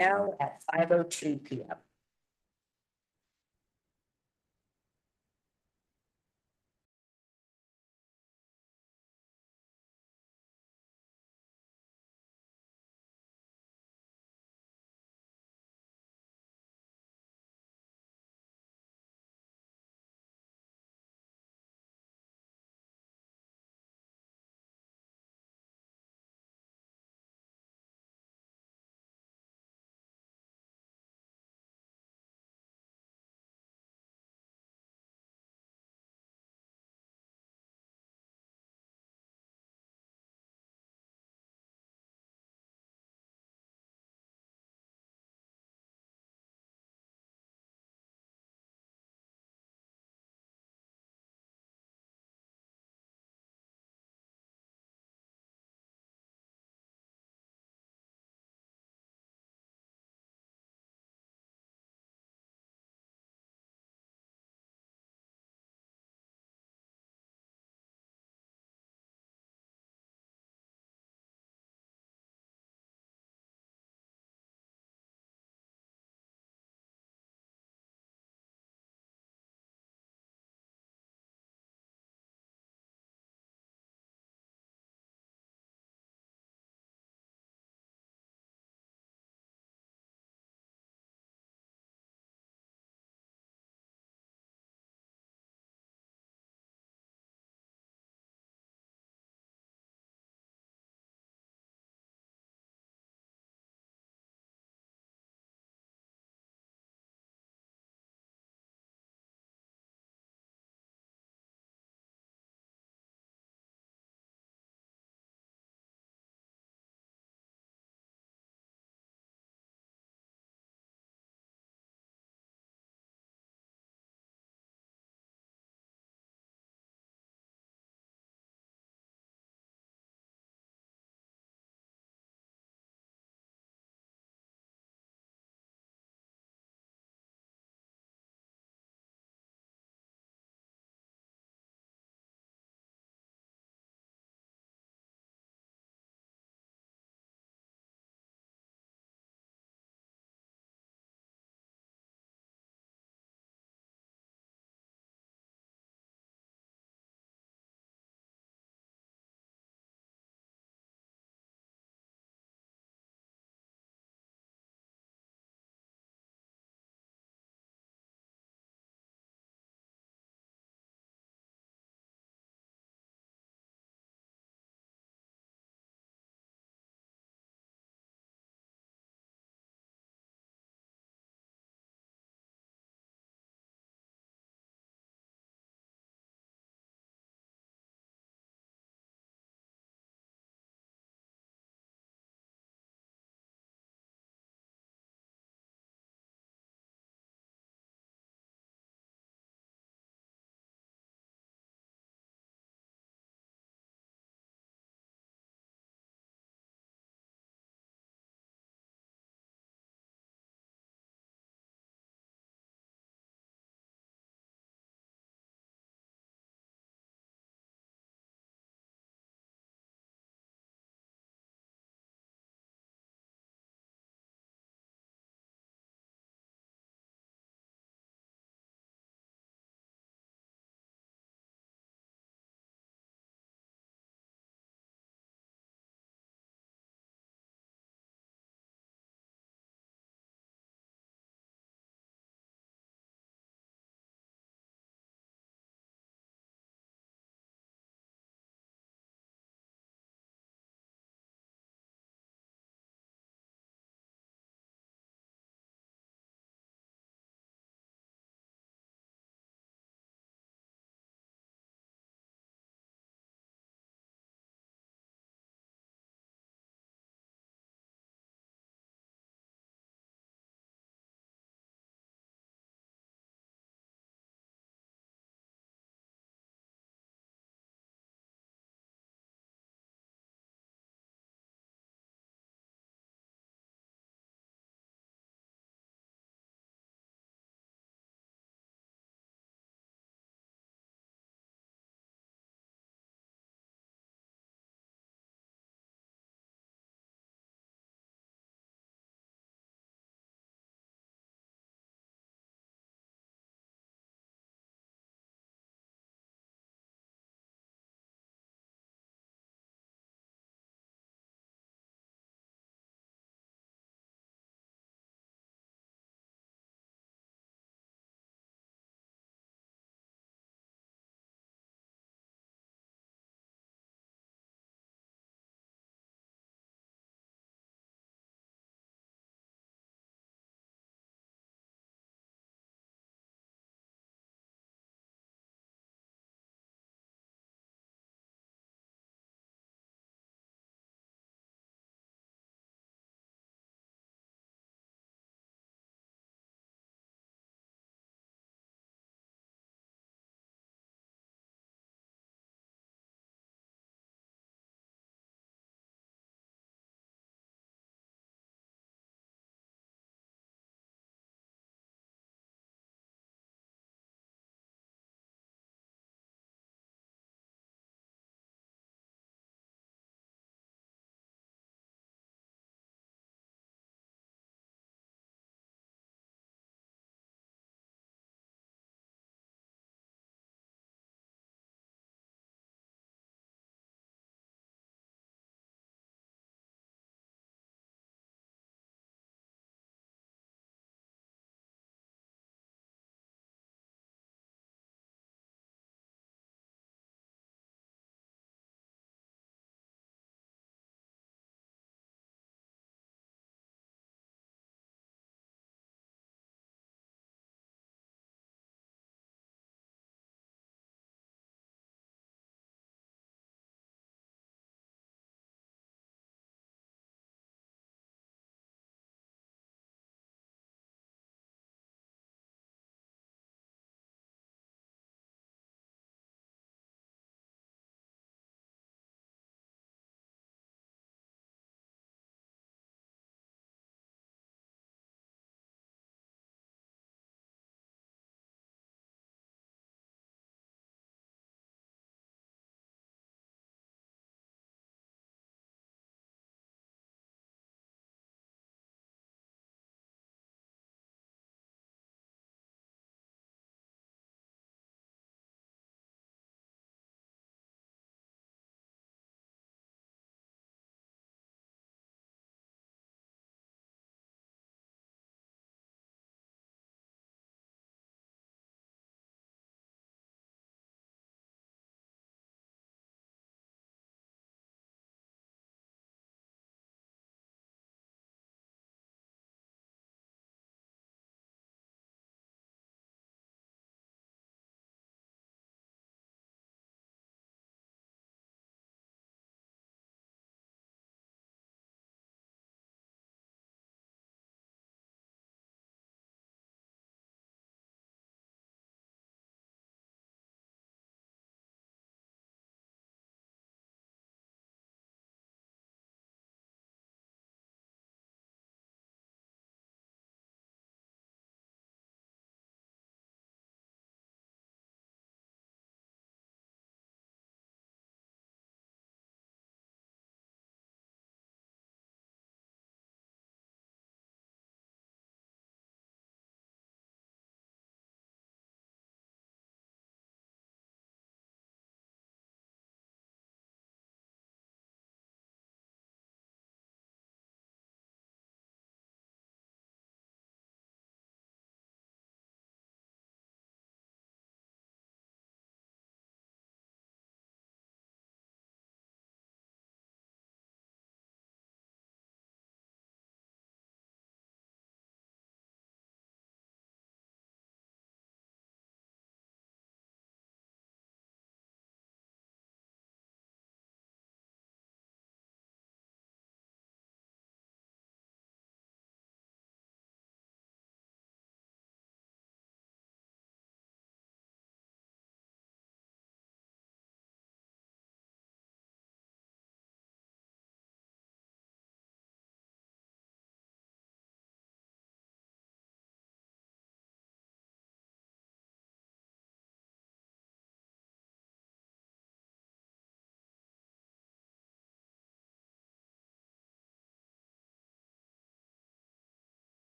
now at 5:02 PM.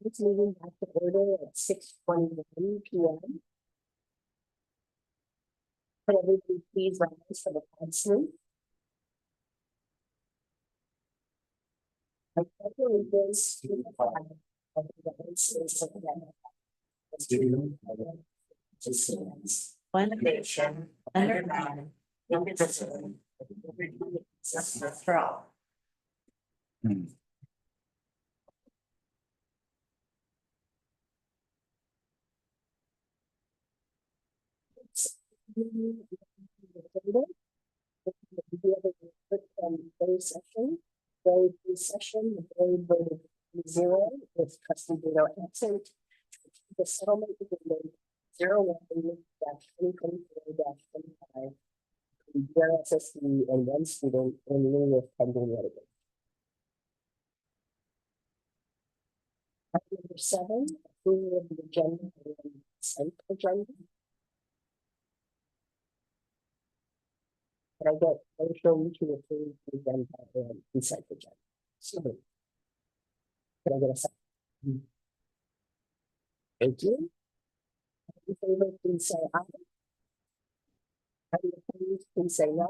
This meeting back to order at 6:21 p.m. Could everybody please rise for the pledge salute? I pledge allegiance to the flag of the United States of America, one nation, under God, indivisible, with justice for all. Closed session, very closed session, the board voted 0 with trustee Bito absent. The settlement agreement 01-2024-25. SSD and one student in lieu of pending litigation. Item number 7, approval of the agenda and consent agenda. Can I get motion to approve the agenda and consent agenda? So moved. Can I get a second? Thank you. In favor, please say aye. Any opposed, please say no.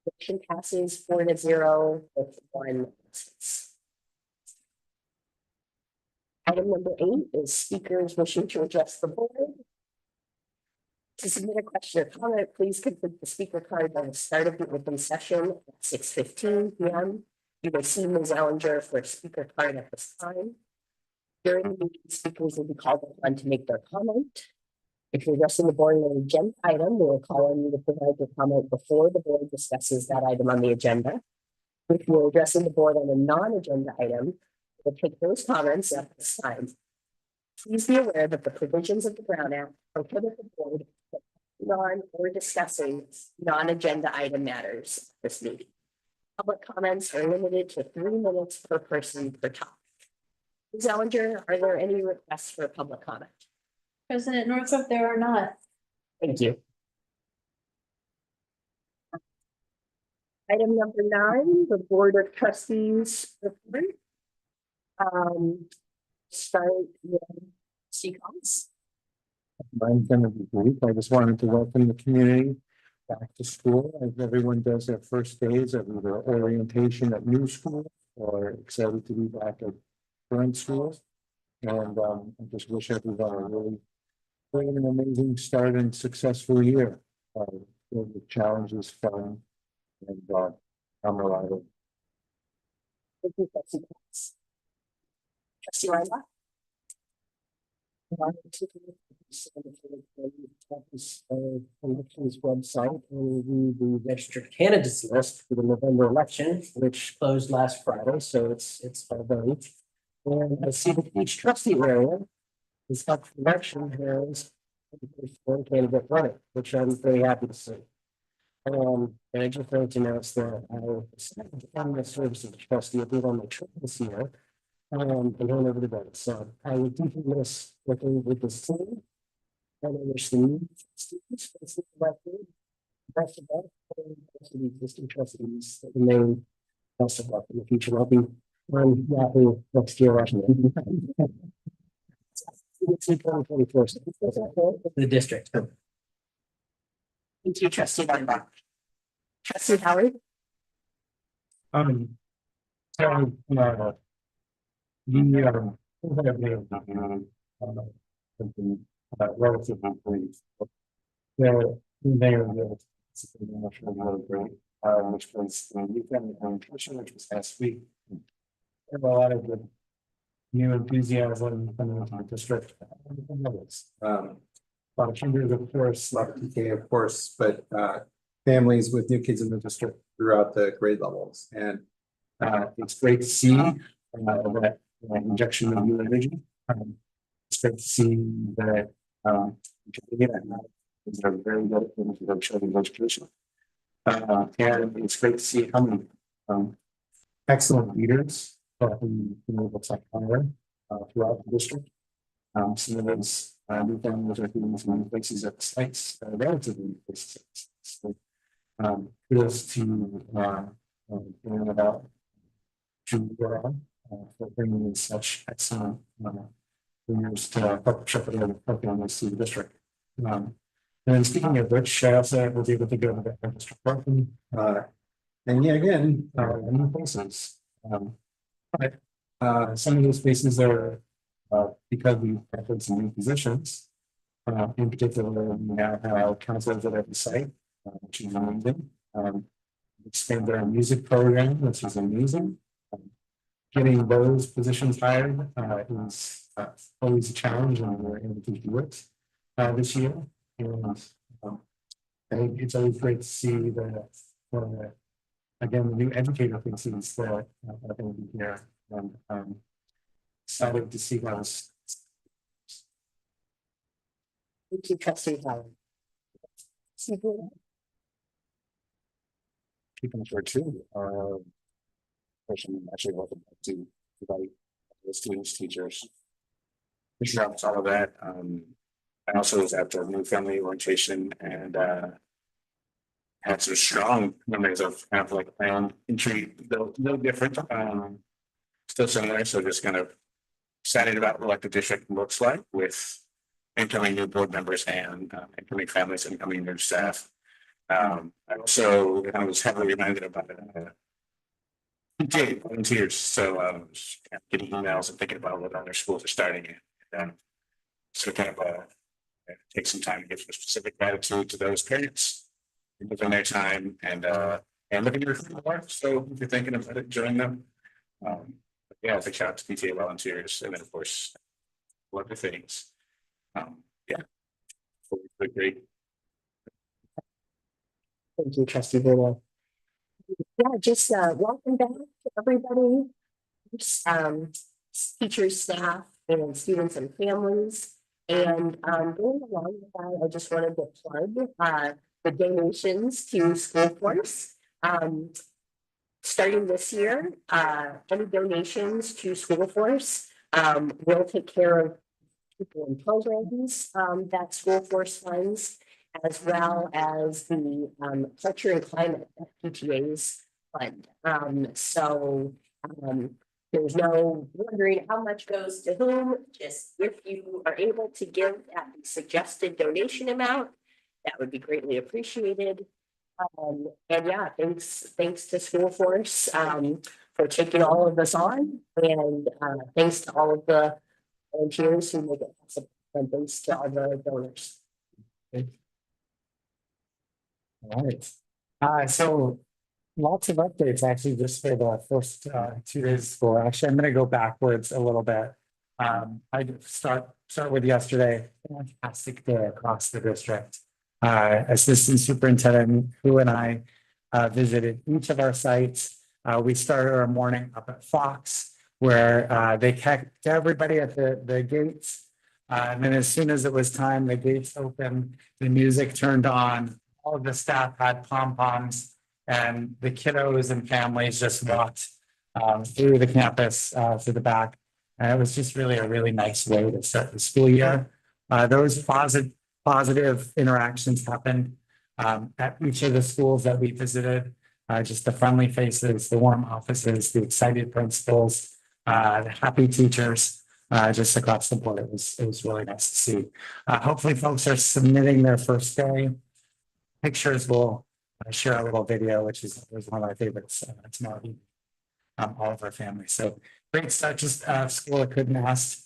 Motion passes 4-0 with 1 absence. Item number 8 is speakers wishing to address the board. To submit a question or comment, please complete the speaker card by the start of the open session at 6:15 p.m. You will see Ms. Ellinger for a speaker card at this time. During the meeting, speakers will be called upon to make their comment. If you're addressing the board on an agenda item, we will call on you to provide your comment before the board discusses that item on the agenda. If you're addressing the board on a non-agenda item, we'll take those comments at this time. Please be aware that the provisions of the Brown Act prohibit the board from or discussing non-agenda item matters at this meeting. Public comments are limited to 3 minutes per person per topic. Ms. Ellinger, are there any requests for public comment? President Northrop, there are not. Thank you. Item number 9, the Board of Trustees report. Start with CCOMs. Mine's going to be brief. I just wanted to welcome the community back to school as everyone does their first days of either orientation at new school or excited to be back at current schools. And I just wish everyone a really an amazing start and successful year. Filled with challenges, fun, and camaraderie. Thank you, Trustee Reinbach. Elections website and the registered candidates list for the November election, which closed last Friday, so it's all done. And I see that each trustee area is up for election has one candidate running, which I'm very happy to see. And I just wanted to announce that I decided to end the service of the trustee a bit on my trip this year. And hand over the vote. So I would deeply miss working with this team. And I wish the new students, the best of luck, and the existing trustees that remain best of luck in the future. I'll be on Yahoo next year. The district. Thank you, Trustee Reinbach. Trustee Howard. Something relatively brief. The mayor was really great, which was the weekend orientation, which was last week. There were a lot of good new enthusiasm coming into the district. A lot of kindred, of course, a lot of PK, of course, but families with new kids in the district throughout the grade levels. And it's great to see that injection of new energy. It's great to see that it's a very good into the children's education. And it's great to see how many excellent leaders have been able to hire throughout the district. Some of those new families are doing some places at sites, relatively places at sites. So Kudos to, bringing it up to, for bringing in such excellent, leaders to help shepherd the families through the district. And then speaking of which, I also was able to go to the district parking, and yeah, again, new places. But, some of those spaces are, because we have some new positions. In particular, we now have counselors at every site, which is amazing. Expand our music program, which is amazing. Getting those positions hired, is always a challenge, and we're able to do it, this year. And, I think it's always great to see the, again, the new educator faces that are going to be here. And, excited to see those. Thank you, trustee Howard. Keeping for two, person actually welcome to invite the students, teachers. Disrupts all of that. I also was at the new family orientation and had some strong memories of kind of like my own entry, though no different. Still similar, so just kind of excited about what the district looks like with incoming new board members and incoming families, incoming new staff. I also was heavily reminded about PTA volunteers, so getting emails and thinking about what other schools are starting, and so kind of take some time to give some specific gratitude to those parents for giving their time and looking to recruit more. So if you're thinking about it, join them. Yeah, big shout out to PTA volunteers, and then of course, other things. Yeah, great. Thank you, trustee Bruno. Yeah, just welcome back to everybody. Teachers, staff, and students and families. And going along with that, I just wanted to plug the donations to School Force. Starting this year, any donations to School Force will take care of people and programs that School Force funds, as well as the culture and climate PTAs fund. There's no wondering how much goes to whom. Just if you are able to give at the suggested donation amount, that would be greatly appreciated. And yeah, thanks to School Force for taking all of this on, and thanks to all of the volunteers who make it possible, and thanks to all the donors. All right. So lots of updates actually just for the first 2 days of school. Actually, I'm going to go backwards a little bit. I start with yesterday. Fantastic day across the district. Assistant Superintendent who and I visited each of our sites. We started our morning up at Fox, where they kept everybody at the gates. And then as soon as it was time, the gates opened, the music turned on, all of the staff had pom-poms, and the kiddos and families just walked through the campus to the back. And it was just really a really nice way to start the school year. Those positive interactions happened at each of the schools that we visited. Just the friendly faces, the warm offices, the excited principals, the happy teachers, just across the board. It was really nice to see. Hopefully folks are submitting their first day. Pictures will share a little video, which was one of my favorites tomorrow evening. All of our families. So great start to school. I couldn't ask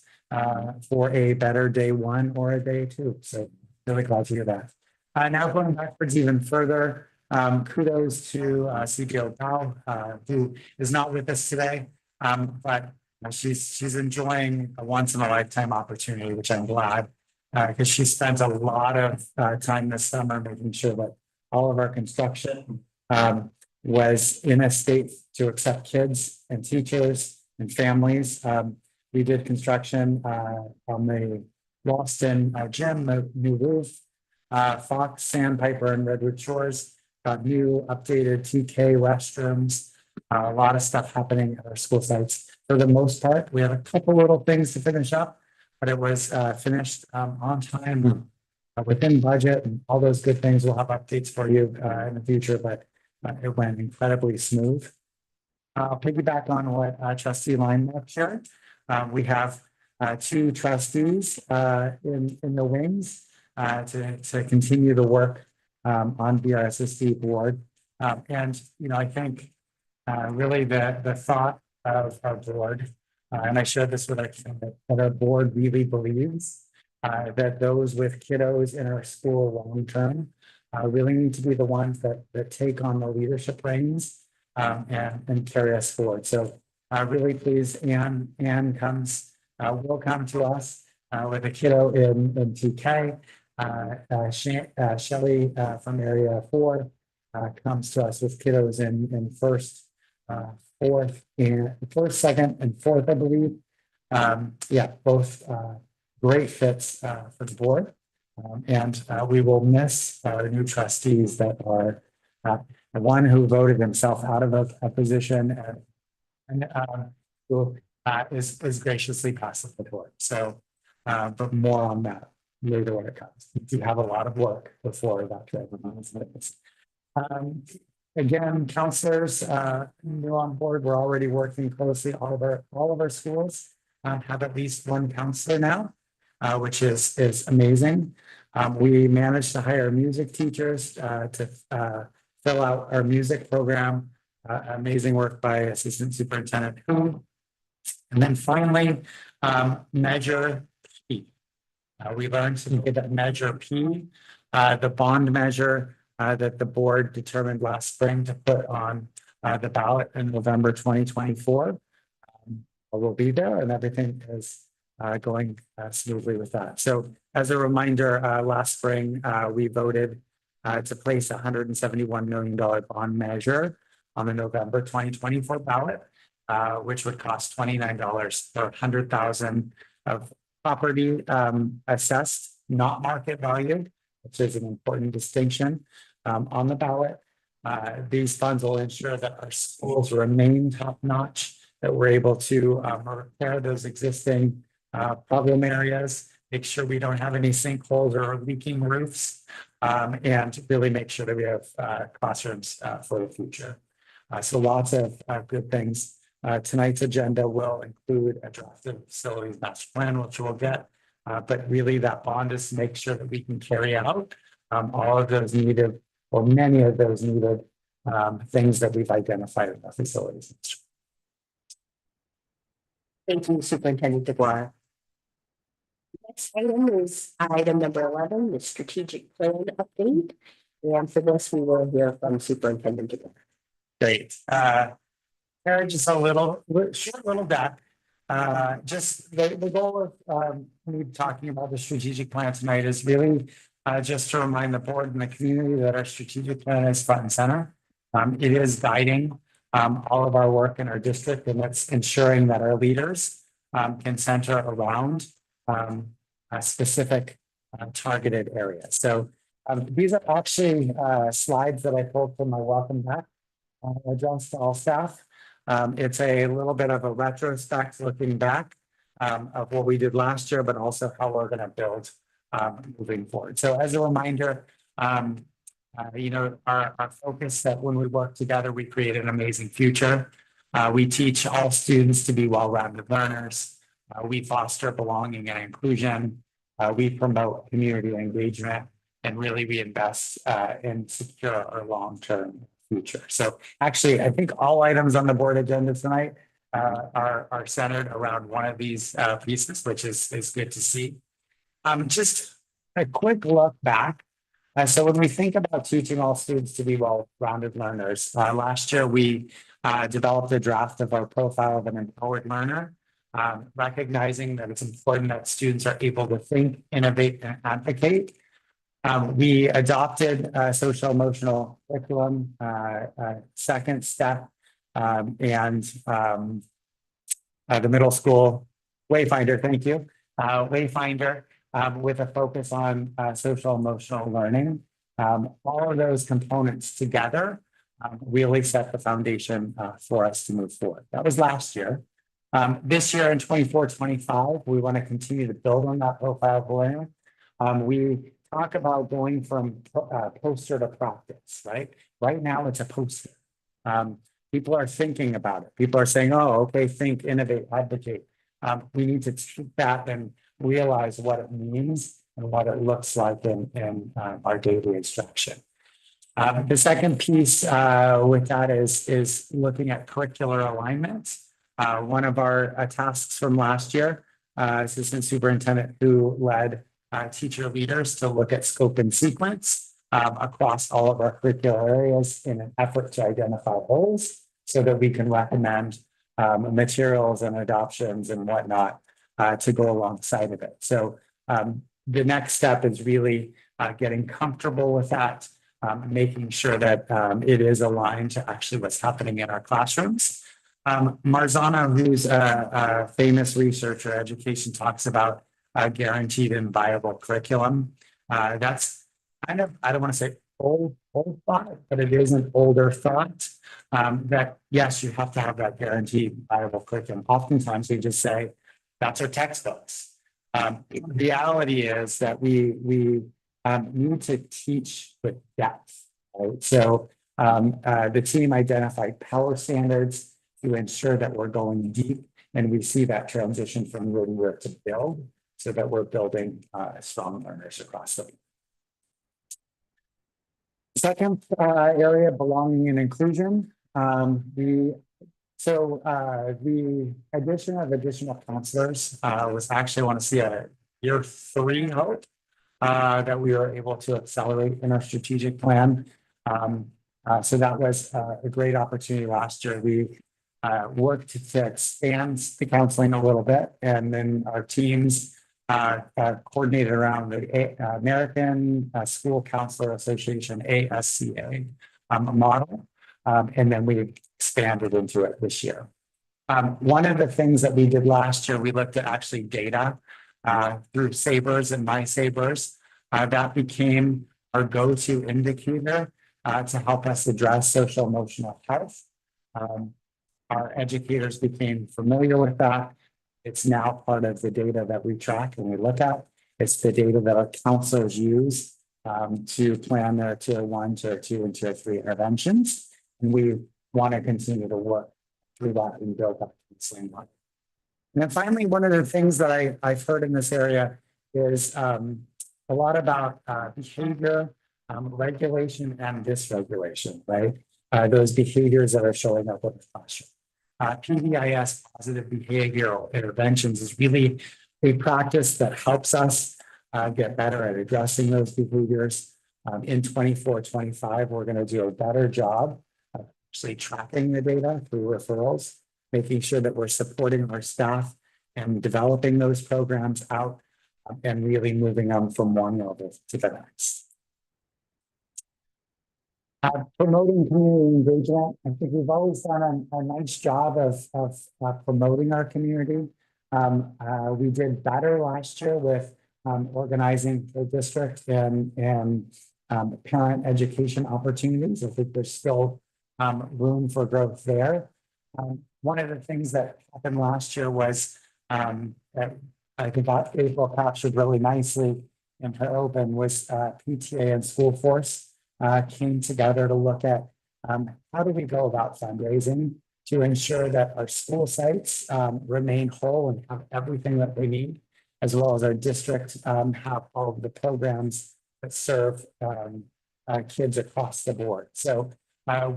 for a better day one or a day two. So really glad to hear that. Now going backwards even further, kudos to CPO Bao, who is not with us today, but she's enjoying a once in a lifetime opportunity, which I'm glad, because she spent a lot of time this summer making sure that all of our construction was in a state to accept kids and teachers and families. We did construction on the Boston gym, the new roof, Fox, Sandpiper, and Redwood Shores, new updated TK restrooms, a lot of stuff happening at our school sites. For the most part, we have a couple little things to finish up, but it was finished on time, within budget and all those good things. We'll have updates for you in the future, but it went incredibly smooth. I'll piggyback on what trustee Line shared. We have two trustees in the wings to continue the work on BRSSD board. And, I think really the thought of our board, and I shared this with our candidate, that our board really believes that those with kiddos in our school long term really need to be the ones that take on the leadership reins and carry us forward. So really pleased Anne will come to us with a kiddo in TK. Shelley from area 4 comes to us with kiddos in first, second, and fourth, I believe. Both great fits for the board. And we will miss our new trustees that are one who voted himself out of a position and who is graciously passed the board. So, but more on that later when it comes. We do have a lot of work before that. Again, counselors new on board. We're already working closely. All of our schools have at least one counselor now, which is amazing. We managed to hire music teachers to fill out our music program. Amazing work by Assistant Superintendent Hu. And then finally, Measure P. We learned to get that Measure P, the bond measure that the board determined last spring to put on the ballot in November 2024. Will be there, and everything is going smoothly with that. So as a reminder, last spring, we voted to place $171 million bond measure on the November 2024 ballot, which would cost $29 per 100,000 of property assessed, not market value, which is an important distinction on the ballot. These funds will ensure that our schools remain top-notch, that we're able to repair those existing problem areas, make sure we don't have any sinkholes or leaking roofs, and really make sure that we have classrooms for the future. So lots of good things. Tonight's agenda will include a draft of facilities master plan, which we'll get, but really that bond is to make sure that we can carry out all of those needed, or many of those needed things that we've identified in the facilities. Thank you, Superintendent DeGuara. Next item is item number 11, the strategic plan update. And for this, we will hear from Superintendent DeGuara. Great. Just a short little deck. Just the goal of me talking about the strategic plan tonight is really just to remind the board and the community that our strategic plan is front and center. It is guiding all of our work in our district, and it's ensuring that our leaders can center around a specific targeted area. So these are actually slides that I pulled from my welcome back address to all staff. It's a little bit of a retrospect looking back of what we did last year, but also how we're going to build moving forward. So as a reminder, our focus that when we work together, we create an amazing future. We teach all students to be well-rounded learners. We foster belonging and inclusion. We promote community engagement, and really we invest and secure our long-term future. So actually, I think all items on the board agenda tonight are centered around one of these pieces, which is good to see. Just a quick look back. So when we think about teaching all students to be well-rounded learners, last year we developed a draft of our profile of an empowered learner, recognizing that it's important that students are able to think, innovate, and advocate. We adopted a social emotional curriculum, second step, and the middle school Wayfinder, thank you, Wayfinder, with a focus on social emotional learning. All of those components together really set the foundation for us to move forward. That was last year. This year in 24-25, we want to continue to build on that profile of learning. We talk about going from poster to practice, right? Right now, it's a poster. People are thinking about it. People are saying, oh, okay, think, innovate, advocate. We need to take that and realize what it means and what it looks like in our daily instruction. The second piece with that is looking at curricular alignment. One of our tasks from last year, assistant superintendent who led teacher leaders to look at scope and sequence across all of our curricular areas in an effort to identify holes so that we can recommend materials and adoptions and whatnot to go alongside of it. So the next step is really getting comfortable with that, making sure that it is aligned to actually what's happening in our classrooms. Marzana, who's a famous researcher, education, talks about a guaranteed and viable curriculum. That's kind of, I don't want to say old thought, but it is an older thought that yes, you have to have that guaranteed viable curriculum. Oftentimes we just say, that's our textbooks. Reality is that we need to teach with depth, right? So the team identified power standards to ensure that we're going deep, and we see that transition from really where to build, so that we're building strong learners across the board. Second area, belonging and inclusion. The addition of additional counselors was actually, I want to see a year 3 hope that we were able to accelerate in our strategic plan. So that was a great opportunity last year. We worked to expand the counseling a little bit, and then our teams coordinated around the American School Counselor Association, ASCA model, and then we expanded into it this year. One of the things that we did last year, we looked at actually data through Sabres and My Sabres. That became our go-to indicator to help us address social emotional health. Our educators became familiar with that. It's now part of the data that we track and we look at. It's the data that our counselors use to plan their tier 1, tier 2, and tier 3 interventions. And we want to continue to work through that and build that counseling model. And then finally, one of the things that I've heard in this area is a lot about behavior, regulation, and dysregulation, right? Those behaviors that are showing up in the classroom. PBIS, positive behavioral interventions, is really a practice that helps us get better at addressing those behaviors. In 24-25, we're going to do a better job of actually tracking the data through referrals, making sure that we're supporting our staff and developing those programs out and really moving them from one level to the next. Promoting community engagement. I think we've always done a nice job of promoting our community. We did better last year with organizing the district and parent education opportunities. I think there's still room for growth there. One of the things that happened last year was I think April captured really nicely in her open was PTA and school force came together to look at how do we go about fundraising to ensure that our school sites remain whole and have everything that they need, as well as our district have all of the programs that serve kids across the board. So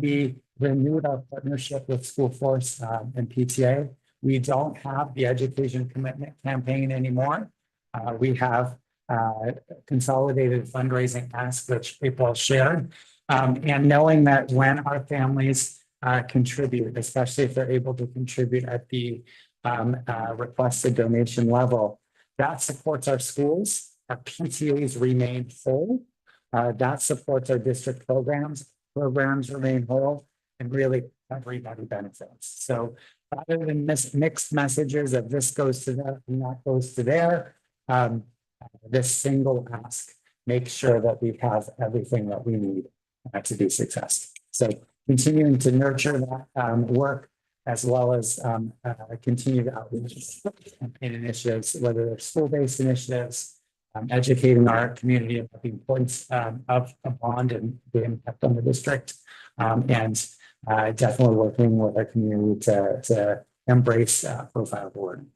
we renewed our partnership with school force and PTA. We don't have the education commitment campaign anymore. We have consolidated fundraising ask, which April shared, and knowing that when our families contribute, especially if they're able to contribute at the requested donation level, that supports our schools. Our PTAs remain whole. That supports our district programs. Programs remain whole, and really everybody benefits. So rather than mixed messages of this goes to that and that goes to there, this single ask makes sure that we have everything that we need to be successful. So continuing to nurture that work, as well as continued outreach in initiatives, whether they're school-based initiatives, educating our community about the importance of a bond and the impact on the district. And definitely working with our community to embrace profile board.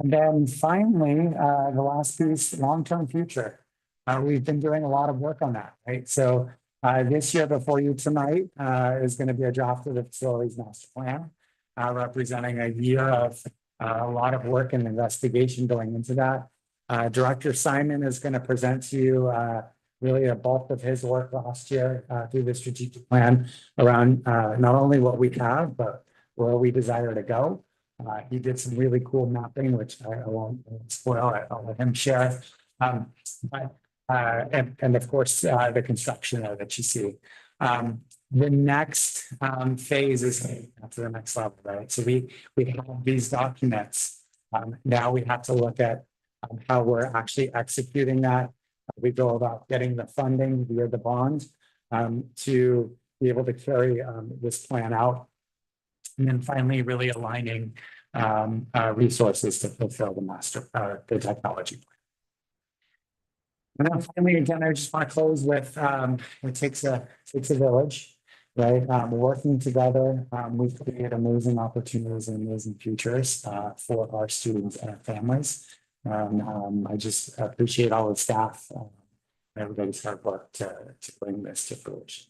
And then finally, the last piece, long-term future. We've been doing a lot of work on that, right? So this year before you tonight is going to be a draft of the facilities master plan, representing a year of a lot of work and investigation going into that. Director Simon is going to present to you really a bulk of his work last year through the strategic plan around not only what we have, but where we desire to go. He did some really cool mapping, which I won't spoil. I'll let him share. And of course, the construction that you see. The next phase is to the next level, right? So we have these documents. Now we have to look at how we're actually executing that. We go about getting the funding via the bond to be able to carry this plan out. And then finally, really aligning resources to fulfill the technology plan. And then finally, again, I just want to close with it takes a village, right? Working together, we've created amazing opportunities and amazing futures for our students and our families. I just appreciate all the staff, everybody's hard work to bring this to fruition.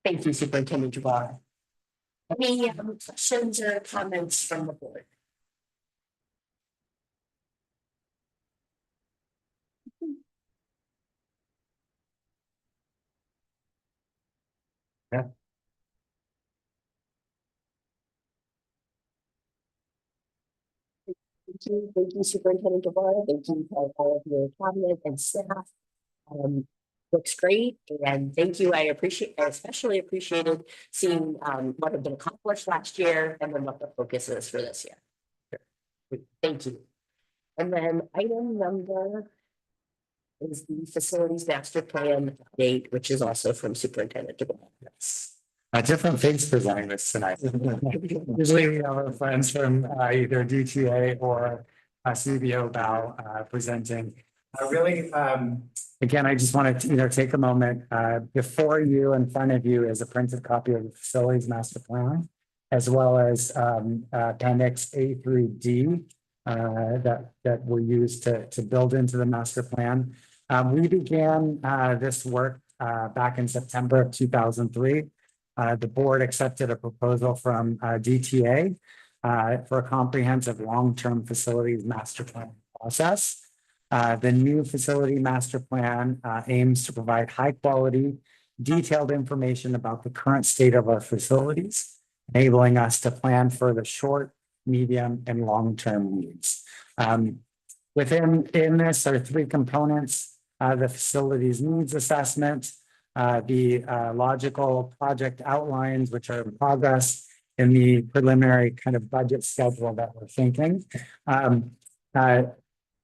Thank you, Superintendent Jabbar. Any questions or comments from the board? Yeah. Thank you, Superintendent Jabbar. Thank you for all of your cabinet and staff. Looks great, and thank you. I especially appreciated seeing what had been accomplished last year and then what the focus is for this year. Thank you. And then item number is the facilities master plan update, which is also from Superintendent Jabbar. Yes. A different face presenting this tonight. Usually we have our friends from either DTA or CBO BAL presenting. Really, again, I just wanted to take a moment. Before you, in front of you, is a printed copy of the facilities master plan, as well as appendix A through D that were used to build into the master plan. We began this work back in September of 2003. The board accepted a proposal from DTA for a comprehensive long-term facilities master plan process. The new facility master plan aims to provide high-quality, detailed information about the current state of our facilities, enabling us to plan for the short, medium, and long-term needs. Within this are three components: the facilities needs assessment, the logical project outlines, which are in progress, and the preliminary kind of budget schedule that we're thinking.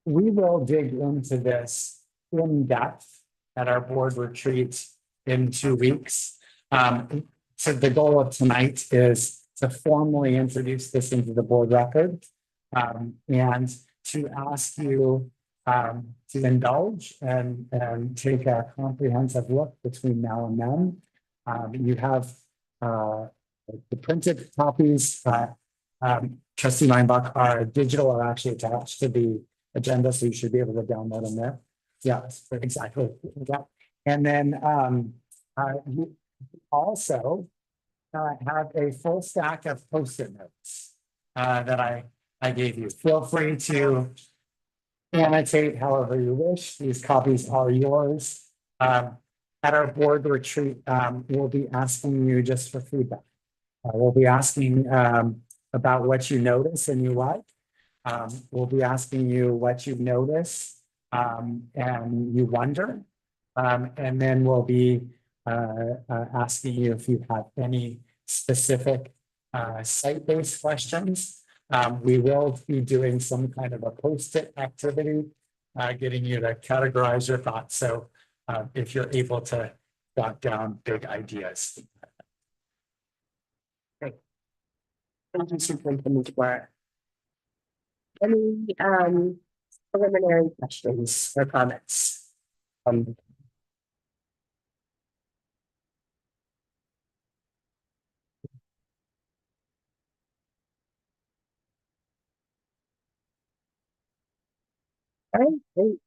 We will dig into this in depth at our board retreat in 2 weeks. So the goal of tonight is to formally introduce this into the board record and to ask you to indulge and take a comprehensive look between now and then. You have the printed copies. Trustee Leinbach, are digital are actually attached to the agenda, so you should be able to download them there. Yeah, exactly. Yeah. And then you also have a full stack of Post-it notes that I gave you. Feel free to annotate however you wish. These copies are yours. At our board retreat, we'll be asking you just for feedback. We'll be asking about what you notice and you like. We'll be asking you what you notice and you wonder. And then we'll be asking you if you have any specific site-based questions. We will be doing some kind of a post-it activity, getting you to categorize your thoughts. So if you're able to jot down big ideas. Great. Thank you, Superintendent Jabbar. Any preliminary questions or comments? All right, great.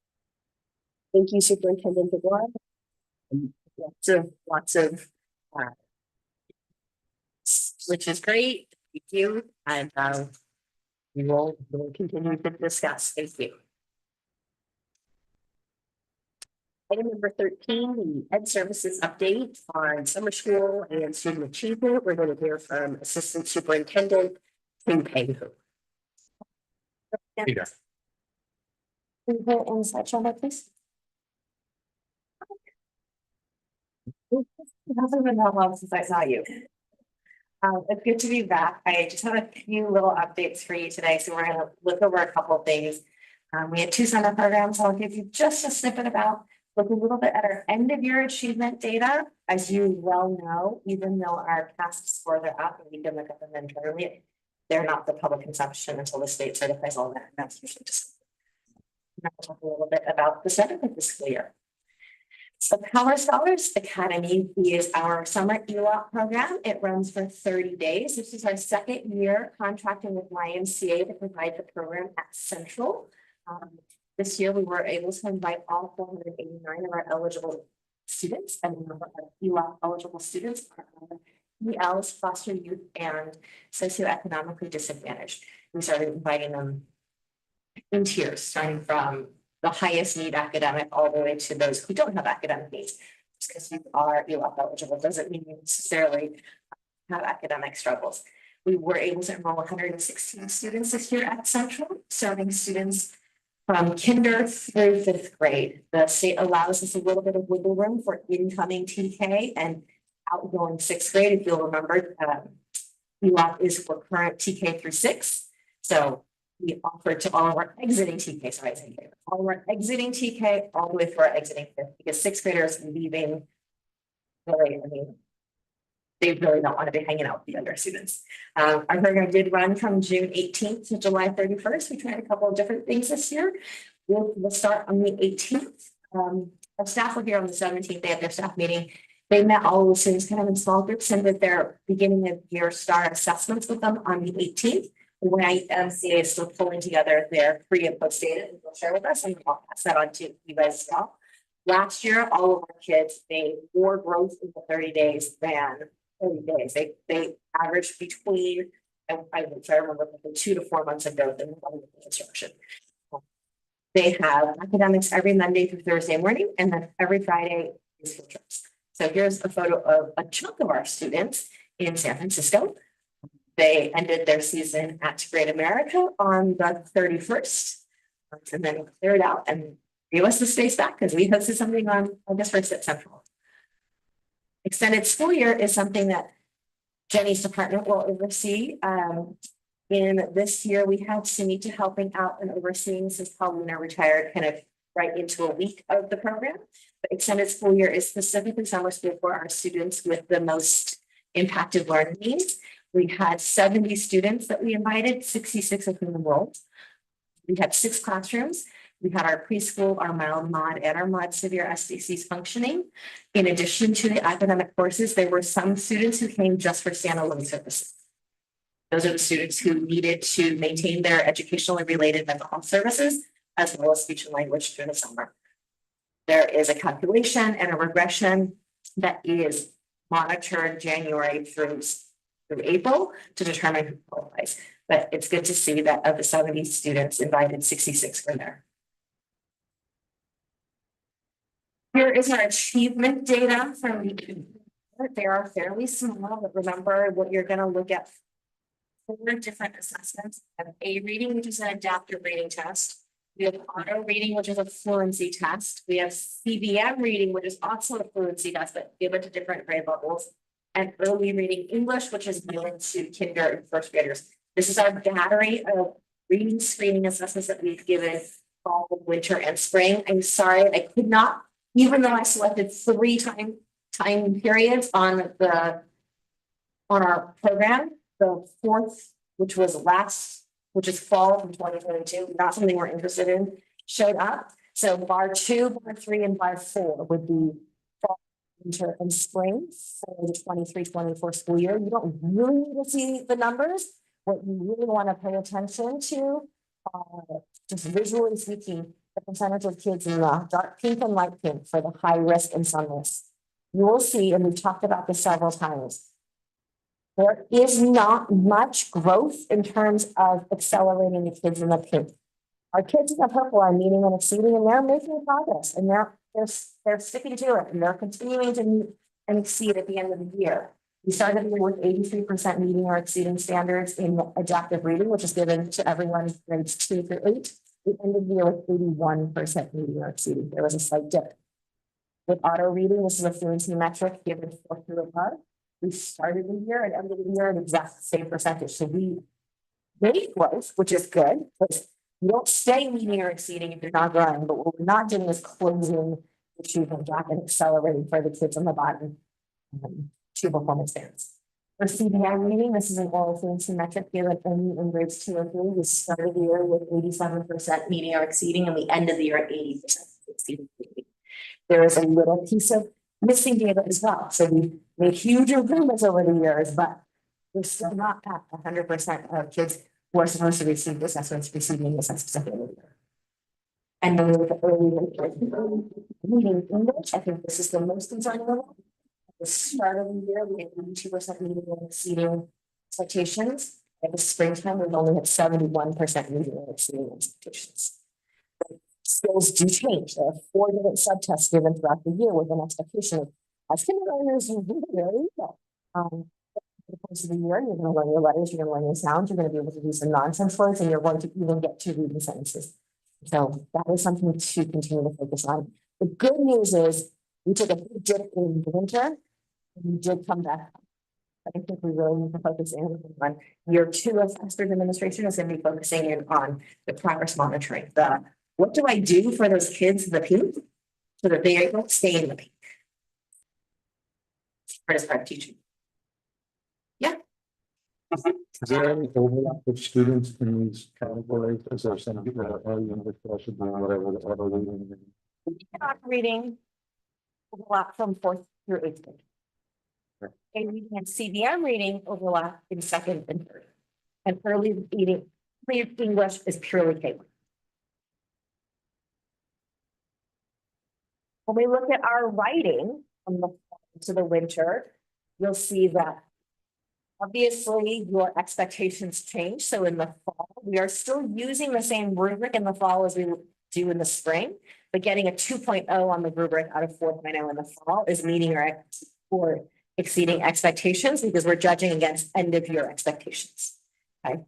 Thank you, Superintendent DeGuara. Lots of, uh, which is great. Thank you. And, we'll continue to discuss. Thank you. Item number 13, the Ed Services update on summer school and student achievement. We're going to hear from Assistant Superintendent Tim Payne. Peter. Can you put it on the slideshow, there, please? It hasn't been that long since I saw you. It's good to be back. I just have a few little updates for you today. So we're going to look over a couple of things. We had 2 summer programs. I'll give you just a snippet about, look a little bit at our end of year achievement data. As you well know, even though our CAST scores are up and we can look at them internally, they're not the public consumption until the state certifies all that. And that's usually just. Now we'll talk a little bit about the start of the school year. So Power Scholars Academy is our summer ELOP program. It runs for 30 days. This is our 2nd year contracting with YMCA to provide the program at Central. This year we were able to invite all 489 of our eligible students, and the number of ELOP eligible students are ELs, foster youth, and socioeconomically disadvantaged. We started inviting them in tiers, starting from the highest need academic all the way to those who don't have academic needs. Just because you are ELOP eligible doesn't mean you necessarily have academic struggles. We were able to enroll 116 students this year at Central, serving students from kinder through 5th grade. The state allows us a little bit of wiggle room for incoming TK and outgoing 6th grade. If you'll remember, ELOP is for current TK through 6. So we offer to all of our exiting TK, sorry, all of our exiting TK all the way through our exiting 5th, because 6th graders leaving, really, I mean, they really don't want to be hanging out with the younger students. Our program did run from June 18th to July 31st. We tried a couple of different things this year. We'll start on the 18th. Our staff were here on the 17th. They had their staff meeting. They met all of the students kind of in small groups and did their beginning of year STAR assessments with them on the 18th. YMCA is still pulling together their pre and post data and they'll share with us, and I'll pass that on to you guys as well. Last year, all of our kids made more growth in the 30 days than 30 days. They averaged between, and I remember, 2 to 4 months of growth in the construction. They have academics every Monday through Thursday morning, and then every Friday is field trips. So here's a photo of a chunk of our students in San Francisco. They ended their season at Great America on the 31st, and then cleared out and gave us the space back because we hosted something on August 1st at Central. Extended school year is something that Jenny's department will oversee. In this year, we had Sunita helping out and overseeing since Paulina retired, kind of right into a week of the program. But extended school year is specifically summer school for our students with the most impacted learning needs. We had 70 students that we invited, 66 of whom enrolled. We had 6 classrooms. We had our preschool, our mild mod, and our mod severe SDCs functioning. In addition to the academic courses, there were some students who came just for standalone services. Those are the students who needed to maintain their educationally related mental health services, as well as speech and language through the summer. There is a calculation and a regression that is monitored January through April to determine who qualifies. But it's good to see that of the 70 students invited, 66 were there. Here is our achievement data from the, they are fairly small, but remember what you're going to look at. 4 different assessments. We have A reading, which is an adaptive reading test. We have auto reading, which is a fluency test. We have CBM reading, which is also a fluency test, but given to different grade levels. And early reading English, which is given to kinder and 1st graders. This is our battery of reading screening assessments that we've given fall, winter, and spring. I'm sorry, I could not, even though I selected 3 time periods on our program, the 4th, which is fall from 2022, not something we're interested in. showed up. So bar 2, bar 3, and bar 4 would be fall, winter, and spring for the 23-24 school year. You don't really need to see the numbers. What you really want to pay attention to, just visually speaking, the percentage of kids in the dark pink and light pink for the high risk and some risk. You will see, and we've talked about this several times, there is not much growth in terms of accelerating the kids in the pink. Our kids in the purple are meeting and exceeding, and they're making progress, and they're sticking to it, and they're continuing to meet and exceed at the end of the year. We started the year with 83% meeting or exceeding standards in adaptive reading, which is given to everyone grades 2 through 8. We ended the year with 81% meeting or exceeding. There was a slight dip. With auto reading, this is a fluency metric given 4 through above. We started the year and ended the year at exact same percentage. So we made growth, which is good, but you don't stay meeting or exceeding if you're not growing. But what we're not doing is closing the achievement gap and accelerating for the kids on the bottom to performance standards. For CBI reading, this is an oral fluency metric given only in grades 2 and 3. We started the year with 87% meeting or exceeding, and we ended the year at 80% exceeding. There is a little piece of missing data as well. So we've made huge improvements over the years, but we're still not at 100% of kids who are supposed to receive assessments receiving assessments at the end of the year. And then with the early reading English, I think this is the most concerning one. At the start of the year, we had 82% meeting and exceeding expectations. At the springtime, we've only had 71% meeting and exceeding expectations. Skills do change. There are 4 different subtests given throughout the year with an expectation of as kindergartners, you do really well. Over the course of the year, you're going to learn your letters, you're going to learn your sounds, you're going to be able to do some nonsense words, and you're going to even get to reading sentences. So that is something to continue to focus on. The good news is we took a big dip in the winter, and we did come back. I think we really need to focus in on year 2 of Foster's administration is going to be focusing in on the progress monitoring. What do I do for those kids in the pink so that they don't stay in the pink? Part of teaching. Is there any overlap of students in these categories? Is there some people that are in the special or whatever the other reading? Reading overlap from 4th through 8th grade. And reading and CBM reading overlap in 2nd and 3rd. And early English is purely K1. When we look at our writing from the fall to the winter, you'll see that obviously your expectations change. So in the fall, we are still using the same rubric in the fall as we do in the spring, but getting a 2.0 on the rubric out of 4.0 in the fall is meeting or exceeding expectations because we're judging against end of year expectations. Okay.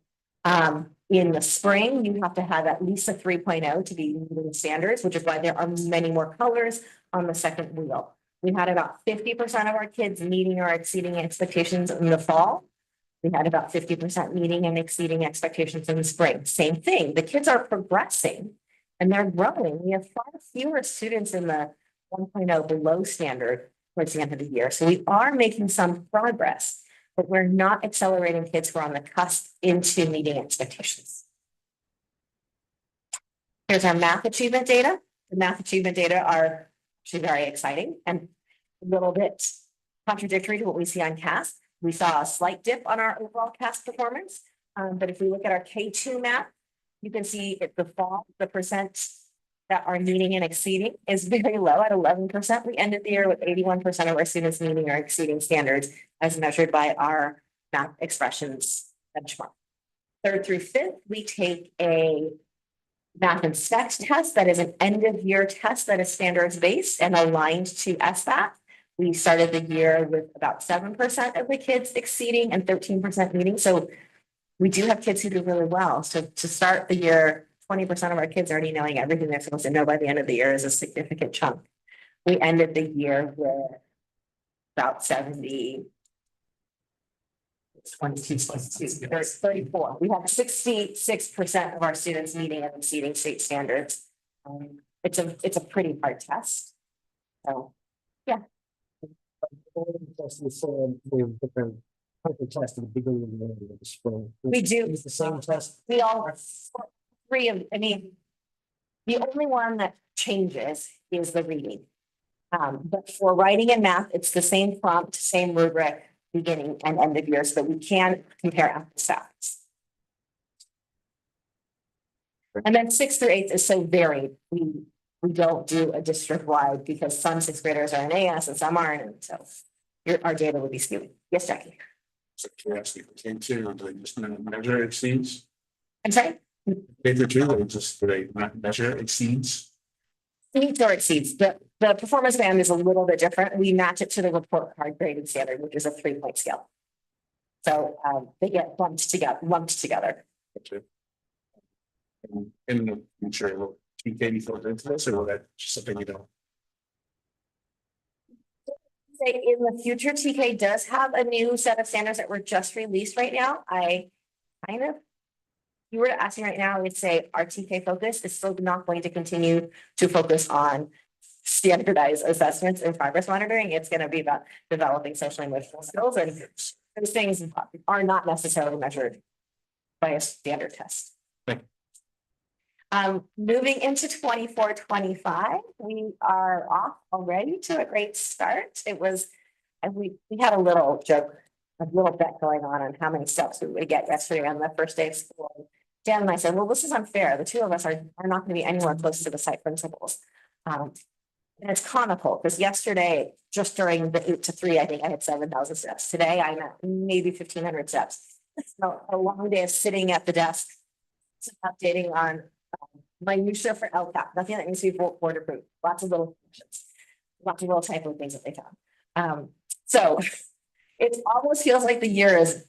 In the spring, you have to have at least a 3.0 to be meeting standards, which is why there are many more colors on the second wheel. We had about 50% of our kids meeting or exceeding expectations in the fall. We had about 50% meeting and exceeding expectations in the spring. Same thing. The kids are progressing and they're growing. We have far fewer students in the 1.0 below standard towards the end of the year. So we are making some progress, but we're not accelerating kids who are on the cusp into meeting expectations. Here's our math achievement data. The math achievement data are actually very exciting and a little bit contradictory to what we see on CAST. We saw a slight dip on our overall CAST performance, but if we look at our K2 math, you can see at the fall, the percent that are meeting and exceeding is very low at 11%. We ended the year with 81% of our students meeting or exceeding standards as measured by our math expressions benchmark. 3rd through 5th, we take a math and specs test that is an end of year test that is standards based and aligned to SBAT. We started the year with about 7% of the kids exceeding and 13% meeting. So we do have kids who do really well. So to start the year, 20% of our kids already knowing everything they're supposed to know by the end of the year is a significant chunk. We ended the year with about 70. 34. We have 66% of our students meeting and exceeding state standards. It's a pretty hard test. So, yeah. Test at the beginning of the spring. We do. It's the same test. We all 3 of, I mean, The only one that changes is the reading. But for writing and math, it's the same prompt, same rubric, beginning and end of year, so we can compare apples to apples. And then 6th through 8th is so varied. We don't do a district wide because some 6th graders are in AS and some aren't, and so our data would be skewed. Yes, Jackie. So curiosity for K two, do they just not measure exceeds? I'm sorry. K through two, they just, do they not measure exceeds? Exceeds or exceeds. The performance band is a little bit different. We match it to the report card grading standard, which is a 3-point scale. So they get lumped together. In the future, will TK be filtered into this, or will that just something you don't? Say in the future, TK does have a new set of standards that were just released right now. I kind of, if you were to ask me right now, I would say our TK focus is still not going to continue to focus on standardized assessments and progress monitoring. It's going to be about developing social and emotional skills, and those things are not necessarily measured by a standard test. Moving into 24-25, we are off already to a great start. It was, and we had a little joke, a little bet going on how many steps we would get yesterday on the first day of school. Dan and I said, well, this is unfair. The two of us are not going to be anywhere close to the site principals. And it's comical because yesterday, just during the 8 to 3, I think I had 7,000 steps. Today, I'm at maybe 1,500 steps. So a long day of sitting at the desk, updating on minutia for LCAP, nothing that needs to be board approved, lots of little functions, lots of little typo things that they found. So it almost feels like the year is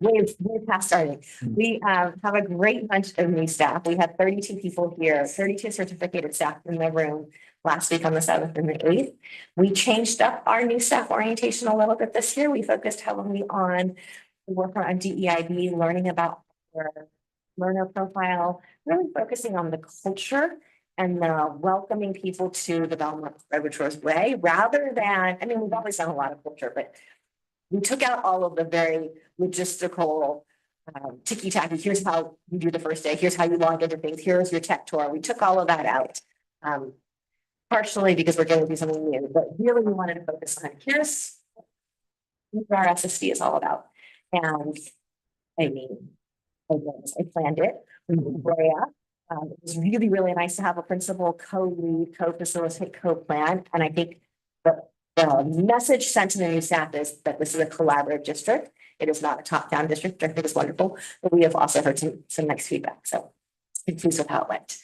way past starting. We have a great bunch of new staff. We had 32 people here, 32 certificated staff in the room last week on the 7th and the 8th. We changed up our new staff orientation a little bit this year. We focused heavily on work on DEIB, learning about our learner profile, really focusing on the culture and welcoming people to the Belmont-Redwood Shores way, rather than, I mean, we've always done a lot of culture, but we took out all of the very logistical ticky-tacky, here's how you do the first day, here's how you log into things, here's your tech tour. We took all of that out. Partially because we're going to do something new, but really we wanted to focus on here's what our SSD is all about. And I mean, I planned it. It was really, really nice to have a principal co-lead, co-facilitate, co-plan. And I think the message sent to the new staff is that this is a collaborative district. It is not a top-down district. I think it's wonderful. But we have also heard some nice feedback. So I'm pleased with how it went.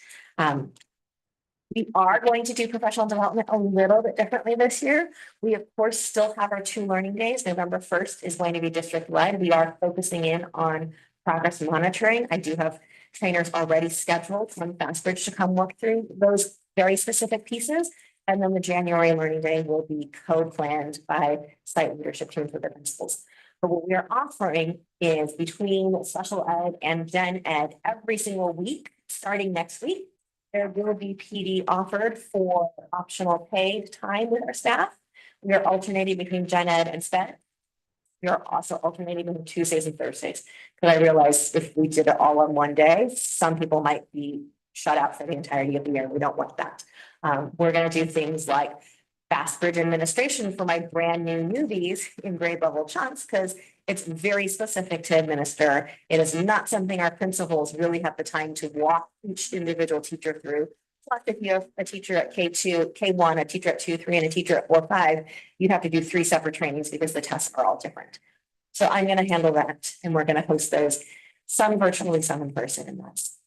We are going to do professional development a little bit differently this year. We, of course, still have our 2 learning days. November 1st is going to be district-wide. We are focusing in on progress monitoring. I do have trainers already scheduled from Fastbridge to come work through those very specific pieces. And then the January learning day will be co-planned by site leadership teams with the principals. But what we are offering is between special ed and gen ed every single week, starting next week, there will be PD offered for optional paid time with our staff. We are alternating between gen ed and SPED. We are also alternating between Tuesdays and Thursdays, because I realized if we did it all on one day, some people might be shut out for the entirety of the year. We don't want that. We're going to do things like Fastbridge administration for my brand new newbies in grade level chunks, because it's very specific to administer. It is not something our principals really have the time to walk each individual teacher through. Plus, if you have a teacher at K2, K1, a teacher at 2, 3, and a teacher at 4, 5, you'd have to do 3 separate trainings because the tests are all different. So I'm going to handle that, and we're going to host those, some virtually, some in person, and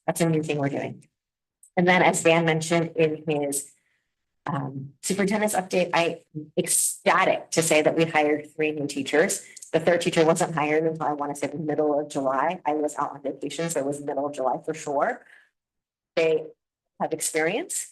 that's a new thing we're doing. And then, as Dan mentioned in his superintendent's update, I'm ecstatic to say that we hired 3 new teachers. The 3rd teacher wasn't hired until I want to say the middle of July. I was out on vacation, so it was middle of July for sure. They have experience.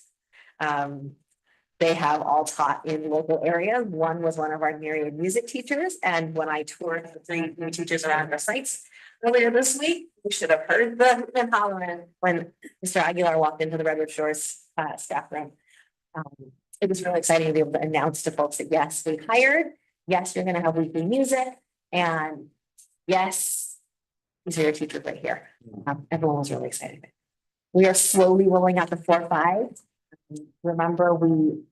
They have all taught in local areas. One was one of our myriad music teachers. And when I toured the 3 new teachers around our sites earlier this week, we should have heard them hollering when Mr. Aguilar walked into the Redwood Shores staff room. It was really exciting to be able to announce to folks that yes, we hired, yes, you're going to have weekly music, and yes, these are your teachers right here. Everyone was really excited. We are slowly rolling out the 4-5. Remember, in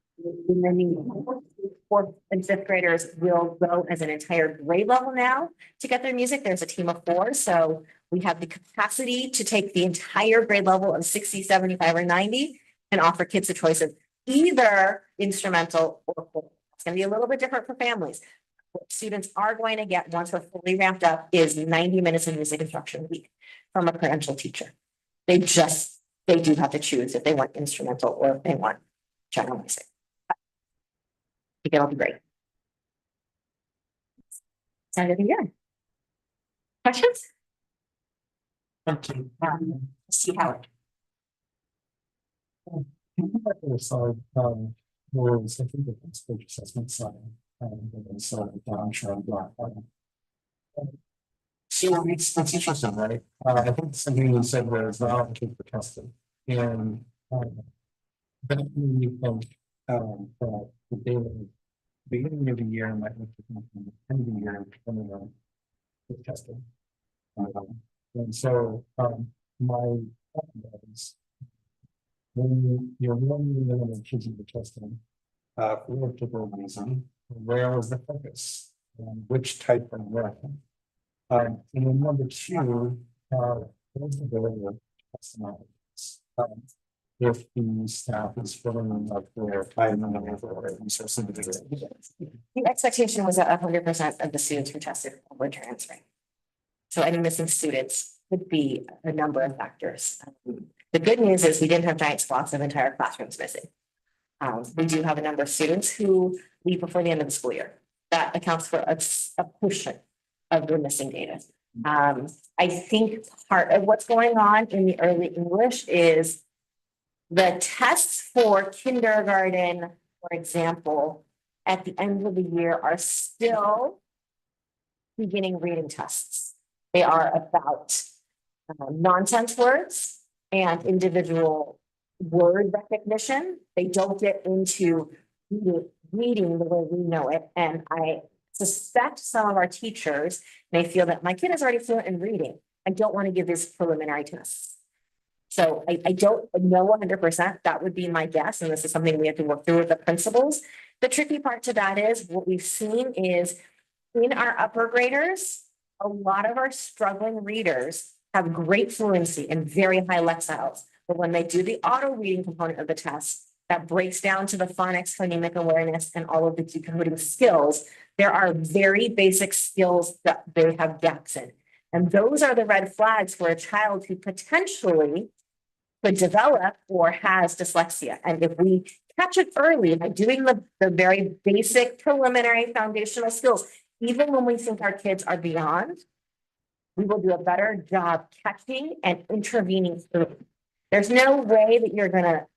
the new fourth and fifth graders will go as an entire grade level now to get their music. There's a team of 4, so we have the capacity to take the entire grade level of 60, 75, or 90 and offer kids a choice of either instrumental or full. It's going to be a little bit different for families. What students are going to get once we're fully ramped up is 90 minutes of music instruction a week from a credentialed teacher. They do have to choose if they want instrumental or if they want general music. I think it'll be great. End of the year. Questions? Okay. See how it. Was I think the first page assessment side, and then down showing black. So it's interesting, right? I think something you said was not kids were tested, and then you think that the data beginning of the year might look different from the end of the year depending on the testing. And so my thought was, when you're running the kids in the testing, for a particular reason, where was the focus? Which type of work? And then number 2, what's the ability of testimonials? If the staff is filling up their time and for resource individuals. The expectation was that 100% of the students who tested were transferring. So any missing students would be a number of factors. The good news is we didn't have giant swaths of entire classrooms missing. We do have a number of students who leave before the end of the school year. That accounts for a portion of the missing data. I think part of what's going on in the early English is the tests for kindergarten, for example, at the end of the year are still beginning reading tests. They are about nonsense words and individual word recognition. They don't get into reading the way we know it. And I suspect some of our teachers may feel that my kid is already fluent in reading. I don't want to give these preliminary tests. So I don't know 100%. That would be my guess. And this is something we have to work through with the principals. The tricky part to that is what we've seen is in our upper graders, a lot of our struggling readers have great fluency and very high lexiles. But when they do the auto reading component of the test, that breaks down to the phonics, phonemic awareness, and all of the decoding skills, there are very basic skills that they have gaps in. And those are the red flags for a child who potentially could develop or has dyslexia. And if we catch it early by doing the very basic preliminary foundational skills, even when we think our kids are beyond, we will do a better job catching and intervening through. There's no way that you're gonna,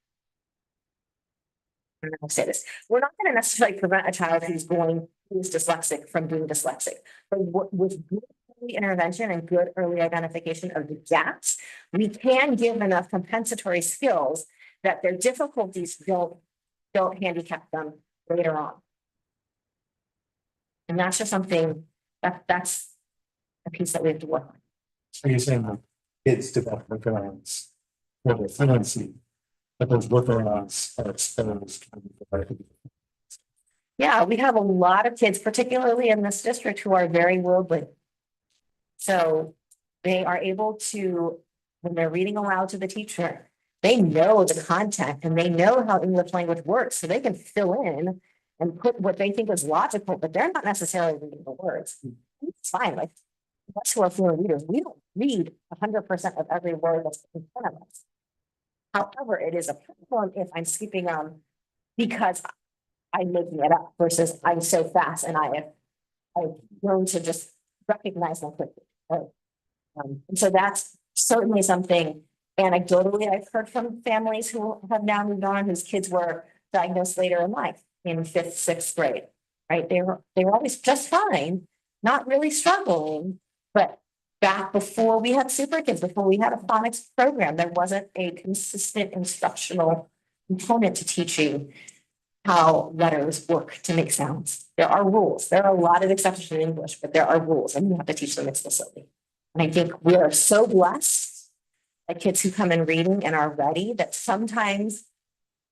I don't know how to say this. We're not going to necessarily prevent a child who's dyslexic from being dyslexic, but with good early intervention and good early identification of the gaps, we can give enough compensatory skills that their difficulties don't handicap them later on. And that's just something that's a piece that we have to work on. So you're saying that kids develop workarounds for their fluency, but those workarounds are exposed. Yeah, we have a lot of kids, particularly in this district, who are very worldly. So they are able to, when they're reading aloud to the teacher, they know the content and they know how English language works. So they can fill in and put what they think is logical, but they're not necessarily reading the words. It's fine. Like us who are fluent readers, we don't read 100% of every word that's in front of us. However, it is a problem if I'm skipping because I'm making it up versus I'm so fast and I've grown to just recognize them quickly. Right? And so that's certainly something anecdotally I've heard from families who have now moved on, whose kids were diagnosed later in life in 5th, 6th grade. Right? They were always just fine, not really struggling, but back before we had super kids, before we had a phonics program, there wasn't a consistent instructional component to teaching how letters work to make sounds. There are rules. There are a lot of exceptions in English, but there are rules and you have to teach them explicitly. And I think we are so blessed like kids who come in reading and are ready, that sometimes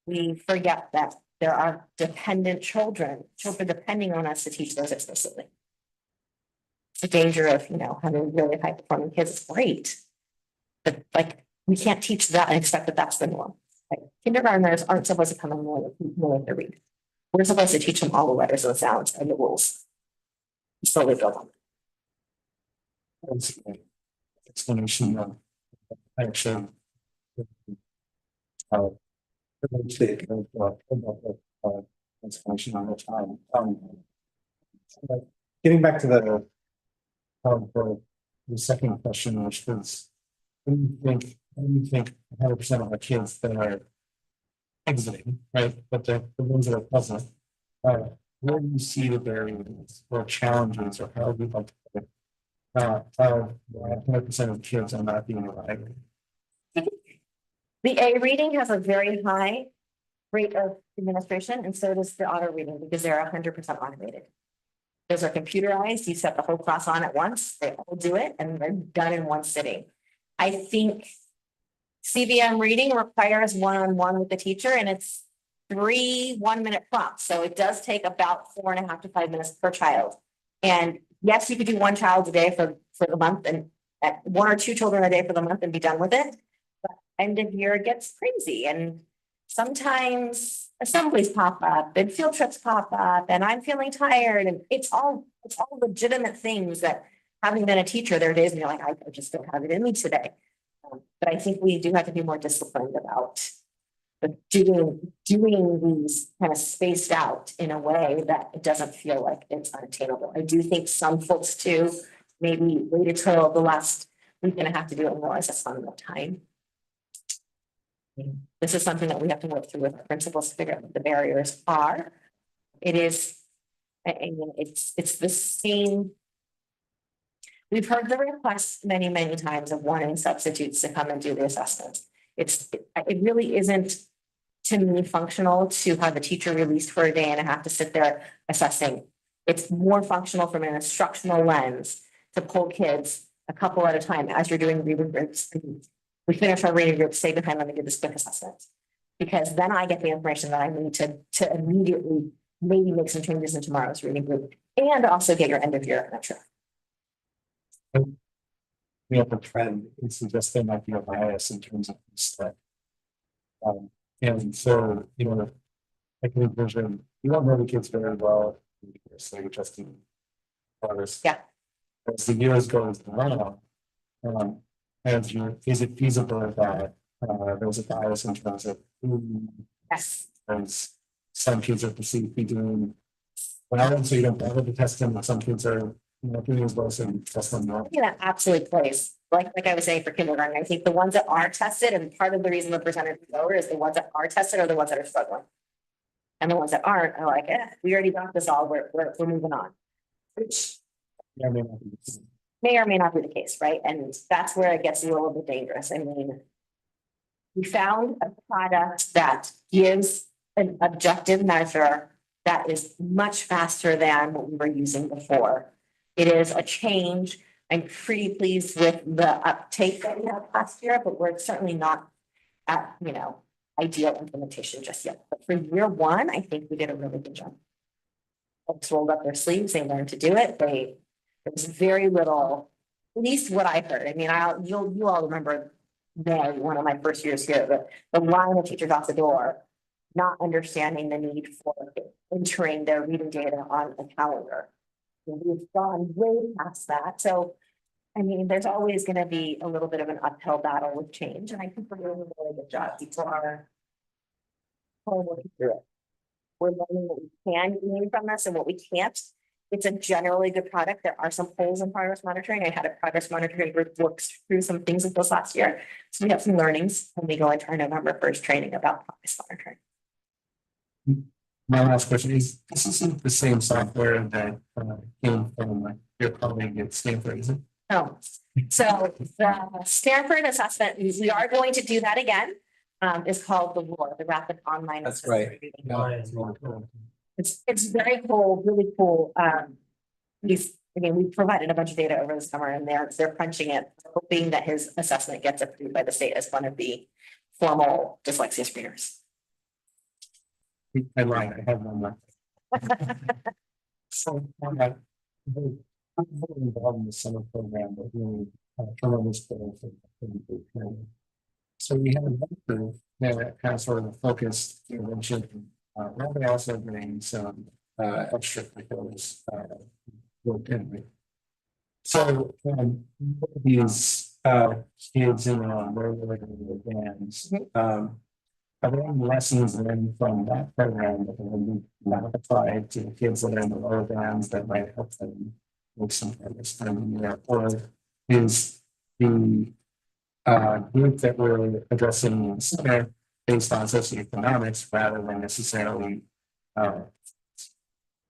we forget that there are dependent children depending on us to teach those explicitly. The danger of, having really high performing kids is great. But like, we can't teach that and expect that that's the norm. Like kindergartners aren't supposed to come in knowing to read. We're supposed to teach them all the letters and the sounds and the rules. Slowly build on. That's a explanation of actually. Explanation on the time. Getting back to the second question, which was, when you think 100% of the kids that are exiting, right? But the ones that are present, where do you see the barriers or challenges, or how we like to 100% of kids are not being evaluated? The A reading has a very high rate of administration, and so does the auto reading because they're 100% automated. Those are computerized. You set the whole class on at once. They all do it, and they're done in one sitting. I think CVM reading requires one-on-one with the teacher, and it's 3 1-minute prompts. So it does take about 4.5 to 5 minutes per child. And yes, you could do 1 child a day for the month, and at 1 or 2 children a day for the month and be done with it. But end of year it gets crazy, and sometimes assemblies pop up and field trips pop up, and I'm feeling tired, and it's all legitimate things that, having been a teacher, there are days when you're like, I just don't have it in me today. But I think we do have to be more disciplined about doing these kind of spaced out in a way that it doesn't feel like it's unattainable. I do think some folks too maybe waited till the last week and a half to do it and realize that's not enough time. This is something that we have to work through with our principals to figure out what the barriers are. It is, I mean, it's the same. We've heard the requests many, many times of wanting substitutes to come and do the assessment. It really isn't, to me, functional to have a teacher released for a day and a half to sit there assessing. It's more functional from an instructional lens to pull kids a couple at a time as you're doing reading groups. We finish our reading group, stay behind, let me do this quick assessment. Because then I get the information that I need to immediately maybe make some changes in tomorrow's reading group and also get your end of year metric. We have a trend, it suggests there might be a bias in terms of this stuff. And so, I can envision, you don't know the kids very well, so you're just in progress. Yeah. As the years goes on, is it feasible that there's a bias in terms of Yes. as some kids are perceived to be doing well, so you don't bother to test them, and some kids are doing as well, so you test them more. Yeah, that absolutely plays. Like I was saying for kindergarten, I think the ones that are tested, and part of the reason the percentage is lower is the ones that are tested are the ones that are struggling. And the ones that aren't are like, we already got this all, we're moving on. Which Yeah, I mean, may or may not be the case, right? And that's where it gets a little bit dangerous. I mean, we found a product that gives an objective measure that is much faster than what we were using before. It is a change. I'm pretty pleased with the uptake that we had last year, but we're certainly not at, ideal implementation just yet. But for year 1, I think we did a really good job. Folks rolled up their sleeves, they learned to do it. There was very little, at least what I heard. I mean, you all remember one of my first years here, but the line of teachers off the door, not understanding the need for entering their reading data on a calendar. We've gone way past that. So, I mean, there's always going to be a little bit of an uphill battle with change. And I think we're doing a really good job. People are working through it. We're learning what we can gain from this and what we can't. It's a generally good product. There are some holes in progress monitoring. I had a progress monitoring group work through some things with this last year. So we have some learnings when we go into our November 1st training about progress monitoring. my last question is, this isn't the same software that came from your colleague at Stanford, is it? No. So the Stanford assessment, we are going to do that again. Is called the ROAR, the Rapid Online. That's Assessment right. Reading. It's very cool, really cool. again, we provided a bunch of data over the summer and they're crunching it, hoping that his assessment gets approved by the state as one of the formal dyslexia screeners. I lied, I have one more. So, I'm very involved in the summer program, but really, tremendous goal for. So we have a doctor that has sort of a focused intervention, and also doing some, extracurriculars, work in. So, these, kids in, regular bands, are there any lessons learned from that program that can be modified to the kids that are in the lower bands that might help them make some progress in there? Or is the group that we're addressing in the center based on socioeconomics rather than necessarily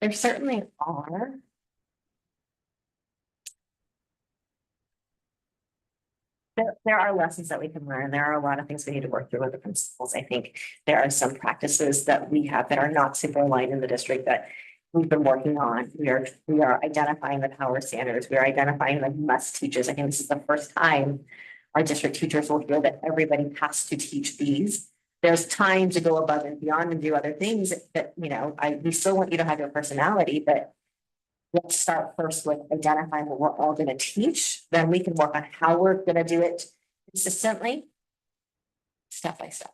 There certainly are. There are lessons that we can learn. There are a lot of things we need to work through with the principals. I think there are some practices that we have that are not super aligned in the district that we've been working on. We are identifying the power standards. We are identifying the must teaches. I think this is the first time our district teachers will hear that everybody has to teach these. There's time to go above and beyond and do other things that, we still want you to have your personality, but let's start first with identifying what we're all going to teach. Then we can work on how we're going to do it consistently, step by step.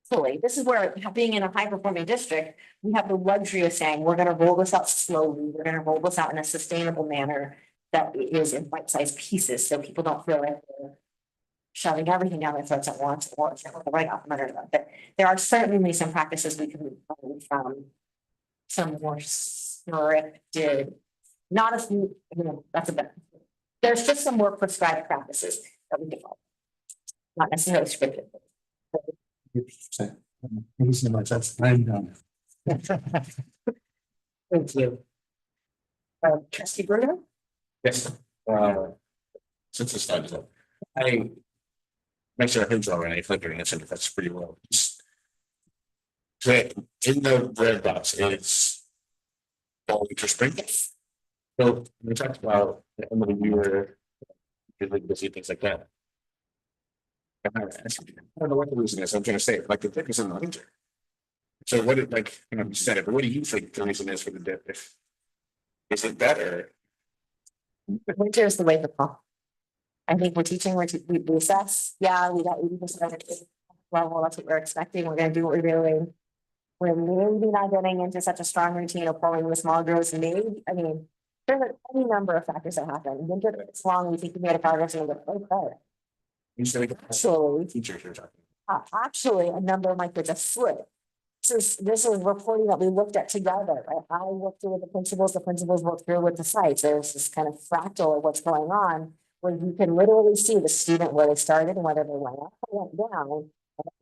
Fully. This is where, being in a high performing district, we have the luxury of saying, we're going to roll this out slowly. We're going to roll this out in a sustainable manner that is in bite-sized pieces. So people don't feel like they're shoving everything down their throats at once or right off under them. But there are certainly some practices we can learn from some more scripted, not a few, that's a bit. There's just some more prescribed practices that we can follow. Not necessarily scripted. Thank you so much. That's I'm done. Thank you. Trustee Bruno? Yes, since it started, I make sure I heard you already, flickering, I said that's pretty well. So in the red box, it's fall, winter, spring. So we talked about the end of the year, really busy, things like that. I don't know what the reason is, I'm trying to say, like the dip is in the winter. So what did, like, you said it, but what do you think the reason is for the dip? Is it better? Winter is the way to fall. I think we're teaching, we assess. Yeah, we got 80% of it level. That's what we're expecting. We're going to do what we're doing. We're maybe not getting into such a strong routine of pulling the small groups. Maybe, there's any number of factors that happen. Winter it's long. We think we made a progress and we go, okay. You said Actually, teachers you're talking. actually, a number of my kids have slipped. This is reporting that we looked at together, right? I worked through with the principals worked through with the sites. There's this kind of fractal of what's going on, where you can literally see the student where they started and whether they went up or went down.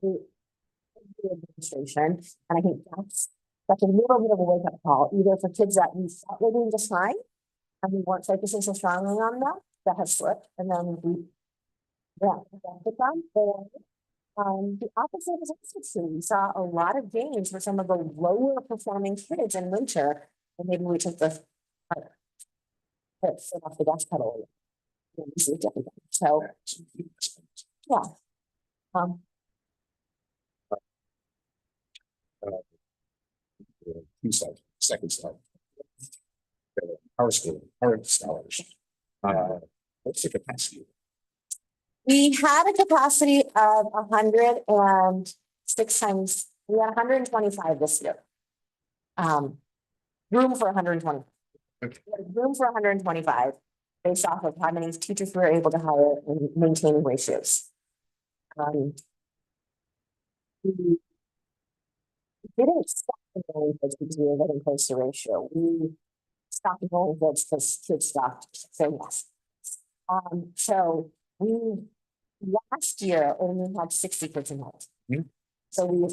The administration, and I think that's a little bit of a wake-up call, either for kids that we thought were doing just fine, and we weren't focusing so strongly on that have slipped, and then we with them, or the opposite is also true. We saw a lot of gains for some of the lower performing kids in winter, and maybe we took the foot off the gas pedal. So, yeah. Second slide. Our school, our scholars. What's the capacity? We had a capacity of 106 times. We had 125 this year. Room for 120. Okay. Room for 125 based off of how many teachers we were able to hire and maintaining ratios. We didn't stop enrolling kids because we were getting close to ratio. We stopped enrolling kids because kids stopped saying yes. So we last year only had 60 kids enrolled. Mm-hmm. So we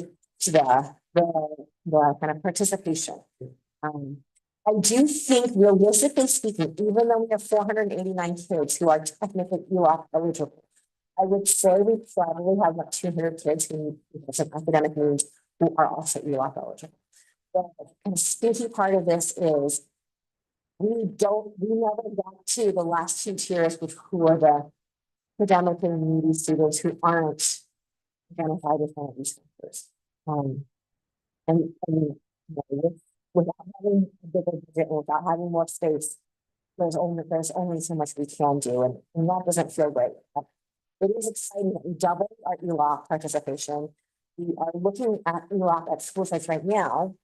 the kind of participation. I do think, realistically speaking, even though we have 489 kids who are technically ELOC eligible, I would say we probably have about 200 kids who have some academic needs who are also ELOC eligible. The kind of stinky part of this is we never got to the last two tiers, which who are the academically needy students who aren't identified as one of these factors. And without having a bigger budget, and without having more space, there's only so much we can do, and that doesn't feel great. It is exciting that we doubled our ELOC participation. We are looking at ELOC at school sites right now.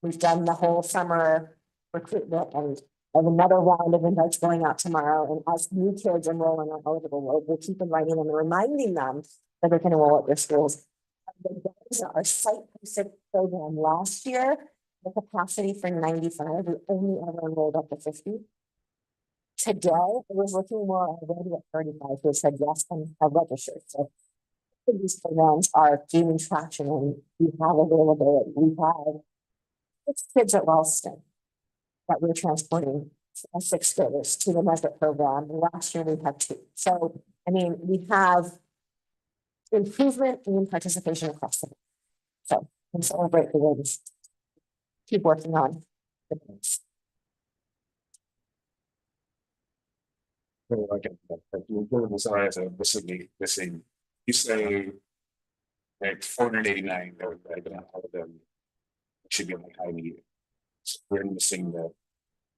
We've done the whole summer recruitment and another round of invites going out tomorrow. And as new kids enroll in our eligible, we'll keep inviting them and reminding them that they can enroll at their schools. Our site posted program last year, the capacity for 95, we only ever enrolled up to 50. Today, it was looking more already at 35 who said yes and have registered. So these programs are gaining traction and we have availability. We have 6 kids at Ralston that we're transporting as 6th graders to the Nesbitt program. Last year we had 2. So, I mean, we have improvement in participation across the board. So, and celebrate the wins. Keep working on the things. So like, you go to the size of missing, you say. Like 489, I don't know them. Should be like high need. So we're missing the.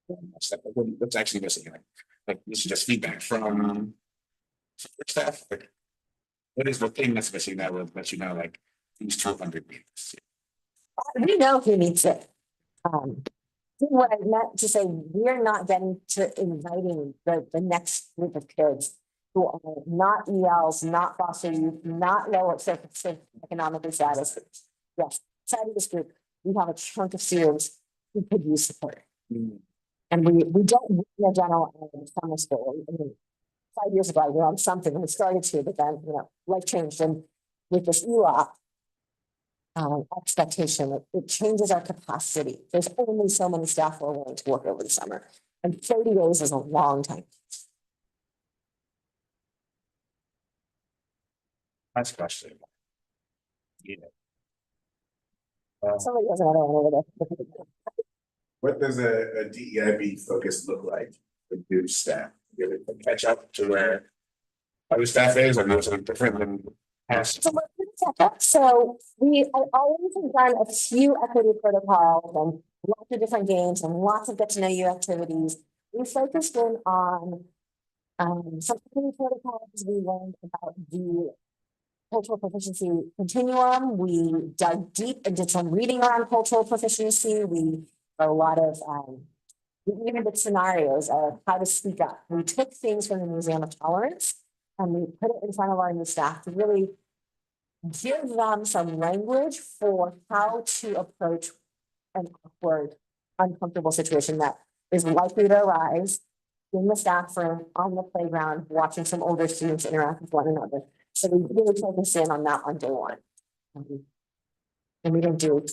What's actually missing? Like this is just feedback from staff. Like, what is the thing that's missing that will let you know like these 200 meters? We know who needs it. What I meant to say, we're not getting to inviting the next group of kids who are not ELs, not foster youth, not lower economically status. Yes, inside of this group, we have a chunk of students who could use support. And we don't need a general summer school. I mean, 5 years ago, we were on something and we started to, but then, life changed. And with this ELOC, expectation, it changes our capacity. There's only so many staff who are willing to work over the summer. And 30 days is a long time. Last question. Yeah. Somebody has another one over there. What does a DEIB focus look like with new staff? Get it to catch up to where other staff is, or do something different than past? So I always have done a few equity protocols and lots of different games and lots of get to know you activities. We focused in on some equity protocols. We learned about the cultural proficiency continuum. We dug deep and did some reading around cultural proficiency. We a lot of we even did scenarios of how to speak up. We took things from the Museum of Tolerance and we put it in front of our new staff to really give them some language for how to approach an awkward, uncomfortable situation that is likely to arise in the staff room, on the playground, watching some older students interact with one another. So we really focused in on that on day 1. And we didn't do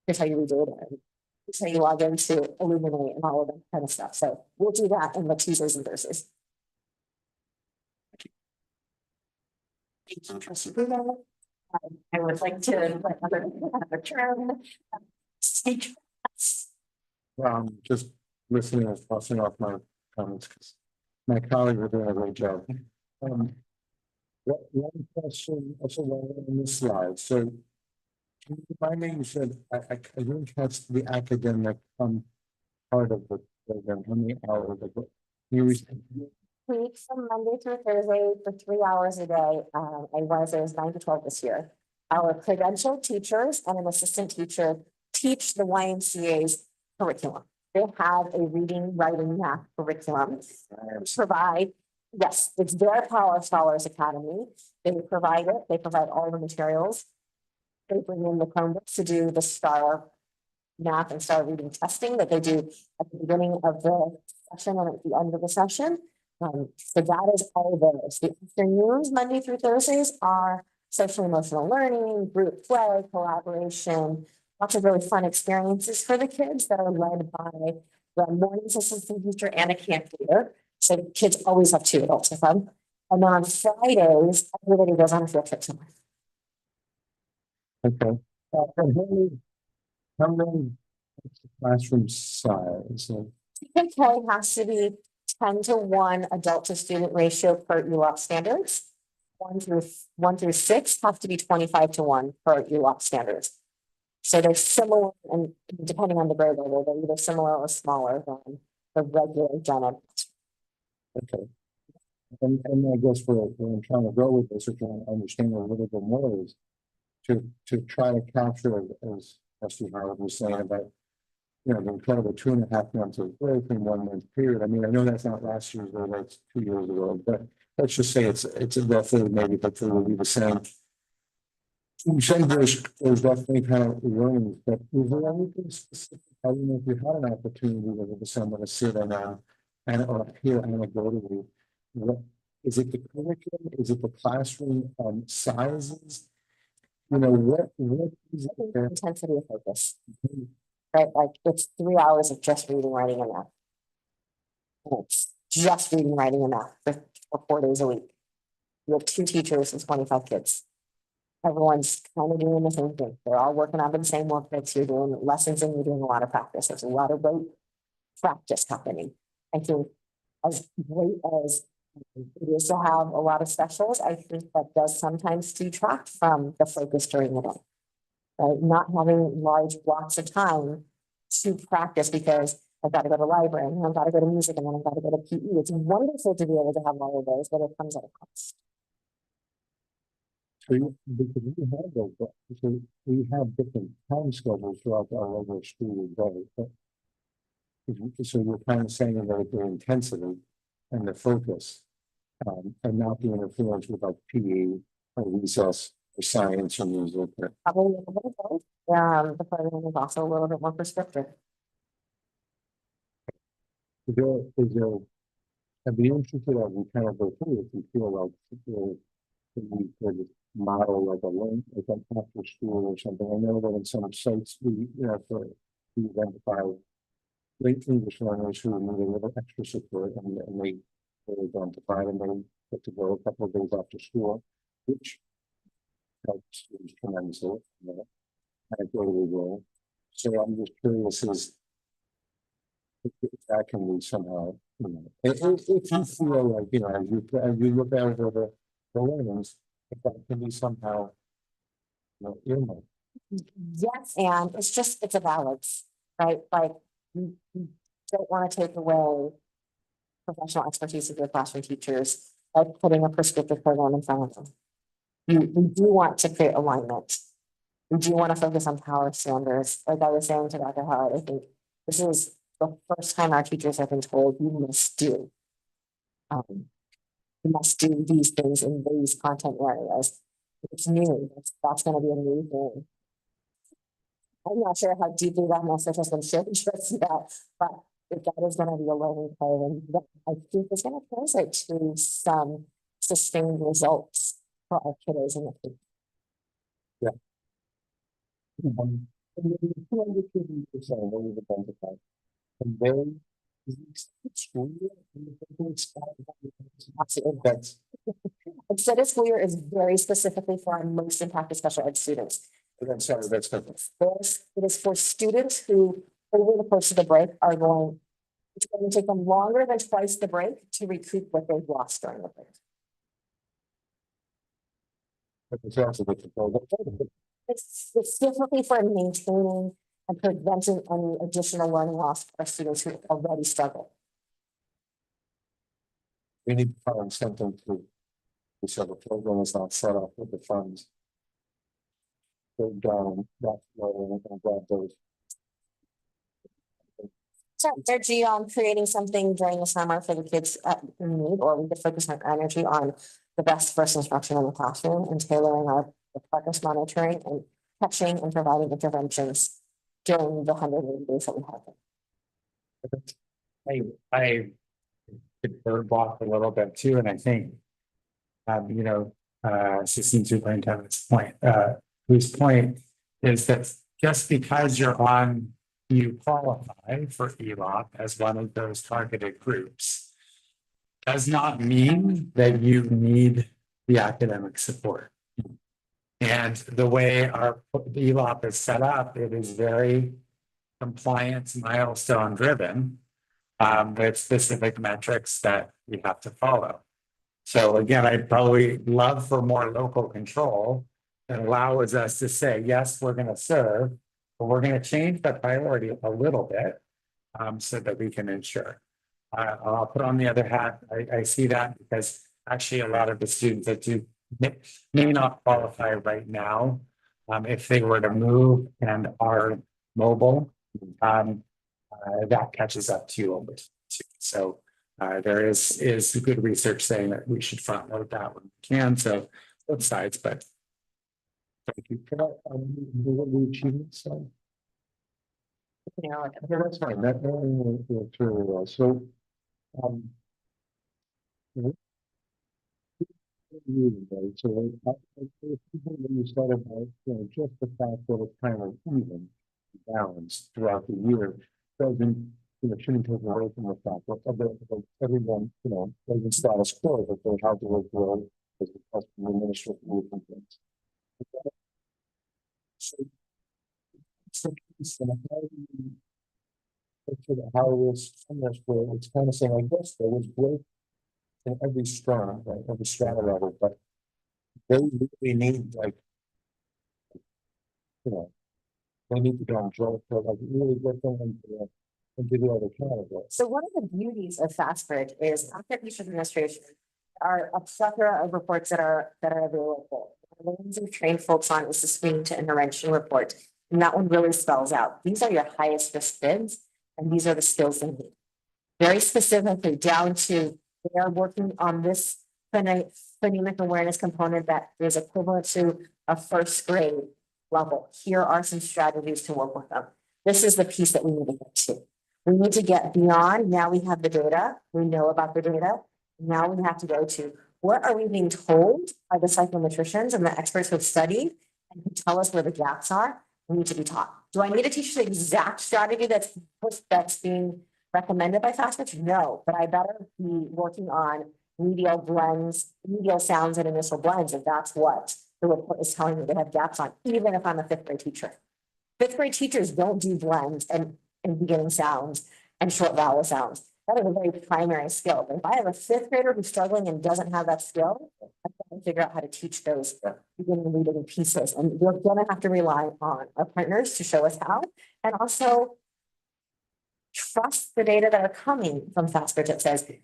here's how you redo it. Here's how you log into Illuminate and all of that kind of stuff. So we'll do that in the Tuesdays and Thursdays. I would like to let another term speak. Just listening and tossing off my comments because my colleagues are doing a great job. One question, also on this slide. So, can you remind me, you said I didn't catch the academic part of the program. How many hours of it? Week from Monday through Thursday for 3 hours a day. I was, it was 9 to 12 this year. Our credentialed teachers and an assistant teacher teach the YMCA's curriculum. They have a reading, writing, math curriculum. Provide, yes, it's their Power Scholars Academy. They provide it. They provide all the materials. They bring in the Chromebooks to do the STAR math and STAR reading testing that they do at the beginning of the session and at the end of the session. So that is all those. The afternoons, Monday through Thursdays, are social emotional learning, group play, collaboration, lots of really fun experiences for the kids that are led by the morning assistant teacher and a camp leader. So the kids always have 2 adults with them. And then on Fridays, everybody goes on a field trip somewhere. Okay. How many classroom size? TK has to be 10-to-1 adult to student ratio per ELOP standards. 1 through 6 have to be 25-to-1 per ELOP standards. So they're similar, and depending on the grade level, they're either similar or smaller than the regular gen ed. Okay. And I guess where I'm trying to go with this, or trying to understand a little bit more is to try to capture, as Trustee Howard was saying about, you know, the incredible 2.5 months of growth in 1 month period. I mean, I know that's not last year's, or that's 2 years ago, but let's just say it's roughly, maybe hopefully will be the same. You said there's definitely kind of learning, but is there anything specific? I don't know if you had an opportunity with someone to sit and or hear anecdotally. What is it, the curriculum? Is it the classroom sizes? You know, what is it there? Intensity of focus. Right, like it's 3 hours of just reading, writing, and math. And it's just reading, writing, and math for 4 days a week. You have 2 teachers and 25 kids. Everyone's kind of doing the same thing. They're all working on the same workbooks. You're doing lessons and you're doing a lot of practice. There's a lot of rote practice happening. I think as great as it is to have a lot of specials, I think that does sometimes detract from the focus during the day. Right? Not having large blocks of time to practice because I've got to go to the library and I've got to go to music and then I've got to go to PE. It's wonderful to be able to have all of those, but it comes at a cost. So because we have different time schedules throughout our regular school day. So you're kind of saying that the intensity and the focus, and not the interference with like PE or recess or science or music. Probably a little bit of both. The program is also a little bit more prescriptive. I'd be interested that we kind of go through if you feel like we could model like a link, like an after school or something. I know that in some sites we identify great English learners who need a little extra support, and they identify and they get to go a couple of days after school, which helps tremendously. I totally will. So I'm just curious if that can be somehow, you know, if you feel like, you know, as you look out over the learnings, if that can be somehow, you know, earmarked. Yes, and it's a balance, right? Like you don't want to take away professional expertise of your classroom teachers by putting a prescriptive program in front of them. You do want to create alignment. We do want to focus on power standards. Like I was saying to Dr. Howard, I think this is the first time our teachers have been told you must do. You must do these things in these content areas. It's new. That's going to be a new thing. I'm not sure how deeply that message has been shared just yet, but if that is going to be a learning curve, and I think it's going to translate to some sustained results for our kiddos in the future. Yeah. And then 250% what we've identified. And then school year, that's Extended school year is very specifically for our most impacted special ed students. that's different. It is for students who, over the course of the break, it's going to take them longer than twice the break to recoup what they've lost during the break. But it's also difficult. It's specifically for maintaining and preventing any additional learning loss for students who already struggle. We need to find something to, so the program is not set up with the funds. Go down that low and grab those. Energy on creating something during the summer for the kids in need, or we could focus our energy on the best first instruction in the classroom and tailoring our progress monitoring and catching and providing interventions during the 180 days that we have. I could bird walk a little bit too, and I think, Assistant Superintendent's point, whose point is that just because you qualify for ELOP as one of those targeted groups does not mean that you need the academic support. And the way our ELOP is set up, it is very compliance milestone driven. with specific metrics that we have to follow. So again, I'd probably love for more local control that allows us to say, yes, we're gonna serve, but we're gonna change the priority a little bit. So that we can ensure. I'll put on the other hat, I see that because actually a lot of the students that do may not qualify right now. If they were to move and are mobile, that catches up to you over time, too. So there is good research saying that we should front load that when we can, so both sides, but. Thank you. Can I, do what we achievement side? You know, like, Yeah, that's fine. That works really well. So, what you, right? So when you started by, just the fact that it's kind of even balanced throughout the year doesn't, shouldn't take away from the fact that everyone, doesn't status quo, that they have to work well as the customer administrative complaints. So how it was almost where it's kind of saying, I guess there was growth in every strata, right, every strata level, but they really need they need to go and jolt for really get them into the other categories. So one of the beauties of FastBridge is after teacher administration are a plethora of reports that are available. The ones we've trained folks on is the screening to intervention report. And that one really spells out, these are your highest risk bids, and these are the skills they need. Very specifically down to, they are working on this phonemic awareness component that is equivalent to a first grade level. Here are some strategies to work with them. This is the piece that we need to get to. We need to get beyond, now we have the data, we know about the data. Now we have to go to, what are we being told by the psychometricians and the experts who have studied and who tell us where the gaps are? We need to be taught. Do I need to teach the exact strategy that's being recommended by FastBridge? No, but I better be working on medial blends, medial sounds and initial blends, if that's what the report is telling me they have gaps on, even if I'm a fifth grade teacher. Fifth grade teachers don't do blends and beginning sounds and short vowel sounds. That is a very primary skill. But if I have a fifth grader who's struggling and doesn't have that skill, I have to figure out how to teach those beginning reading pieces. And we're going to have to rely on our partners to show us how, and also trust the data that are coming from FastBridge that says it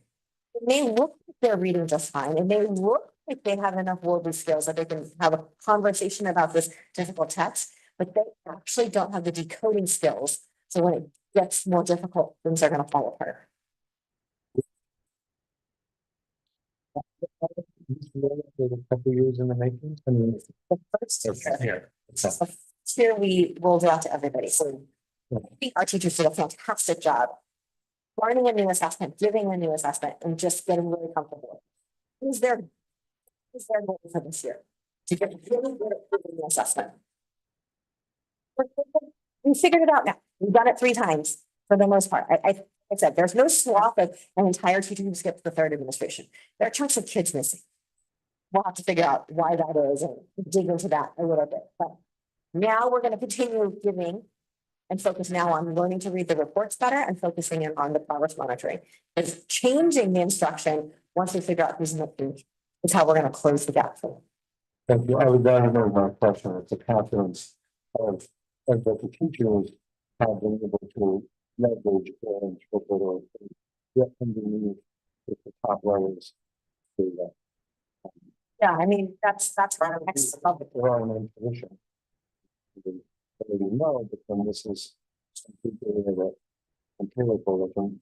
may look like they're reading just fine. It may look like they have enough worldly skills that they can have a conversation about this difficult text, but they actually don't have the decoding skills. So when it gets more difficult, things are going to fall apart. A couple years in the making. I mean, The first year we rolled it out to everybody. So I think our teachers did a fantastic job learning a new assessment, giving a new assessment, and just getting really comfortable. Is their goal for this year? To get really good at giving the assessment. We figured it out now. We've done it 3 times for the most part. I said, there's no swath of an entire teacher who skipped the third administration. There are chunks of kids missing. We'll have to figure out why that is and dig into that a little bit. But now we're going to continue giving and focus now on learning to read the reports better and focusing in on the progress monitoring. Because changing the instruction once we figure out who's missing is how we're going to close the gap for them. thank you. I would rather know my question. It's a confidence of what the teachers have been able to leverage and get underneath the top levels. Yeah, I mean, that's our next level. They're all in position. They already know, but then this is something that empirical that can.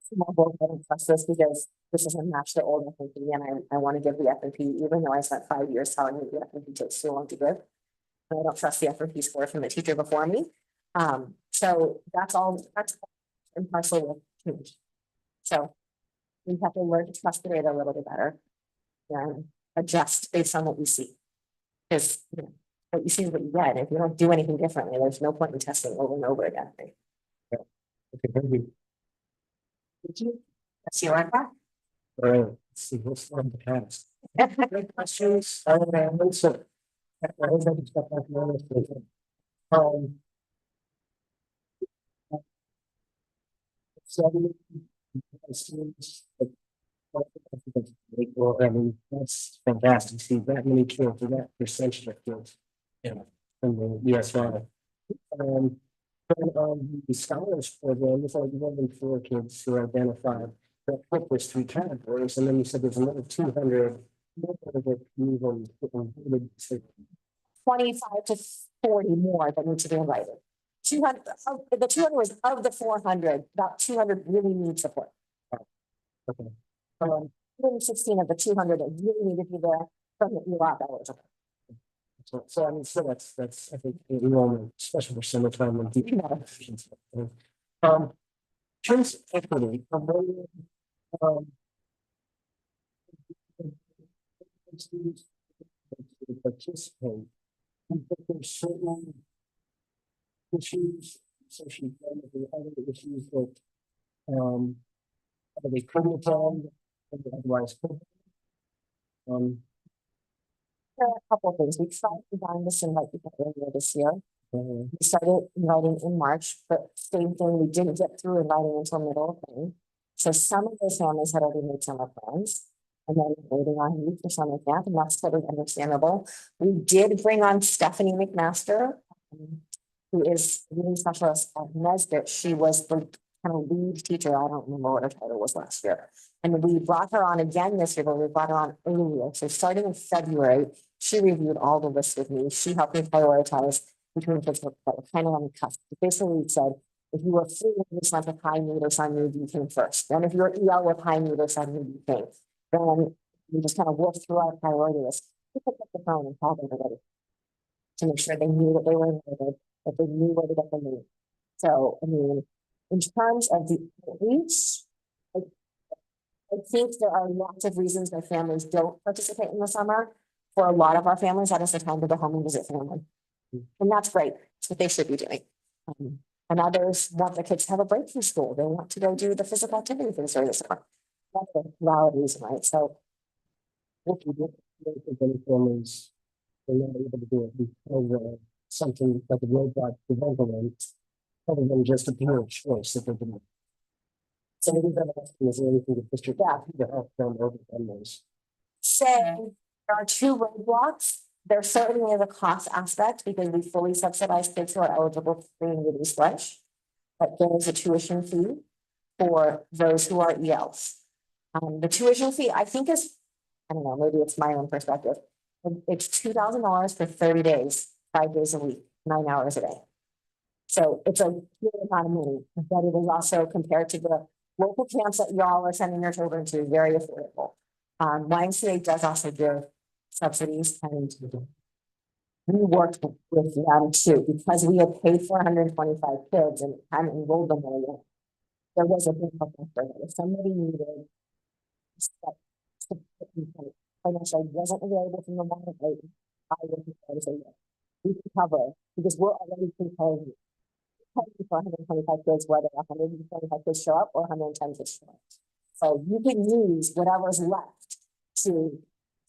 I don't trust this because this doesn't match the old FNP, and I want to give the FNP, even though I spent 5 years telling you the FNP takes too long to give. And I don't trust the FNP score from the teacher before me. So that's in parcel with change. So we have to learn to trust the data a little bit better and adjust based on what we see. Because what you see is what you get. If you don't do anything differently, there's no point in testing over and over again. Okay, thank you. That's your answer. All right, let's see what's on the past. Great questions. Lisa. seven students. Well, I mean, that's fantastic. See that many kids, or that percentage of kids. Yeah, from the ESR. The scholars program, there's like more than 4 kids who are identified. That there's 3 categories, and then you said there's another 200. Twenty-five to 40 more that need to be invited. 200, the 200 was of the 400, about 200 really need support. Okay. 116 of the 200 that really need to be there from the ELOP eligible. So I mean, so that's, I think, enrollment, especially for summertime when people. Terms of equity, students participate. But there's certain issues associated with the other issues that, they couldn't attend, and they otherwise could. There are a couple of things. We tried to design this invite people earlier this year. We started inviting in March, but same thing, we didn't get through inviting until middle of May. So some of those families had already made summer plans. And then waiting on you for summer camp, and that's totally understandable. We did bring on Stephanie McMaster, who is reading specialist at Nesbit. She was the kind of lead teacher. I don't remember what her title was last year. And we brought her on again this year, but we brought her on earlier. So starting in February, she reviewed all the lists with me. She helped me prioritize between kids that were kind of on the cusp. Basically, it said, if you were free this month with high need or sun need, you came first. Then if you're EL with high need or sun need, you came. Then we just kind of worked through our priority list. We picked up the phone and called everybody to make sure they knew that they were invited, that they knew where to get the need. So, I mean, in terms of the outreach, I think there are lots of reasons why families don't participate in the summer. For a lot of our families, that is the time to go home and visit family. And that's great. It's what they should be doing. And others want their kids to have a break from school. They want to go do the physical activity for the start of the summer. That's a valid reason, right? So What we do, many families, they're not able to do it because something like a robot development, other than just a pure choice that they're doing. So maybe that is anything that district to help them overcome those. say there are 2 roadblocks. There certainly is a cost aspect because we fully subsidize kids who are eligible for free and reduced lunch. But there is a tuition fee for those who are ELs. The tuition fee, I think is, I don't know, maybe it's my own perspective. It's $2,000 for 30 days, 5 days a week, 9 hours a day. So it's a good amount of money, but it is also compared to the local camps that y'all are sending your children to, very affordable. YMCA does also give subsidies, and we worked with them too, because we had paid for 125 kids and hadn't enrolled them all yet. There was a big factor that if somebody needed financially wasn't available from the moment, I would prefer to say yes. We can cover, because we're already prepared for 125 kids, whether 125 kids show up or 110 kids show up. So you can use whatever's left to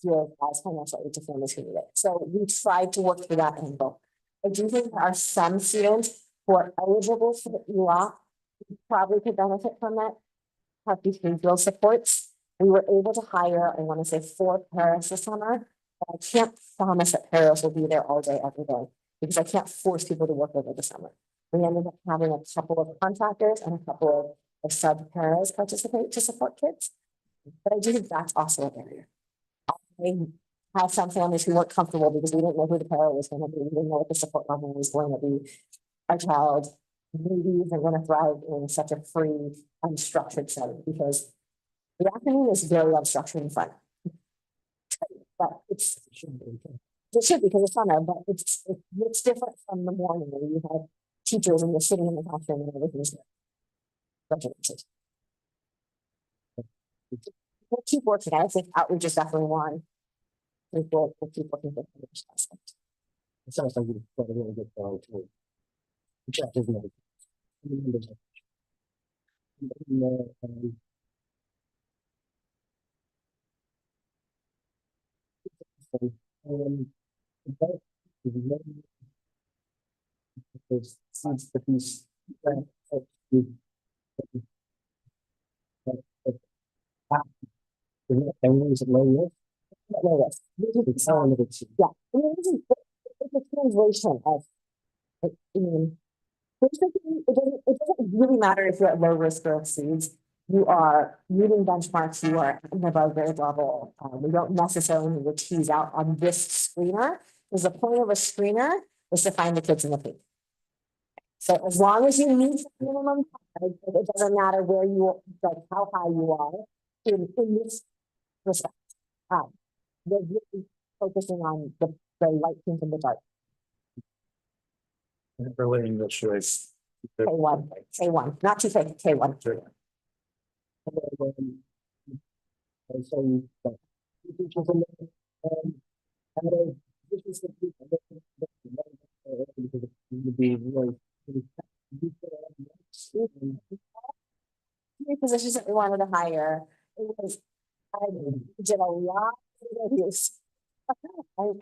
give as financial aid to families who need it. So we tried to work through that angle. I do think there are some students who are eligible for the ELOP who probably could benefit from that. Have behavioral supports. We were able to hire, I want to say 4 paras this summer, but I can't promise that paras will be there all day, every day, because I can't force people to work over the summer. We ended up having a couple of contractors and a couple of sub paras participate to support kids. But I do think that's also a barrier. I have some families who weren't comfortable because we didn't know who the para was going to be. We didn't know what the support level was going to be. Our child maybe isn't going to thrive in such a free, unstructured setting, because the afternoon is very unstructured and fun. But it should because it's summer, but it's different from the morning where you have teachers and you're sitting in the classroom and everything's regimented. We'll keep working. I think outreach is definitely one. We'll keep working with this aspect. It sounds like you've got a really good plan too. Which I didn't know. Since the piece Families at low risk. Low risk. It's all of it's. Yeah, I mean, it's a translation of, I mean, basically, it doesn't really matter if you're at low risk or exceeds. You are meeting benchmarks, you are above grade level. We don't necessarily need to tease out on this screener, because the point of a screener is to find the kids in the peak. So as long as you meet the minimum, it doesn't matter where you, like how high you are in this respect. We're really focusing on the light pink and the dark. Early English was. K1, K1, not two K, K1. And so. Be really. Three positions that we wanted to hire, it was, I did a lot of interviews. All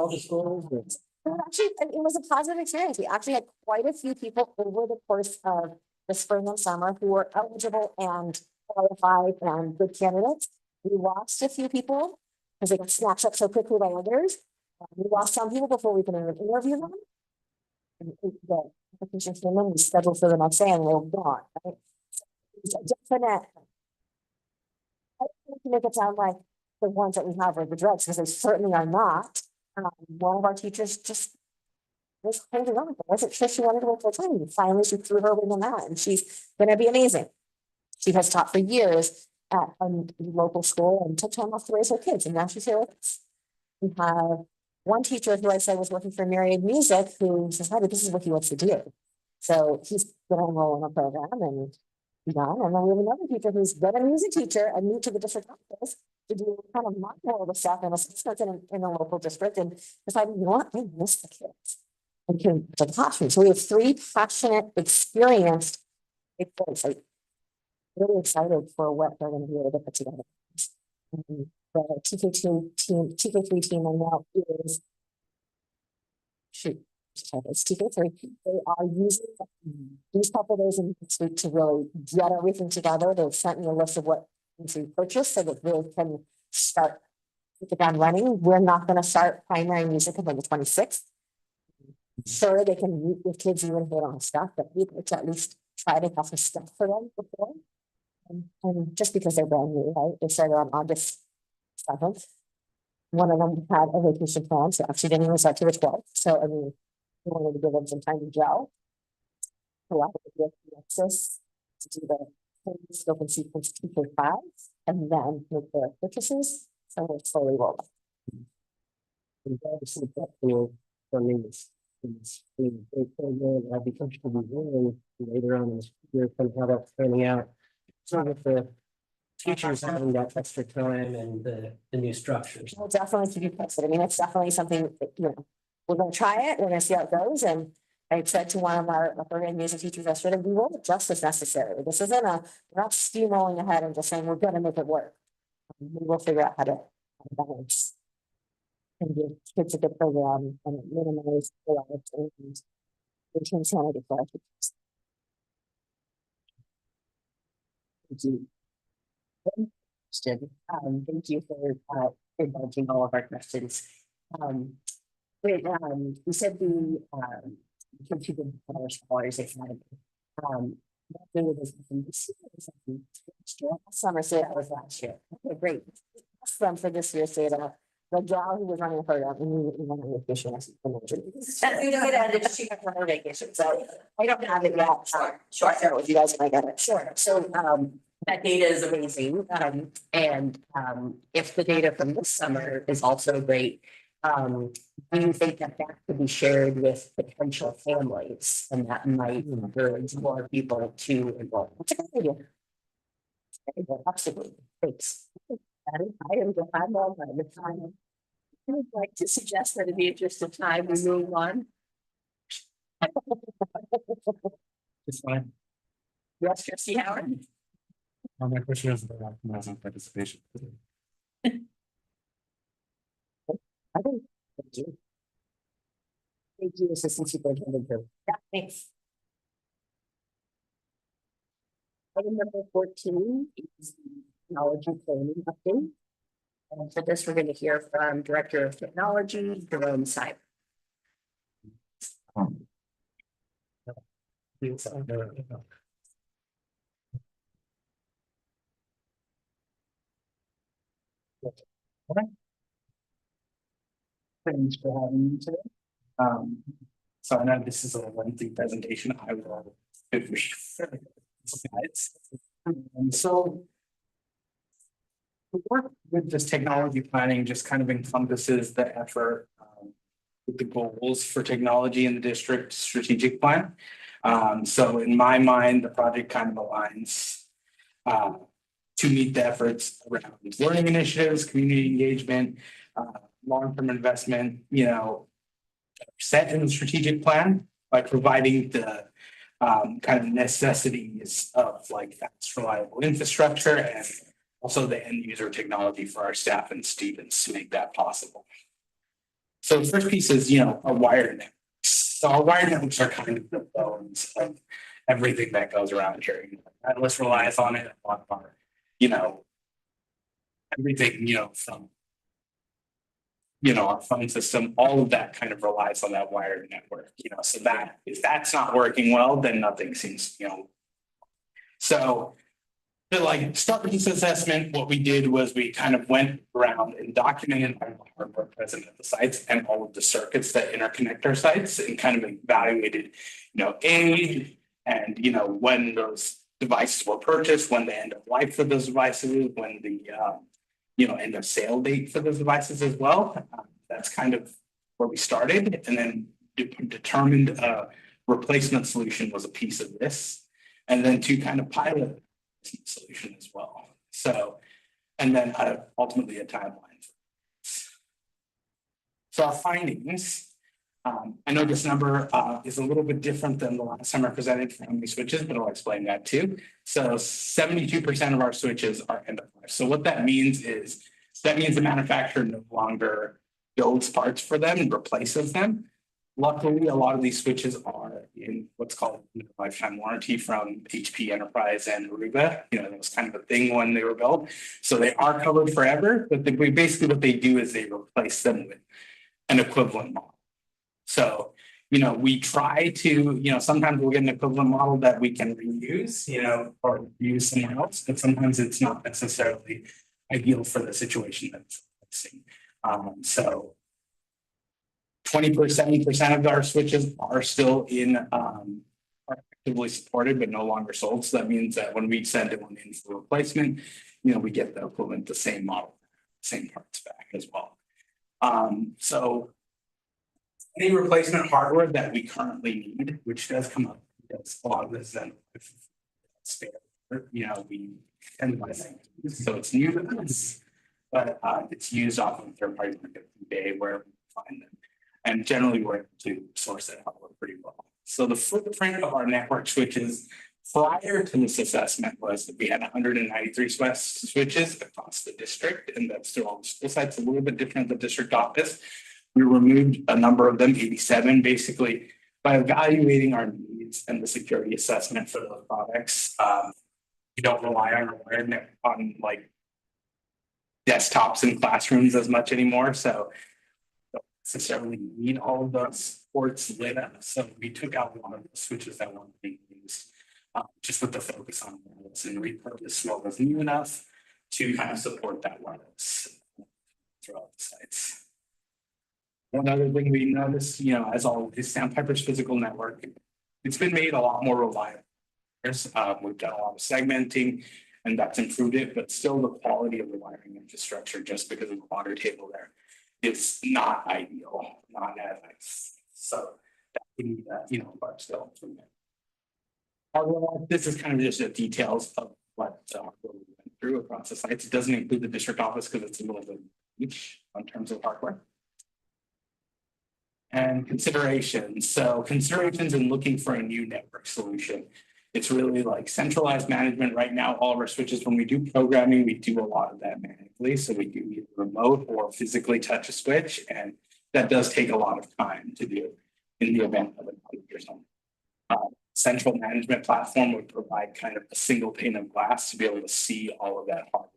the schools. Actually, it was a positive experience. We actually had quite a few people over the course of the spring and summer who were eligible and qualified and good candidates. We lost a few people because they got snatched up so quickly by others. We lost some people before we could even interview them. And the application came in, we scheduled for the next day and they were gone, right? So it's a definite. I don't want to make it sound like the ones that we have are the drugs, because they certainly are not. One of our teachers just was holding on. Wasn't sure she wanted to work full time. Finally, she threw her wing on that, and she's going to be amazing. She has taught for years at a local school and took time off to raise her kids, and now she's here with us. We have one teacher who I said was working for Myriad Music, who says, "Hi, this is what he wants to do." So he's going to enroll in a program and be done. And then we have another teacher who's been a music teacher and new to the district office to do kind of model the staff and assistants in a local district, and decided, you know what, I miss the kids and came to the classroom. So we have three passionate, experienced folks. Like, really excited for what they're going to be able to put together. The TK2 team, TK3 team, I know is, shoot, it's TK3. They are using these couple of days in this week to really get everything together. They've sent me a list of what we purchase so that they can start with the ground running. We're not going to start primary music until the 26th. Sure, they can meet with kids even if they don't have stuff, but we could at least try to have some stuff for them before. And just because they're brand new, right? They started on August 7th. One of them had a vacation plan, so actually didn't even start to the 12th. So, I mean, we wanted to give them some time to gel. Collaborate with Nexus to do the scope and sequence 2.5 and then make the purchases. So we're slowly rolling. Funding this program, I'll be comfortable doing later on in the year, from how that's planning out. So with the teachers having that extra time and the new structures. We'll definitely keep you posted. I mean, it's definitely something that, you know, we're going to try it. We're going to see how it goes. And I said to one of our program music teachers yesterday, we will adjust as necessary. This isn't we're not steamrolling ahead and just saying we're going to make it work. We will figure out how to balance and give kids a good program and minimize the lives and maintain sanity for our teachers. Thank you. Thank you for indulging all of our questions. We said the kids who did our scholars excited. Summer SATA was last year. Okay, great. From for this year's SATA. The gal who was running the program immediately went on vacation. We don't get ended. She went for her vacation, so I don't have it yet. Sure, share it with you guys when I get it. Sure. So that data is amazing, and if the data from this summer is also great, do you think that could be shared with potential families, and that might encourage more people to enroll? That's a good idea. Absolutely. Thanks. I'm all by the time. I would like to suggest that in the interest of time, we move on. It's fine. Yes, Trustee Howard. My question is about optimizing participation. I think. Thank you. Thank you, Assistant Superintendent. Yeah, thanks. Item number 14 is the technology planning update. And for this, we're going to hear from Director of Technology, Jerome Simon. Thanks for having me today. So I know this is a lengthy presentation. I will. Slides. So. The work with this technology planning just kind of encompasses the effort. With the goals for technology in the district strategic plan. So in my mind, the project kind of aligns. To meet the efforts around learning initiatives, community engagement, long-term investment, set in the strategic plan by providing the kind of necessities of like fast, reliable infrastructure and also the end user technology for our staff and students to make that possible. So the first piece is, our wired networks. So our wired networks are kind of the bones of everything that goes around here. Atlas relies on it a lot of our, everything, from our phone system, all of that kind of relies on that wired network, so that if that's not working well, then nothing seems, So to like start with this assessment, what we did was we kind of went around and documented our hardware present at the sites and all of the circuits that interconnect our sites and kind of evaluated, age and, when those devices were purchased, when the end of life for those devices, when the, end of sale date for those devices as well. That's kind of where we started and then determined a replacement solution was a piece of this. And then to kind of pilot solution as well. So, and then ultimately a timeline. So our findings, I know this number is a little bit different than the last time I presented for how many switches, but I'll explain that too. So 72% of our switches are end of life. So what that means is, the manufacturer no longer builds parts for them and replaces them. Luckily, a lot of these switches are in what's called lifetime warranty from HP Enterprise and Aruba. That was kind of a thing when they were built. So they are covered forever, but basically what they do is they replace them with an equivalent model. So, we try to, sometimes we'll get an equivalent model that we can reuse, or use somewhere else, but sometimes it's not necessarily ideal for the situation that's facing. So 70% of our switches are still are actively supported, but no longer sold. So that means that when we send it in for replacement, we get the equivalent, the same model, same parts back as well. So any replacement hardware that we currently need, which does come up, that's a lot of this then spare, we tend to buy things. So it's new to us, but it's used off of third party market day where we find them. And generally we're able to source that out pretty well. So the footprint of our network switches prior to this assessment was that we had 193 switches across the district, and that's through all the school sites, a little bit different than the district office. We removed a number of them, 87, basically, by evaluating our needs and the security assessment for those products. We don't rely on like desktops in classrooms as much anymore. So necessarily need all of those ports lit up. So we took out a lot of the switches that weren't being used, just with the focus on wireless and repurpose what was new enough to kind of support that wireless throughout the sites. One other thing we noticed, as always, Sandpiper's physical network, it's been made a lot more reliable. We've done a lot of segmenting and that's improved it, but still the quality of the wiring infrastructure, just because of the water table there, it's not ideal, not as nice. So that we need that, but still improvement. This is kind of just the details of what we went through across the sites. It doesn't include the district office because it's a little bit each in terms of hardware. And considerations. So considerations in looking for a new network solution. It's really like centralized management right now. All of our switches, when we do programming, we do a lot of that manually. So we do either remote or physically touch a switch. And that does take a lot of time to do in the event of an outage or something. central management platform would provide kind of a single pane of glass to be able to see all of that hardware.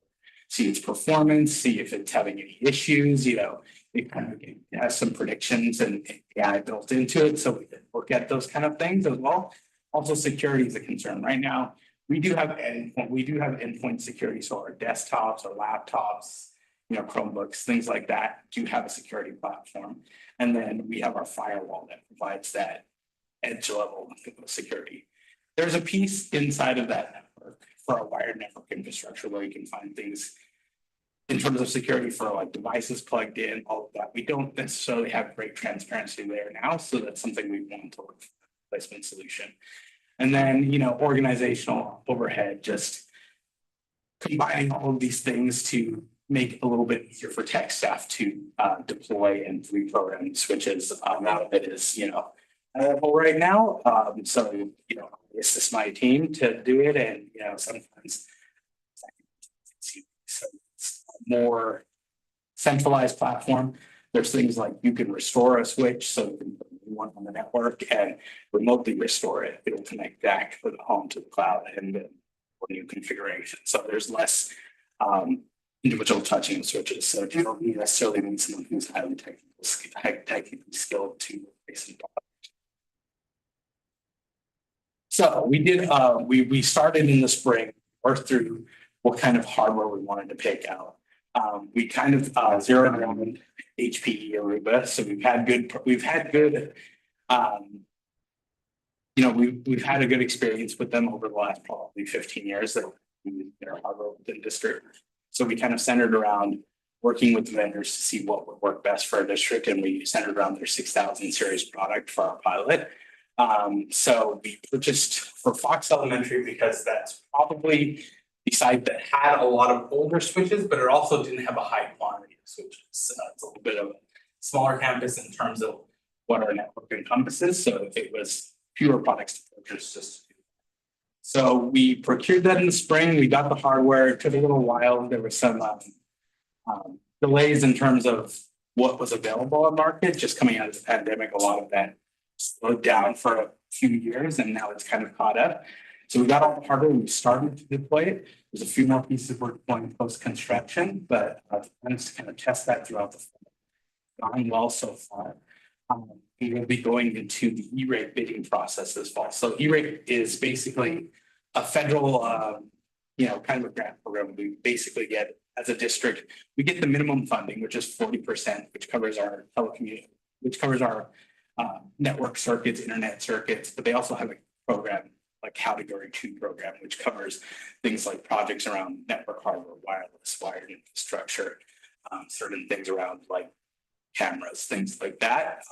See its performance, see if it's having any issues, you know, it kind of has some predictions and AI built into it, so we can look at those kind of things as well. Also, security is a concern. Right now, we do have endpoint security, so our desktops, our laptops, you know, Chromebooks, things like that do have a security platform. And then we have our firewall that provides that edge level of security. There's a piece inside of that network for a wired network infrastructure where you can find things in terms of security for like devices plugged in, all of that. We don't necessarily have great transparency there now, so that's something we want to look for a replacement solution. And then, you know, organizational overhead, just combining all of these things to make it a little bit easier for tech staff to deploy and reprogram switches. Now that is, you know, available right now. So, you know, it's just my team to do it, and you know, sometimes so it's a more centralized platform. There's things like you can restore a switch, so you can put one on the network and remotely restore it. It'll connect back to the home to the cloud and then new configuration. So there's less individual touching of switches. So you don't necessarily need someone who's highly technically skilled to replace the product. So we did, we started in the spring, worked through what kind of hardware we wanted to pick out. We kind of zeroed around HPE Aruba. So we've had good, you know, we've had a good experience with them over the last probably 15 years that their hardware within district. So we kind of centered around working with the vendors to see what would work best for our district, and we centered around their 6000 series product for our pilot. So we purchased for Fox Elementary because that's probably the site that had a lot of older switches, but it also didn't have a high quantity of switches. It's a little bit of a smaller campus in terms of what our network encompasses. So it was fewer products to purchase just to do that. So we procured that in the spring. We got the hardware. It took a little while. There were some delays in terms of what was available on market. Just coming out of the pandemic, a lot of that slowed down for a few years, and now it's kind of caught up. So we got all the hardware. We started to deploy it. There's a few more pieces we're deploying post construction, but I managed to kind of test that throughout the fall. Gone well so far. We will be going into the E-rate bidding process this fall. So E-rate is basically a federal, you know, kind of a grant program. We basically get, as a district, we get the minimum funding, which is 40%, which covers our telecommunications, which covers our network circuits, internet circuits, but they also have a program like Category 2 program, which covers things like projects around network hardware, wireless, wired infrastructure, certain things around like cameras, things like that.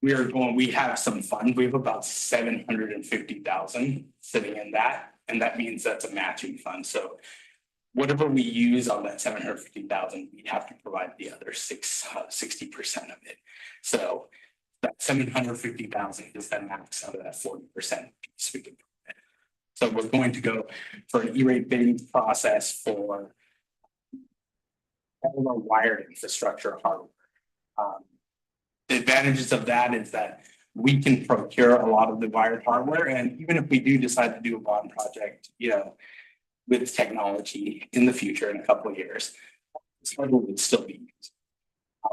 We have some funds. We have about 750,000 sitting in that, and that means that's a matching fund. So whatever we use on that 750,000, we have to provide the other 60% of it. So that 750,000 is then max out of that 40% piece we can provide. So we're going to go for an E-rate bidding process for all of our wired infrastructure hardware. The advantages of that is that we can procure a lot of the wired hardware, and even if we do decide to do a bond project, you know, with technology in the future in a couple of years, this hardware would still be used.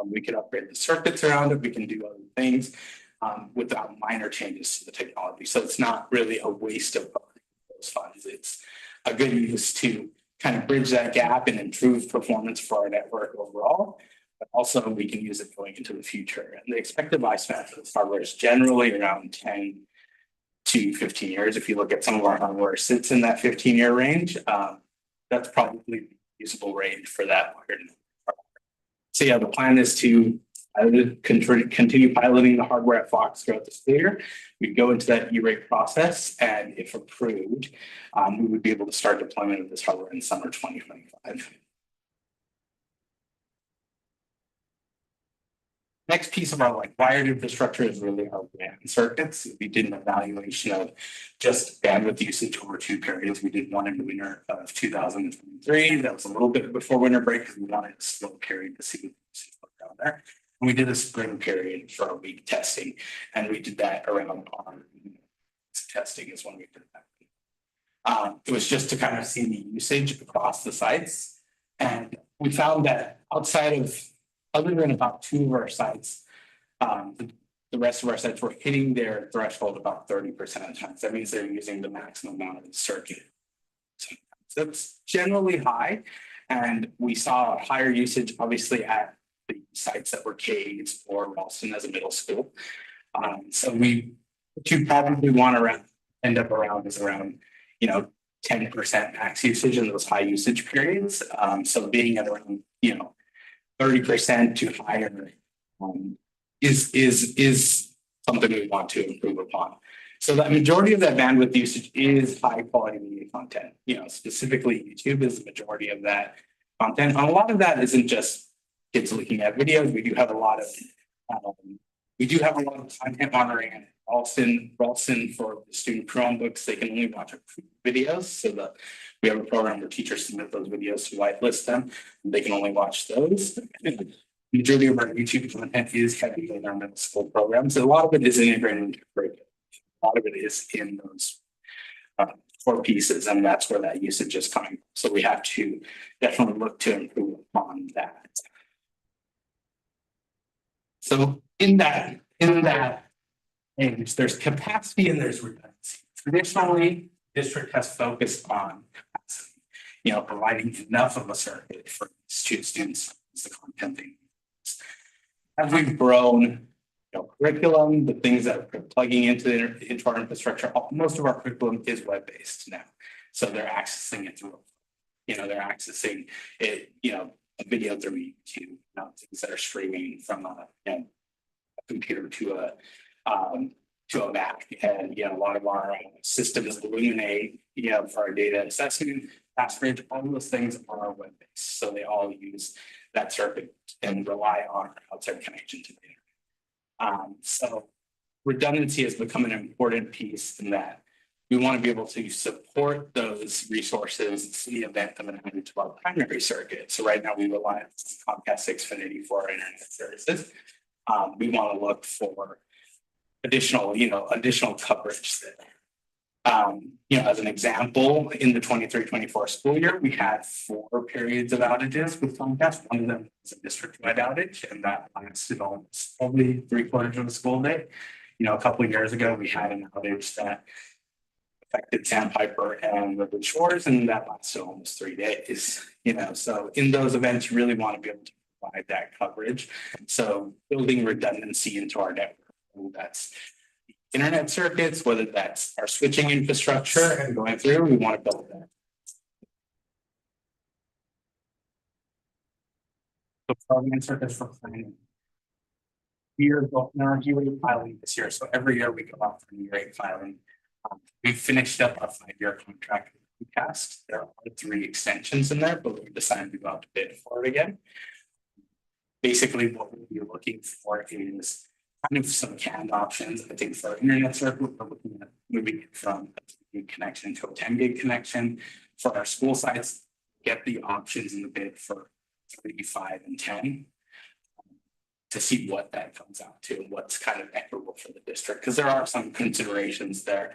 We could upgrade the circuits around it. We can do other things without minor changes to the technology. So it's not really a waste of those funds. It's a good use to kind of bridge that gap and improve performance for our network overall. But also we can use it going into the future. And the expected lifespan for this hardware is generally around 10 to 15 years. If you look at some of our hardware sits in that 15-year range, that's probably the usable range for that wired. So yeah, the plan is to continue piloting the hardware at Fox throughout the school year. We'd go into that E-rate process, and if approved, we would be able to start deployment of this hardware in summer 2025. Next piece of our wired infrastructure is really our WAN circuits. We did an evaluation of just bandwidth usage over 2 periods. We did one in the winter of 2023. That was a little bit before winter break because we wanted a slow period to see what down there. And we did a spring period for our week testing, and we did that around our testing is when we did that. It was just to kind of see the usage across the sites. And we found that other than about 2 of our sites, the rest of our sites were hitting their threshold about 30% of the time. That means they're using the maximum amount of the circuit. So that's generally high. And we saw higher usage, obviously, at the sites that were K's or Ralston as a middle school. So what you probably want to end up around is around, 10% max usage in those high usage periods. So being at around, 30% to higher is something we want to improve upon. So the majority of that bandwidth usage is high quality media content. Specifically YouTube is the majority of that content. And a lot of that isn't just kids looking at videos. We do have a lot of content monitoring and Ralston for the student Chromebooks. They can only watch videos. So that we have a program where teachers submit those videos to whitelist them. And they can only watch those. The majority of our YouTube content is heavy in our middle school programs. A lot of it is integrated into curriculum. A lot of it is in those core pieces, and that's where that usage is coming from. So we have to definitely look to improve upon that. So in that range, there's capacity and there's redundancy. Traditionally, district has focused on capacity, providing enough of a circuit for students, the content they need. As we've grown, curriculum, the things that are plugging into our infrastructure, most of our curriculum is web-based now. So they're accessing it through, they're accessing it, a video through YouTube, things that are streaming from a computer to a Mac. And a lot of our systems illuminate, for our data assessment, password, all of those things are web-based. So they all use that circuit and rely on outside connection to data. So redundancy has become an important piece in that we want to be able to support those resources in the event of an outage to our primary circuit. So right now we rely on Comcast Xfinity for our internet services. We want to look for additional coverage there. As an example, in the 23-24 school year, we had 4 periods of outages with Comcast. One of them was a district-wide outage, and that lasted almost probably 3/4 of the school day. A couple of years ago, we had an outage that affected Sandpiper and Redwood Shores, and that lasted almost 3 days. So in those events, you really want to be able to provide that coverage. So building redundancy into our network, that's internet circuits, whether that's our switching infrastructure and going through, we want to build that. The program circuits for planning. We are going our year filing this year. So every year we go out for year 8 filing. We finished up our 5-year contract with Comcast. There are 3 extensions in there, but we decided to go out to bid for it again. Basically, what we'll be looking for is kind of some canned options. I think for internet circuit, we're looking at moving it from a 2 gig connection to a 10 gig connection. For our school sites, get the options in the bid for 3, 5, and 10 to see what that comes out to and what's kind of equitable for the district. Because there are some considerations there.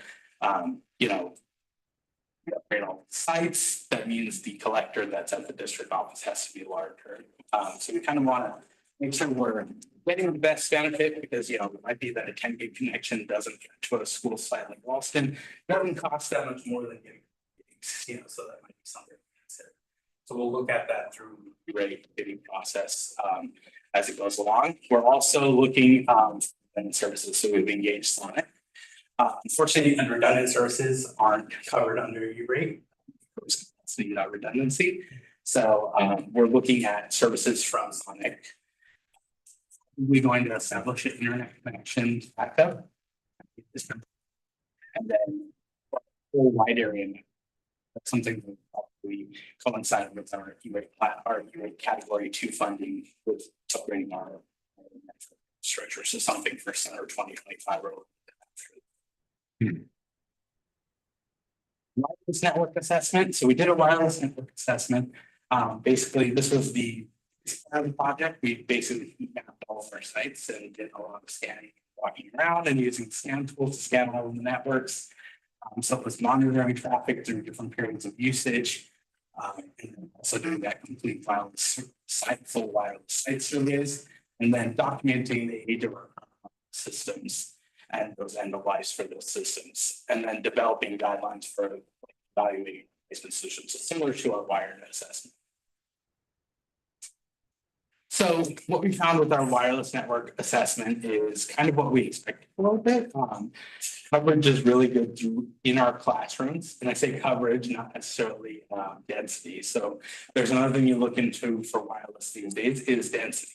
We upgrade all the sites. That means the collector that's at the district office has to be larger. So we kind of want to make sure we're getting the best benefit because, it might be that a 10 gig connection doesn't get to a school site like Ralston. It doesn't cost that much more than getting gigs, so that might be something to consider. So we'll look at that through the rate bidding process as it goes along. We're also looking at services, so we've engaged Sonic. Unfortunately, redundant services aren't covered under E-rate. Capacity, not redundancy. So we're looking at services from Sonic. We're going to establish an internet connection backup. And then a whole wide area. That's something that probably coincide with our E-rate category 2 funding with upgrading our structure. So something for Center 2025. Wireless network assessment. So we did a wireless network assessment. Basically, this was the project. We basically mapped all of our sites and did a lot of scanning, walking around and using scan tools to scan all of the networks. So it was monitoring traffic through different periods of usage. And then also doing that complete full wireless site surveys, and then documenting the age of our systems and those end of lives for those systems, and then developing guidelines for evaluating replacement solutions, so similar to our wired assessment. So what we found with our wireless network assessment is kind of what we expected a little bit. Coverage is really good in our classrooms, and I say coverage, not necessarily density. So there's another thing you look into for wireless these days is density.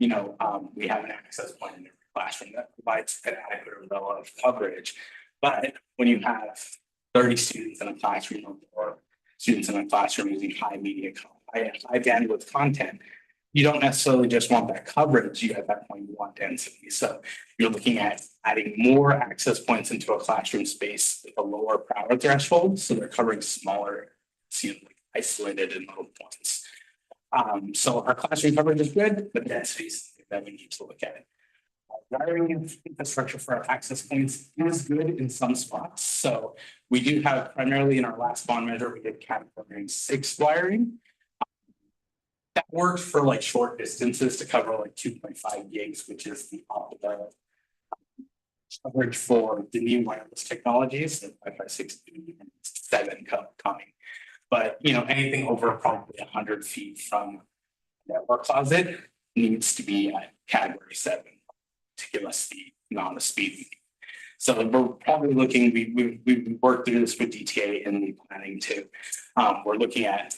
We have an access point in every classroom that provides an adequate level of coverage. But when you have 30 students in a classroom or students in a classroom using high bandwidth content, you don't necessarily just want that coverage. You at that point you want density. So you're looking at adding more access points into a classroom space with a lower power threshold. So they're covering smaller, isolated and little points. So our classroom coverage is good, but density is something that we need to look at. Wiring infrastructure for our access points is good in some spots. So we do have primarily in our last bond measure, we did category 6 wiring. That works for like short distances to cover like 2.5 gigs, which is the optimal coverage for the new wireless technologies, the Wi-Fi 6 and 7 coming. But anything over probably 100 feet from the network closet needs to be at category 7 to give us the amount of speed we need. So we're probably looking, we worked through this with DTA in the planning too. We're looking at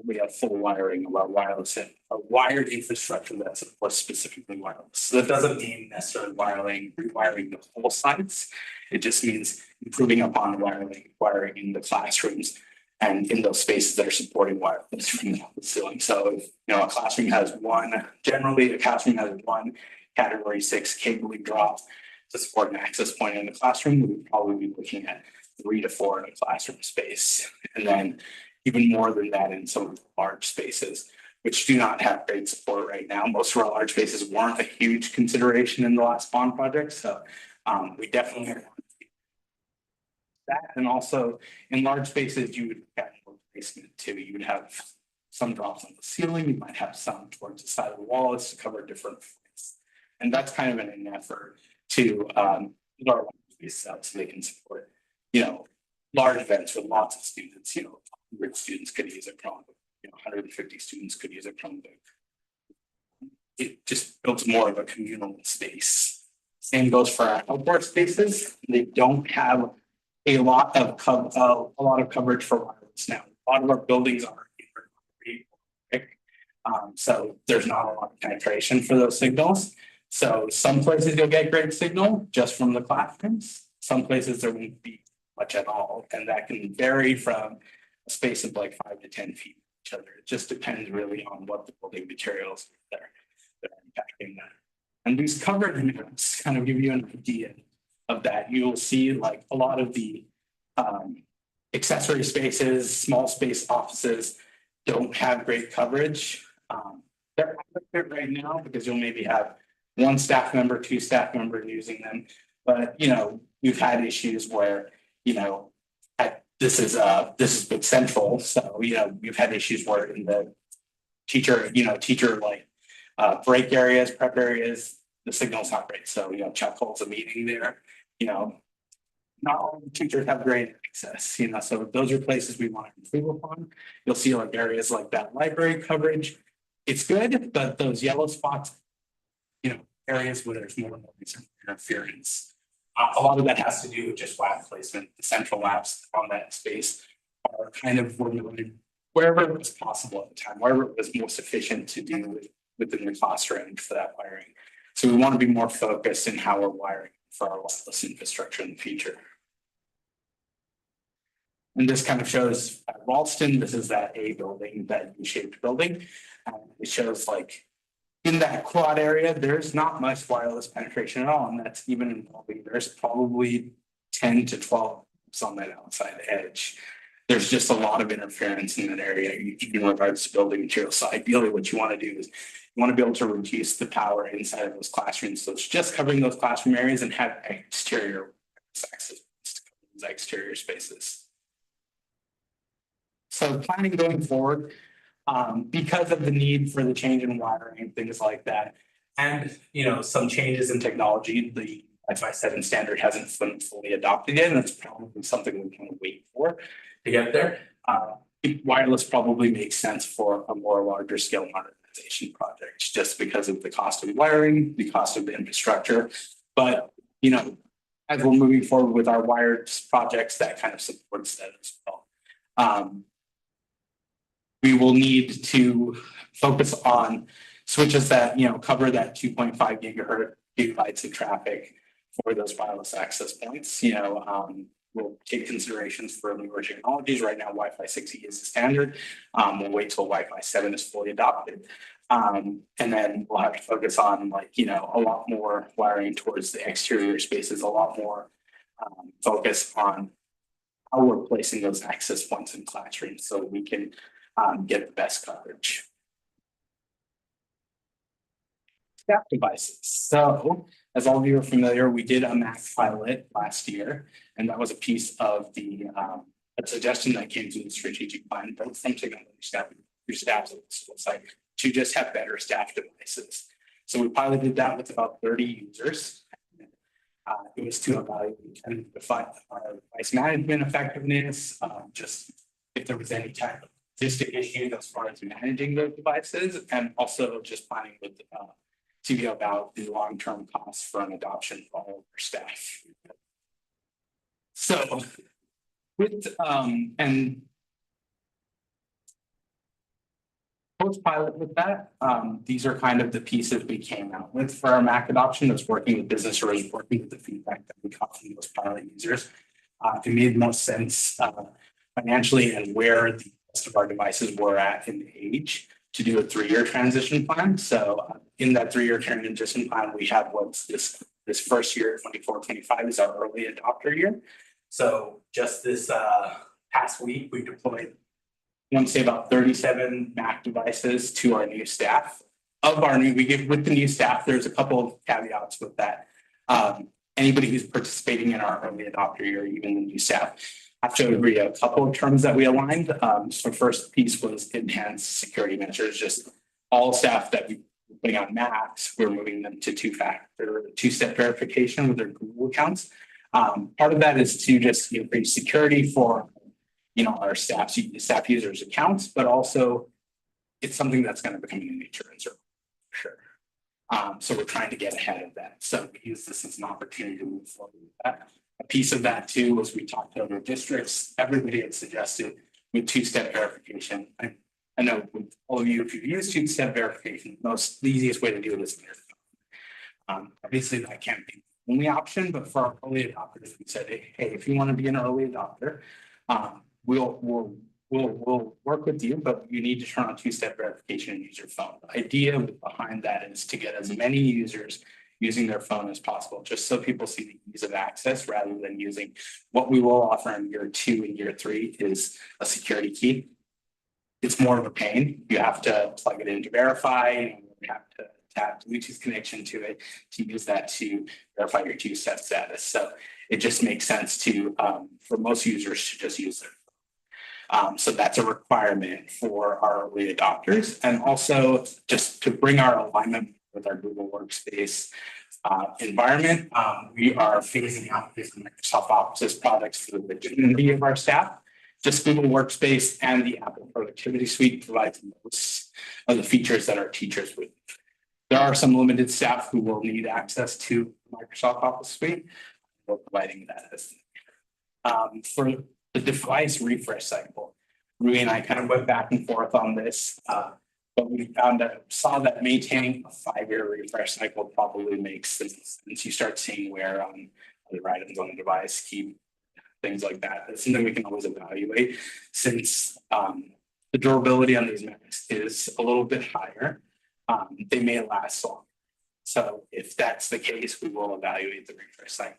we have full wiring of our wireless and a wired infrastructure that supports specifically wireless. So that doesn't mean necessarily rewiring the whole sites. It just means improving upon wiring in the classrooms and in those spaces that are supporting wireless from the ceiling. So if a classroom has generally a classroom has one category 6 cabling drop to support an access point in the classroom, we would probably be looking at 3 to 4 in a classroom space. And then even more than that in some of the large spaces, which do not have great support right now. Most of our large spaces weren't a huge consideration in the last bond project. So we definitely have that. And also in large spaces, you would have more placement too. You would have some drops on the ceiling. You might have some towards the side of the walls to cover different points. And that's kind of an effort to get our spaces out so they can support, large events with lots of students, 100 students could use a Chromebook, 150 students could use a Chromebook. It just builds more of a communal space. Same goes for our outdoor spaces. They don't have a lot of coverage for wireless now. A lot of our buildings are so there's not a lot of penetration for those signals. So some places you'll get great signal just from the classrooms. Some places there won't be much at all, and that can vary from a space of like 5 to 10 feet from each other. It just depends really on what the building materials that are impacting that. And these coverage maps kind of give you an idea of that. You'll see like a lot of the accessory spaces, small space offices don't have great coverage. They're adequate right now because you'll maybe have 1 staff member, 2 staff members using them. But we've had issues where this is Big Central, so we've had issues where in the teacher like break areas, prep areas, the signal's not great. So Chuck holds a meeting there. Not all the teachers have great access. So those are places we want to improve upon. You'll see like areas like that library coverage. It's good, but those yellow spots, areas where there's more interference. A lot of that has to do with just lab placement. The central labs on that space are kind of wherever it was possible at the time, wherever it was most efficient to do within the cost range for that wiring. So we want to be more focused in how we're wiring for our wireless infrastructure in the future. And this kind of shows at Ralston, this is that A building, that U-shaped building. It shows like in that quad area, there's not much wireless penetration at all. And that's even in there's probably 10 to 12 on that outside edge. There's just a lot of interference in that area in regards to building materials. So ideally what you want to do is you want to be able to reduce the power inside of those classrooms. So it's just covering those classroom areas and have exterior access to cover those exterior spaces. So planning going forward, because of the need for the change in wiring, things like that. And, some changes in technology, the Wi-Fi 7 standard hasn't been fully adopted yet, and it's probably something we can wait for to get there. Wireless probably makes sense for a more larger scale modernization project, just because of the cost of wiring, the cost of the infrastructure. But, as we're moving forward with our wired projects, that kind of supports that as well. We will need to focus on switches that, cover that 2.5 gigabytes of traffic for those wireless access points. We'll take considerations for newer technologies. Right now, Wi-Fi 6E is the standard. We'll wait till Wi-Fi 7 is fully adopted. And then we'll have to focus on a lot more wiring towards the exterior spaces, a lot more focus on how we're placing those access points in classrooms so we can get the best coverage. Staff devices. So, as all of you are familiar, we did a Mac pilot last year, and that was a piece of the a suggestion that came to the strategic plan, both from technology staff, your staff website, to just have better staff devices. So we piloted that with about 30 users. It was to evaluate and define our device management effectiveness, just if there was any type of logistic issue as far as managing those devices, and also just planning with to be about the long-term costs for an adoption for all of our staff. So with and post-pilot with that, these are kind of the pieces we came out with for our Mac adoption. That's working with business owners, working with the feedback that we got from those pilot users. It made most sense financially and where the rest of our devices were at in the age to do a 3-year transition plan. So in that 3-year transition plan, we have what's this first year, 24-25 is our early adopter year. So just this past week, we deployed, I want to say about 37 Mac devices to our new staff. With the new staff, there's a couple of caveats with that. Anybody who's participating in our early adopter year, even the new staff, have to agree a couple of terms that we aligned. So first piece was enhanced security measures. Just all staff that we putting on Macs, we're moving them to two-step verification with their Google accounts. Part of that is to just increase security for our staff users' accounts, but also it's something that's going to become a nature and for sure. So we're trying to get ahead of that. So we use this as an opportunity to move forward with that. A piece of that too was we talked to other districts. Everybody had suggested with two-step verification. I know with all of you, if you've used two-step verification, the easiest way to do it is obviously that can't be the only option, but for our early adopters, we said, hey, if you want to be an early adopter, we'll work with you, but you need to turn on two-step verification and use your phone. The idea behind that is to get as many users using their phone as possible, just so people see the ease of access rather than using what we will offer in year 2 and year 3 is a security key. It's more of a pain. You have to plug it in to verify, and you have to tap Bluetooth connection to it to use that to verify your two-step status. So it just makes sense to for most users to just use it. So that's a requirement for our early adopters, and also just to bring our alignment with our Google Workspace environment. We are phasing out this Microsoft Office products for the majority of our staff. Just Google Workspace and the Apple Productivity Suite provides most of the features that our teachers would. There are some limited staff who will need access to Microsoft Office Suite. We're providing that as for the device refresh cycle. Rui and I kind of went back and forth on this, but we saw that maintaining a 5-year refresh cycle probably makes sense since you start seeing wear on other items on the device, key things like that. That's something we can always evaluate since the durability on these Macs is a little bit higher. They may last long. So if that's the case, we will evaluate the refresh cycle.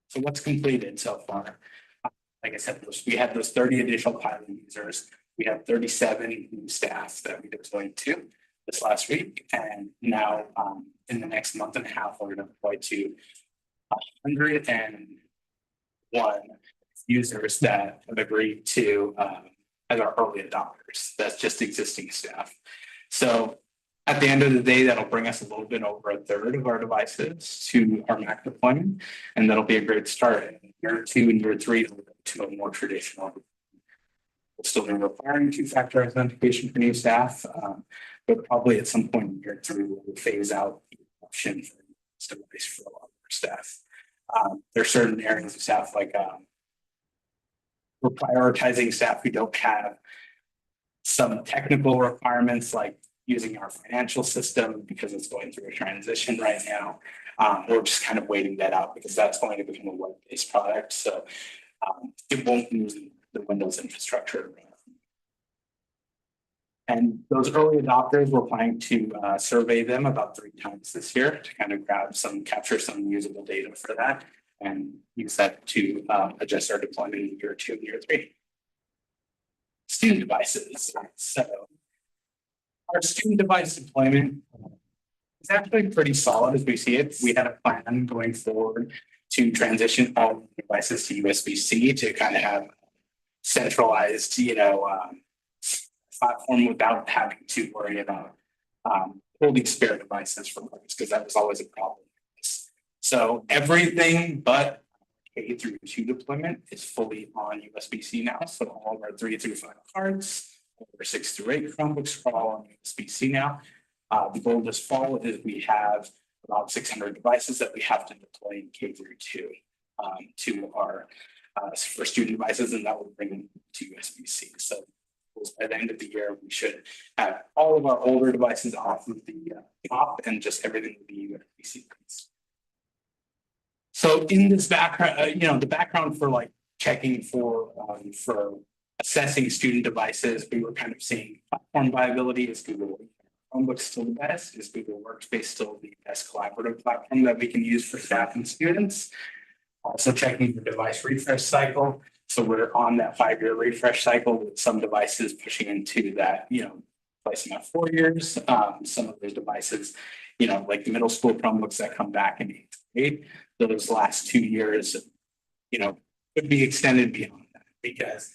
So what's completed so far? Like I said, we had those 30 additional pilot users. We have 37 new staff that we deployed to. this last week, and now in the next month and a half, we're gonna deploy to 101 users that have agreed to as our early adopters. That's just existing staff. So at the end of the day, that'll bring us a little bit over a third of our devices to our Mac deployment, and that'll be a great start. In year 2 and year 3, to a more traditional. We'll still be requiring 2-factor authentication for new staff, but probably at some point in year 3, we'll phase out the option for this device for a lot of our staff. There are certain areas of staff like we're prioritizing staff who don't have some technical requirements like using our financial system because it's going through a transition right now. We're just kind of waiting that out because that's going to become a web-based product. So it won't use the Windows infrastructure. And those early adopters, we're planning to survey them about 3 times this year to kind of capture some usable data for that and use that to adjust our deployment in year 2 and year 3. Student devices. So our student device deployment is actually pretty solid as we see it. We had a plan going forward to transition all devices to USB-C to kind of have centralized, platform without having to worry about holding spare devices for others, because that was always a problem. So everything but K through 2 deployment is fully on USB-C now. So all of our 3 through 5 cards, over 6 through 8 Chromebooks are all on USB-C now. The goal this fall is we have about 600 devices that we have to deploy in K through 2 to our for student devices, and that will bring them to USB-C. So by the end of the year, we should have all of our older devices off of the top, and just everything will be USB-C. So in this background, the background for like checking for assessing student devices, we were kind of seeing platform viability. Is Google Chromebook still the best? Is Google Workspace still the best collaborative platform that we can use for staff and students? Also checking the device refresh cycle. So we're on that 5-year refresh cycle with some devices pushing into that, placing at 4 years. Some of those devices, like the middle school Chromebooks that come back in 8th grade, those last 2 years, could be extended beyond that because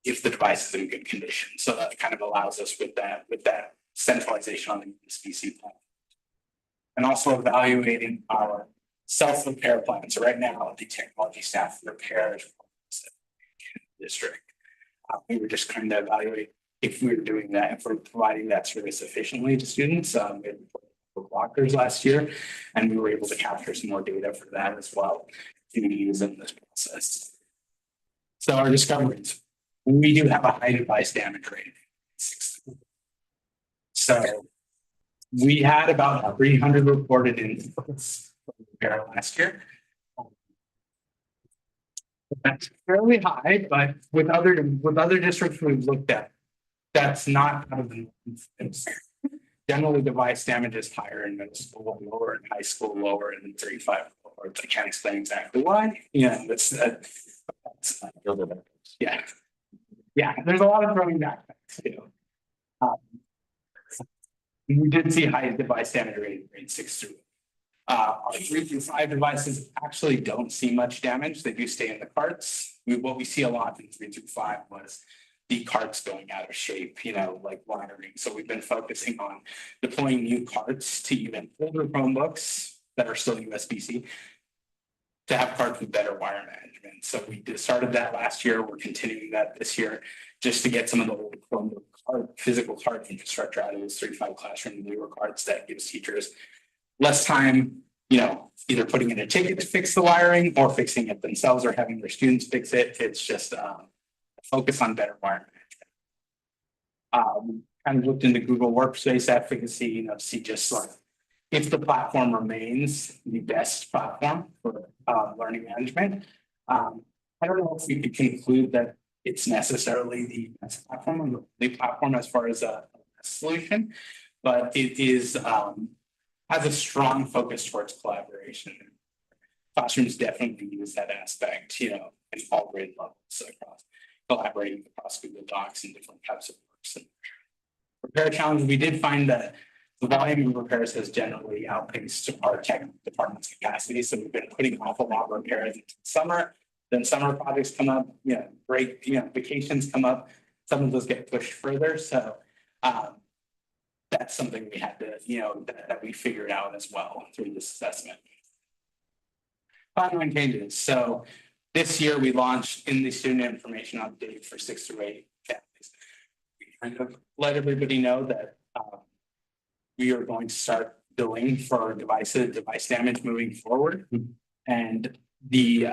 if the device is in good condition. So that kind of allows us with that centralization on the USB-C platform. And also evaluating our self-repair plan. So right now, the technology staff repairs district. We were just trying to evaluate if we were doing that, if we're providing that service efficiently to students. We had blockers last year, and we were able to capture some more data for that as well to use in this process. So our discoveries, we do have a high device damage rate. So we had about 300 reported incidents repair last year. That's fairly high, but with other districts we've looked at, that's not out of the norm. Generally, device damage is higher in middle school, lower in high school, lower in 3-5. I can't explain exactly why. That's yeah. There's a lot of throwing back too. We did see high device damage rate in grade 6 through. Our 3 through 5 devices actually don't see much damage. They do stay in the carts. What we see a lot in 3 through 5 was the carts going out of shape, like wiring. So we've been focusing on deploying new carts to even older Chromebooks that are still USB-C to have carts with better wire management. So we started that last year. We're continuing that this year just to get some of the old Chromebook physical cart infrastructure out of those 3-5 classroom newer carts that gives teachers less time, either putting in a ticket to fix the wiring or fixing it themselves or having their students fix it. It's just focus on better wire management. Kind of looked into Google Workspace efficacy, see just like if the platform remains the best platform for learning management. I don't know if we could conclude that it's necessarily the best platform or the platform as far as a solution, but it is has a strong focus towards collaboration. Classrooms definitely use that aspect, in all grade levels across collaborating across Google Docs and different types of works. And repair challenge, we did find that the volume of repairs has generally outpaced our tech department's capacity, so we've been putting off a lot of repairs into summer. Then summer projects come up, break, vacations come up, some of those get pushed further, so that's something we had to, that we figured out as well through this assessment. Timeline changes, so this year we launched in the student information update for 6 through 8 families. We kind of let everybody know that we are going to start billing for device damage moving forward. And the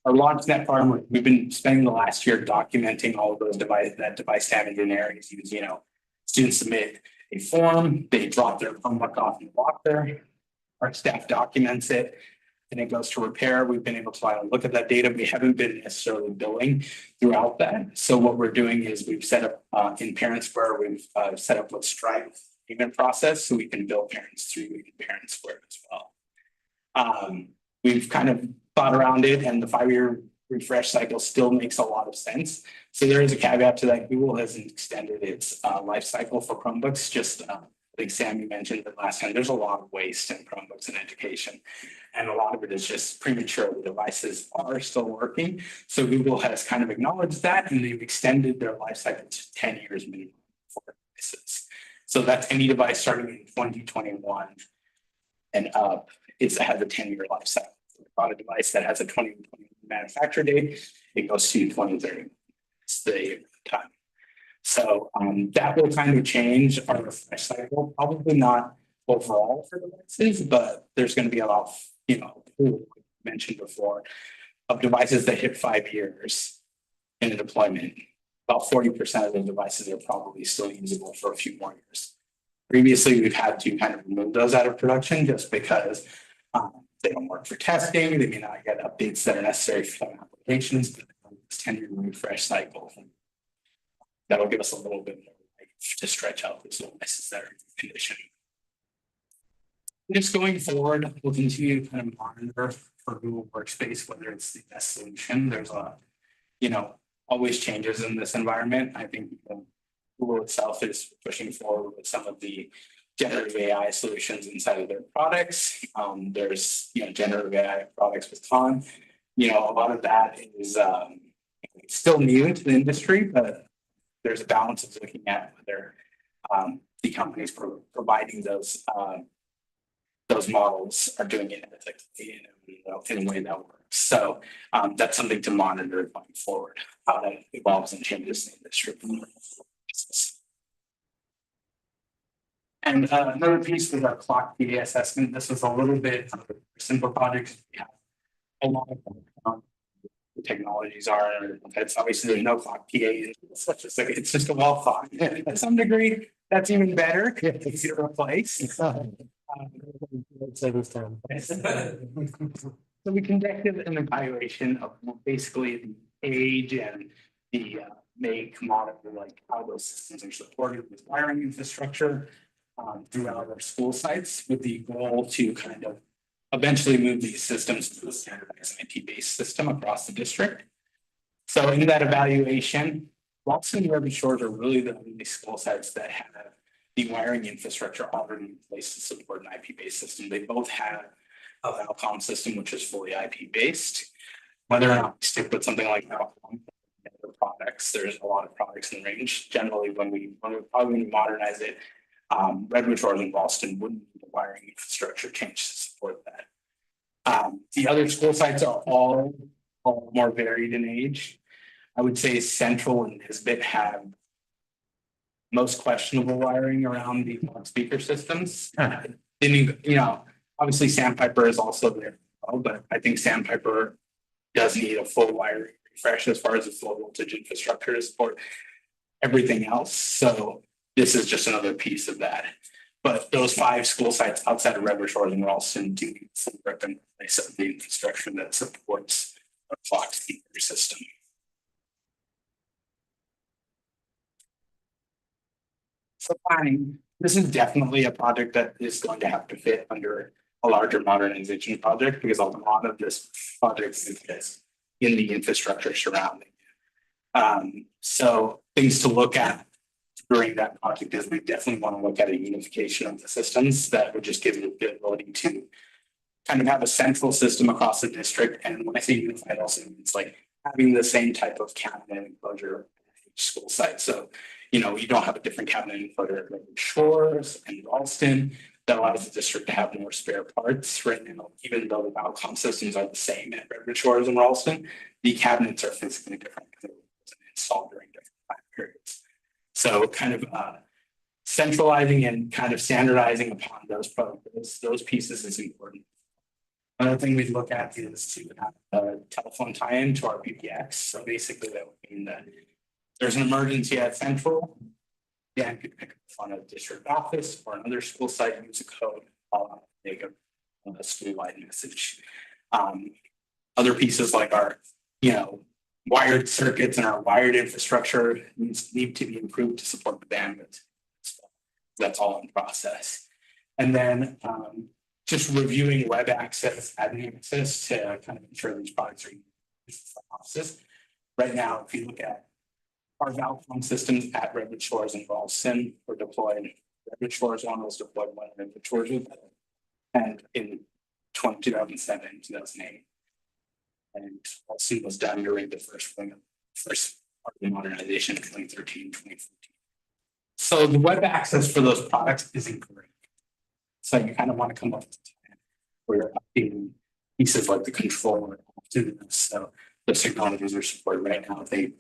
our launch net farm, we've been spending the last year documenting all of those device damage in areas. Students submit a form, they drop their Chromebook off in the locker, our staff documents it, and it goes to repair. We've been able to look at that data. We haven't been necessarily billing throughout that. So what we're doing is we've set up in Parent Square, we've set up with Stripe payment process so we can bill parents through Parent Square as well. We've kind of thought around it, and the 5-year refresh cycle still makes a lot of sense. So there is a caveat to that. Google hasn't extended its life cycle for Chromebooks. Just I think Sammy mentioned it last time. There's a lot of waste in Chromebooks in education, and a lot of it is just premature. The devices are still working. So Google has kind of acknowledged that, and they've extended their life cycle to 10 years minimum for devices. So that's any device starting in 2021 and up. It has a 10-year life cycle. On a device that has a 2020 manufacture date, it goes to 2030. It's the time. So that will kind of change our refresh cycle. Probably not overall for devices, but there's going to be a lot of, mentioned before, of devices that hit 5 years in a deployment. About 40% of the devices are probably still usable for a few more years. Previously, we've had to kind of remove those out of production just because they don't work for testing. They may not get updates that are necessary for some applications, but this 10-year refresh cycle, that'll give us a little bit more life to stretch out those devices that are in condition. Just going forward, we'll continue to kind of monitor for Google Workspace, whether it's the best solution. There's always changes in this environment. I think Google itself is pushing forward with some of the generative AI solutions inside of their products. There's generative AI products with Khan. A lot of that is still new to the industry, but there's a balance of looking at whether the companies providing those models are doing it ethically in a way that works. So that's something to monitor going forward, how that evolves and changes in the industry. And another piece was our clock PA assessment. This was a little bit of a simple project. We have a lot of the technologies are. It's obviously there's no clock PA. It's just a wall clock. To some degree, that's even better. It's easy to replace. So we conducted an evaluation of basically the age and the make, model, like how those systems are supported with wiring infrastructure throughout our school sites, with the goal to kind of eventually move these systems to a standardized IP-based system across the district. So in that evaluation, Ralston and Redwood Shores are really the only school sites that have the wiring infrastructure already in place to support an IP-based system. They both have a Valcom system, which is fully IP-based. Whether or not we stick with something like Valcom, products, there's a lot of products in the range. Generally, when we probably modernize it, Redwood Shores and Ralston wouldn't need the wiring infrastructure change to support that. The other school sites are all more varied in age. I would say Central and Nisbet have most questionable wiring around the speaker systems. Obviously Sandpiper is also there, but I think Sandpiper does need a full wiring refresh as far as the full voltage infrastructure to support everything else. So this is just another piece of that. But those 5 school sites outside of Redwood Shores and Ralston do need some work in place of the infrastructure that supports a clock speaker system. So planning, this is definitely a project that is going to have to fit under a larger modernization project, because a lot of this project is in the infrastructure surrounding. So things to look at during that project is we definitely want to look at a unification of the systems that would just give you the ability to kind of have a central system across the district. And when I say unified, also it's like having the same type of cabinet enclosure at each school site. So, you know, you don't have a different cabinet enclosure at Redwood Shores and Ralston. That allows the district to have more spare parts right now, even though the outcome systems are the same at Redwood Shores and Ralston, the cabinets are physically different because it wasn't installed during different time periods. So kind of centralizing and kind of standardizing upon those pieces is important. Another thing we look at is to have a telephone tie-in to our PBX. So basically that would mean that there's an emergency at central. Yeah, you could pick up the phone at a district office or another school site, use a code, make a school-wide message. Other pieces like our, you know, wired circuits and our wired infrastructure need to be improved to support the bandwidth. So that's all in process. And then just reviewing web access, admin access to kind of ensure these products are used for offices. Right now, if you look at our valve phone systems at Redwood Shores and Ralston were deployed. Redwood Shores one was deployed when Redwood Shores was built, and in 2007, 2008. And Ralston was done during the first part of the modernization in 2013, 2014. So the web access for those products is incorrect. So you kind of want to come up with a plan where you're updating pieces like the controller to this. So those technologies are supported right now. They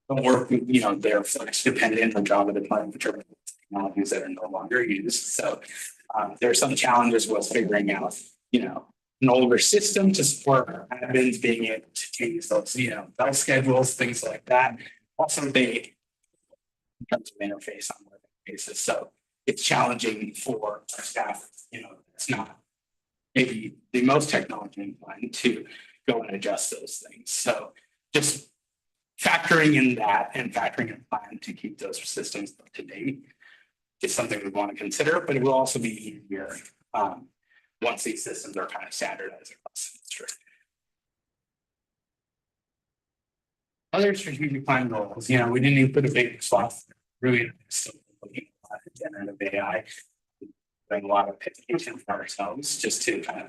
don't work, you know, they're flex dependent on Java deployment, which are technologies that are no longer used. So there are some challenges with figuring out, you know, an older system to support admins being able to change those, you know, bell schedules, things like that. Also, they in terms of interface on a working basis. So it's challenging for our staff, you know, it's not maybe the most technology inclined to go and adjust those things. So just factoring in that and factoring in a plan to keep those systems up to date is something we want to consider, but it will also be easier once these systems are kind of standardized across the district. Other strategic plan goals, you know, we didn't even put a big swath really still looking at generative AI, doing a lot of education for ourselves just to kind of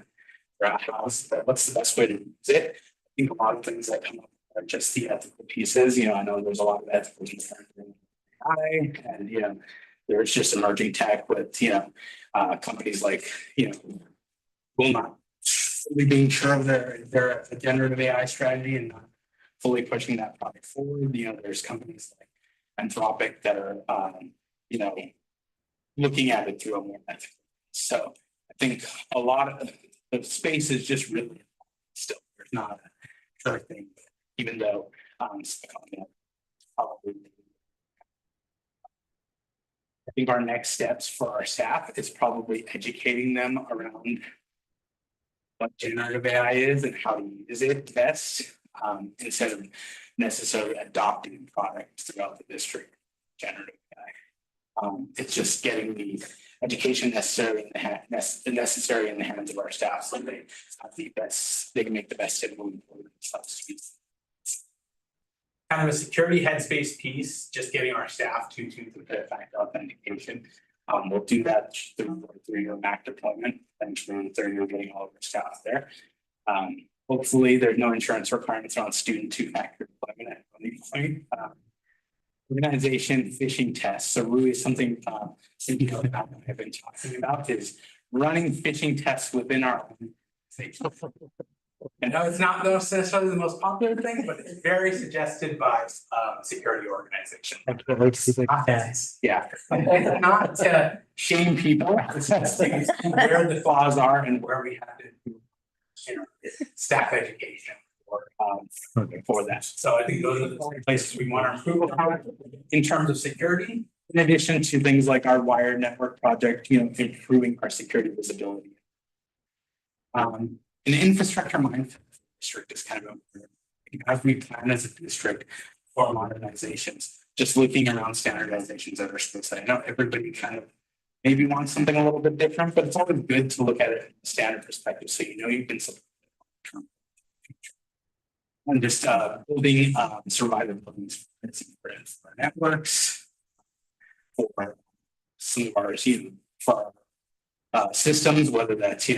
figure out what's the best way to use it. I think a lot of things that come up are just the ethical pieces. You know, I know there's a lot of ethical concerns in AI, and you know, there's just emerging tech with companies like will not fully being sure of their generative AI strategy and not fully pushing that product forward. You know, there's companies like Anthropic that are looking at it through a more ethical. So I think a lot of the space is just really still there's not a sure thing. Even though probably I think our next steps for our staff is probably educating them around what generative AI is and how to use it best, instead of necessarily adopting products throughout the district. Generative AI. It's just getting the education necessary in the hands of our staff, so they have the best. They can make the best of moving forward themselves. Kind of a security headspace piece, just getting our staff to the factor authentication. We'll do that through 3-year Mac deployment, eventually 3-year getting all of our staff there. Hopefully there's no insurance requirements around student 2-factor deployment at any point. Organization phishing tests. So really something I've been talking about is running phishing tests within our organization. I know it's not necessarily the most popular thing, but it's very suggested by security organizations. Yeah, it's not to shame people. It's just where the flaws are and where we have to do staff education for that. So I think those are the only places we want to improve upon in terms of security. In addition to things like our wired network project, improving our security visibility. An infrastructure mindset district is kind of important. As we plan as a district for modernizations, just looking around standardizations at our school site. I know everybody kind of maybe wants something a little bit different, but it's always good to look at it from a standard perspective so you can support it. And just building survivability for networks. For some of our, for systems, whether that's,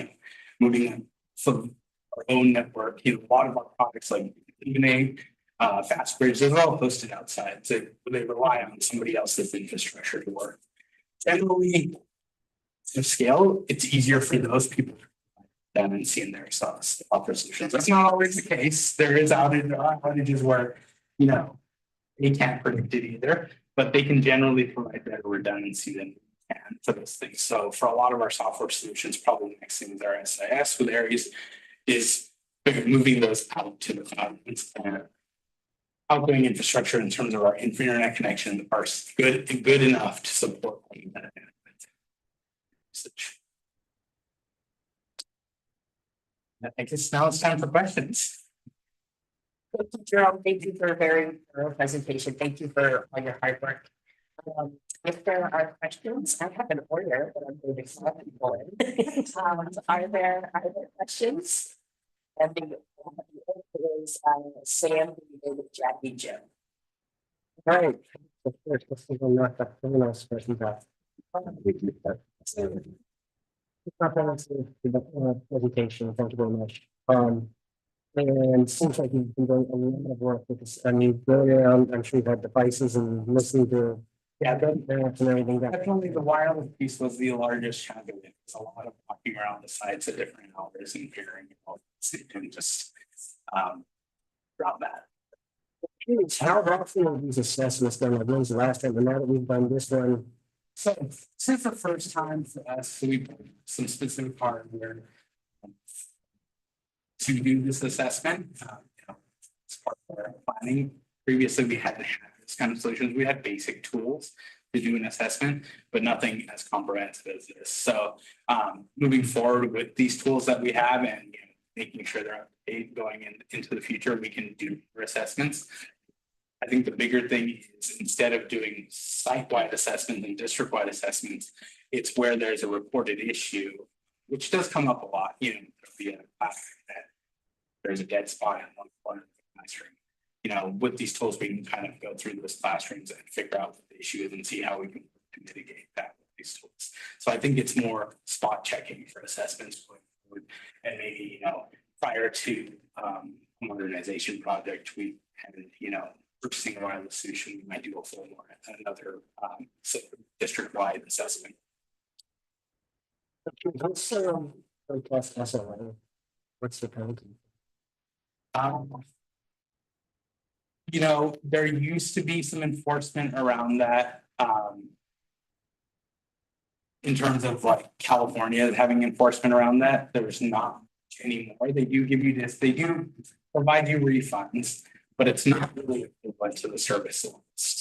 moving them from our own network, a lot of our products like Illuminate, Fast Bridge, they're all hosted outside, so they rely on somebody else's infrastructure to work. Generally, to scale, it's easier for those people than and seeing their software solutions. That's not always the case. There are outages where, they can't predict it either, but they can generally provide better redundancy than we can for those things. So for a lot of our software solutions, probably the next thing with our SIS with Aries is moving those out to the cloud. Outgoing infrastructure in terms of our internet connection are good enough to support usage. I guess now it's time for questions. Thank you, Jerome. Thank you for a very thorough presentation. Thank you for all your hard work. If there are questions, I have an order that I'm going to call people in. Are there questions? And the order is Sam, David, Jackie, Jim. All right. Of course, let's take a look at the last question back. Presentation, thank you very much. And it seems like you've been doing a lot of work with this. I mean, going around, I'm sure you've had devices and listening to and everything. Definitely the wireless piece was the largest chunk of it. It's a lot of walking around the sites at different hours and figuring out and just drop that. How often are these assessments done? Like, when's the last time? And now that we've done this one, So this is the first time for us, so we put some specific hardware to do this assessment. As part of our planning. Previously, we hadn't had this kind of solutions. We had basic tools to do an assessment, but nothing as comprehensive as this. So moving forward with these tools that we have and making sure they're up to date going into the future, we can do assessments. I think the bigger thing is instead of doing site-wide assessments and district-wide assessments, it's where there's a reported issue, which does come up a lot. There'll be a classroom that there's a dead spot in one corner of the classroom. With these tools, we can kind of go through those classrooms and figure out what the issue is and see how we can mitigate that with these tools. So I think it's more spot checking for assessments going forward. And maybe, prior to a modernization project, we had, purchasing a wireless solution, we might do a full more another district-wide assessment. what's what's the penalty? There used to be some enforcement around that. In terms of like California having enforcement around that, there's not anymore. They do give you this, they do provide you refunds, but it's not really equivalent to the service.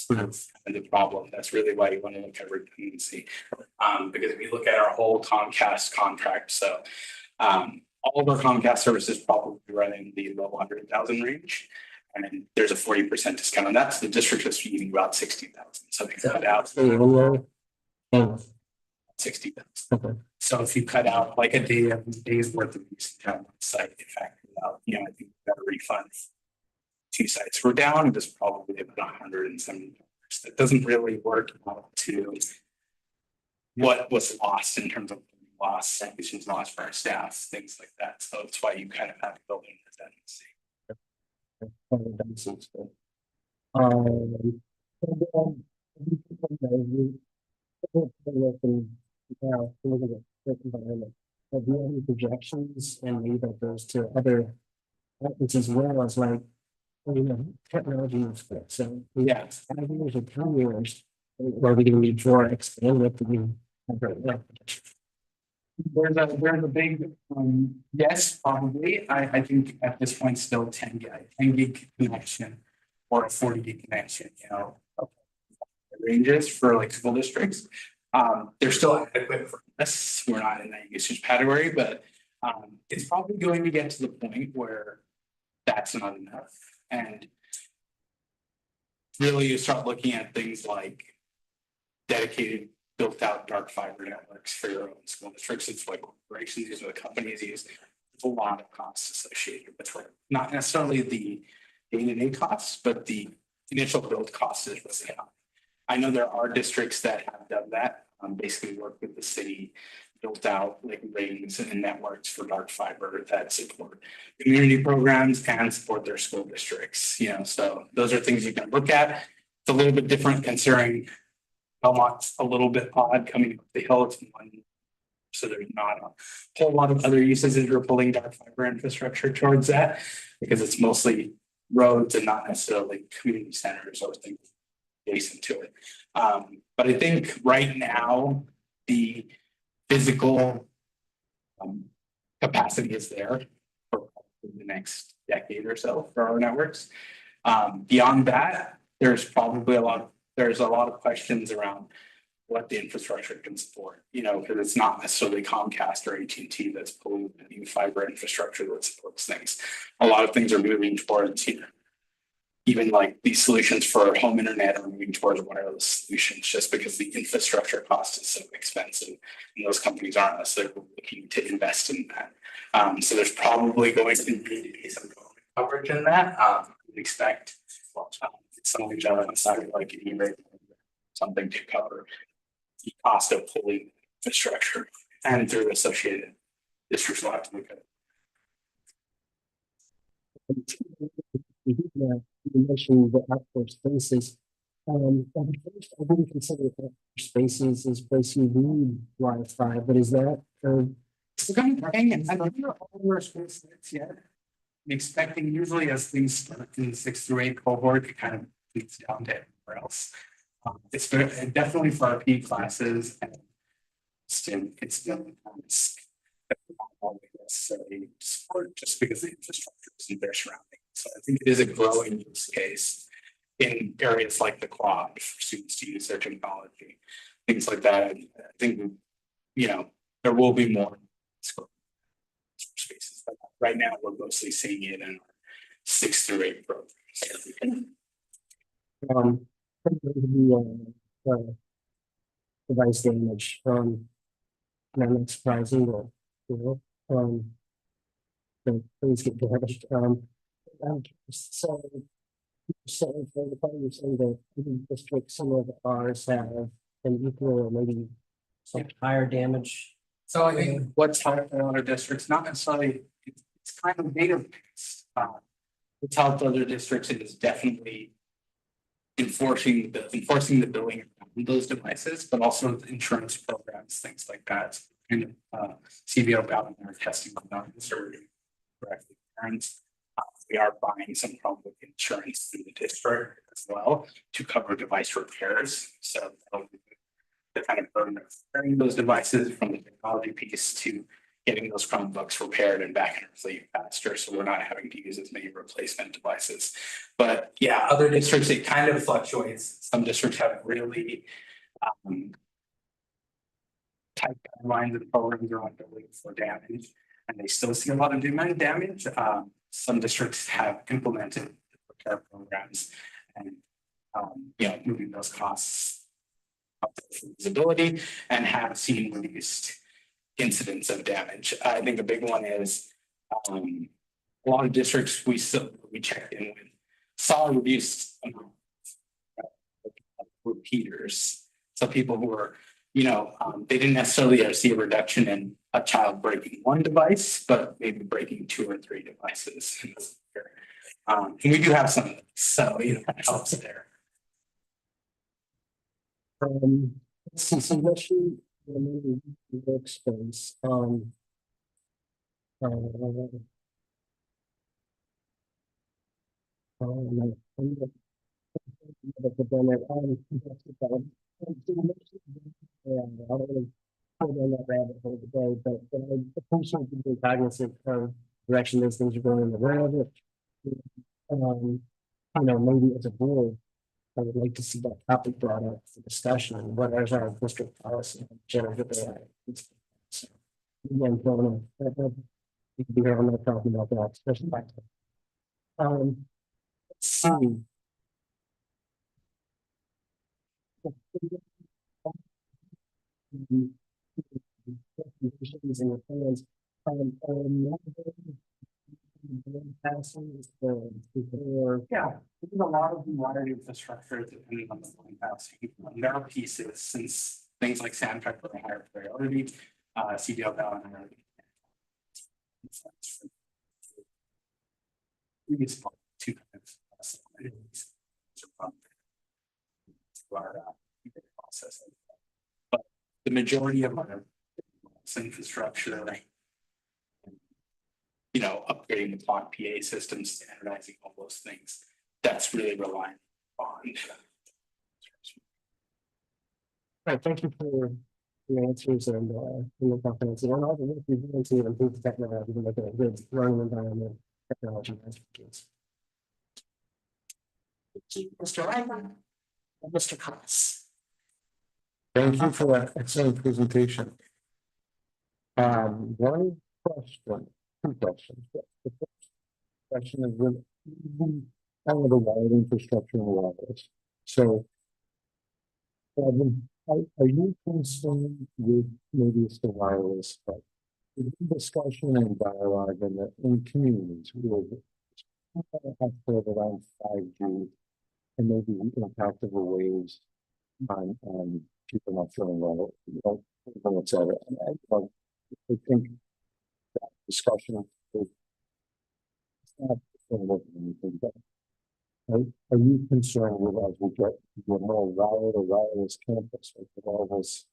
That's the problem. That's really why you want to look at redundancy. Because if you look at our whole Comcast contract, so all of our Comcast services probably running the low 100,000 range. And there's a 40% discount, and that's the district that's eating about 60,000. So they cut out 60,000. Okay. So if you cut out like a day's worth of use on one site, it factors out, I think you got a refund. 2 sites were down, it was probably about $170. That doesn't really work out to what was lost in terms of lost technicians, lost for our staff, things like that. So that's why you kind of have to build in redundancy. Have you any projections and maybe that goes to other outlets as well as like, technology is good. So Yeah. 5 years or 10 years, where we can need more expand with the There's a big, yes, probably. I think at this point still 10 gig connection or a 40 gig connection, ranges for like school districts. They're still adequate for us. We're not in that usage category, but it's probably going to get to the point where that's not enough. And really you start looking at things like dedicated built out dark fiber networks for your own school districts. It's like corporations, these are the companies use. a lot of costs associated with it, not necessarily the day-to-day costs, but the initial build cost is really high. I know there are districts that have done that, basically work with the city, built out like rings and networks for dark fiber that support community programs and support their school districts, you know, so those are things you can look at. It's a little bit different considering Belmont's a little bit odd coming up the hill. It's one, so there's not a whole lot of other uses as you're pulling dark fiber infrastructure towards that, because it's mostly roads and not necessarily community centers or things adjacent to it. But I think right now, the physical capacity is there for the next decade or so for our networks. Beyond that, there's a lot of questions around what the infrastructure can support, you know, because it's not necessarily Comcast or AT&T that's pulling the new fiber infrastructure that supports things. A lot of things are moving towards, you know, even like these solutions for home internet are moving towards wireless solutions just because the infrastructure cost is so expensive and those companies aren't necessarily looking to invest in that. So there's probably going to be some coverage in that. Expect something on the side of like an E-rate, something to cover the cost of pulling infrastructure and through associated districts will have to look at it. You mentioned the outdoor spaces. At first, I wouldn't consider outdoor spaces as place you need Wi-Fi, but is that, It's going to hang in. I don't know all our school sites yet. I'm expecting usually as things start in the 6 through 8 cohort, it kind of leads down to everywhere else. It's definitely for our P classes and it's still necessarily support just because the infrastructure isn't there surrounding. So I think it is a growing use case in areas like the quad for students to use their technology, things like that. I think, you know, there will be more spaces. But right now, we're mostly seeing it in 6 through 8 programs. the device damage, not surprising, but, you know, the things get damaged. So for the part you're saying that even districts, some of ours have an equal or maybe some higher damage. So I think what's helped in other districts, not necessarily, it's kind of data based. What's helped other districts is definitely enforcing the billing of those devices, but also the insurance programs, things like that. And CBO out there testing on correctly. Parents, we are buying some public insurance through the district as well to cover device repairs. So the kind of burden of repairing those devices from the technology piece to getting those Chromebooks repaired and back in fleet faster. So we're not having to use as many replacement devices. But yeah, other districts, it kind of fluctuates. Some districts have really tight guidelines and programs around billing for damage, and they still see a lot of demand damage. Some districts have implemented repair programs and you know, moving those costs up to visibility and have seen reduced incidents of damage. I think a big one is a lot of districts we checked in with saw a reduced amount of repeaters. So people who were, you know, they didn't necessarily see a reduction in a child breaking one device, but maybe breaking 2 or 3 devices. And we do have some of those, so you know, that helps there. So you mentioned the workspace. I don't want to go down that rabbit hole today, but I appreciate you being cognizant of direction those things are going in the world. You know, maybe as a board, I would like to see that topic brought up for discussion. What is our district policy? Generative AI. So, again, we can be here all night talking about that, especially back to. Let's see. In your plans, Yeah, there's a lot of water infrastructure depending on the line passing. There are pieces since things like Samtec are a higher priority, CDL Bell and higher. Previous two times. Processing. But the majority of our infrastructure, you know, upgrading the clock PA system, standardizing all those things, that's really reliant on. Right, thank you for your answers and your confidence and all the work you've done to improve the technology to make it a good learning environment, technology for kids. Mr. Lyman, and Mr. Thomas. Thank you for that excellent presentation. One question, two questions. The first question is with kind of the wired infrastructure and wireless. So, are you concerned with maybe it's the wireless, but the discussion and dialogue in communities with around 5G and maybe the impact of the waves on people not feeling well, you know, et cetera. I think that discussion is not anything, but are you concerned with as we get more wired or wireless campus with all this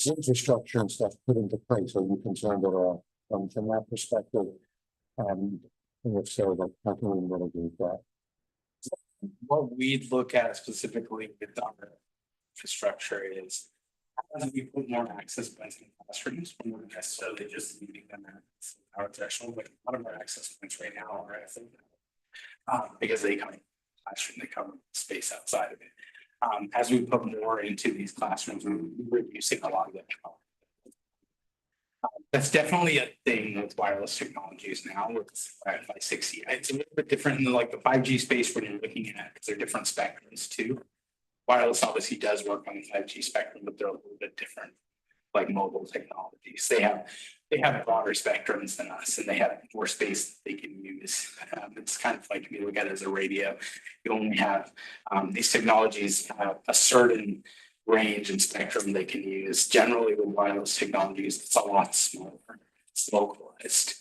infrastructure and stuff put into place? Are you concerned at all from that perspective? And if so, then how can we mitigate that? What we look at specifically with our infrastructure is as we put more access points in classrooms, we're not necessarily just leaving them at our threshold, but a lot of our access points right now are because they come in classroom, they cover space outside of it. As we put more into these classrooms, we're reducing a lot of that. That's definitely a thing with wireless technologies now with Wi-Fi 6E. It's a little bit different in the, like the 5G space when you're looking at because they're different spectrums too. Wireless obviously does work on the 5G spectrum, but they're a little bit different, like mobile technologies. They have broader spectrums than us, and they have more space that they can use. It's kind of like if you look at it as a radio, you only have these technologies have a certain range and spectrum they can use. Generally with wireless technologies, it's a lot smaller, it's localized.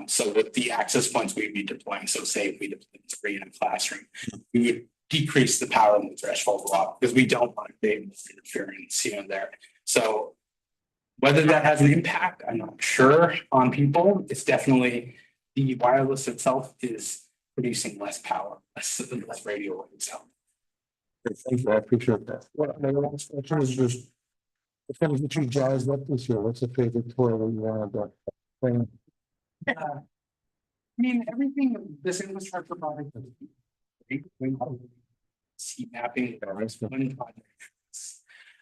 So with the access points we'd be deploying, so say if we deploy 3 in a classroom, we would decrease the power in the threshold a lot because we don't want to create interference here and there. So whether that has an impact, I'm not sure on people. It's definitely the wireless itself is producing less power, less radio itself. Thank you, I appreciate that. Well, my last question is just the things that you jazzed up this year. What's the favorite toy that you wanted to bring? I mean, everything, this infrastructure project is great. See mapping, projects.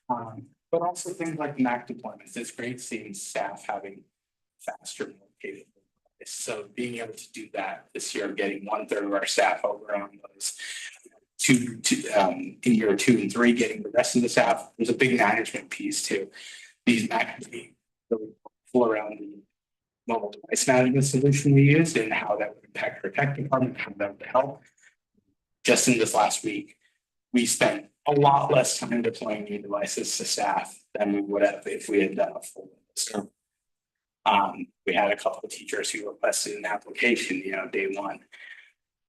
But also things like Mac deployments. It's great seeing staff having faster, more capable. So being able to do that this year, getting 1/3 of our staff over on those in year 2 and 3, getting the rest of the staff. There's a big management piece too. These Mac really full around the mobile device management solution we used and how that would impact our tech department, how that would help. Just in this last week, we spent a lot less time deploying new devices to staff than we would have if we had done a full system. We had a couple of teachers who requested an application, you know, day 1.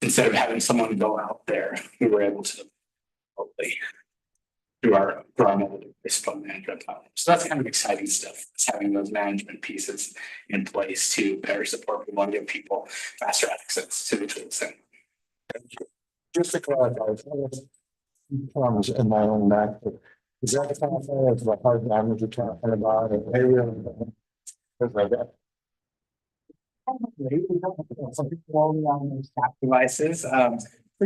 Instead of having someone go out there, we were able to hopefully through our mobile device management platform. So that's kind of exciting stuff. It's having those management pieces in place to better support people and give people faster access to the tools. Just to clarify, problems in my own Mac. Is that the kind of the hard damage you're talking about? Like that. Some people only on those tap devices.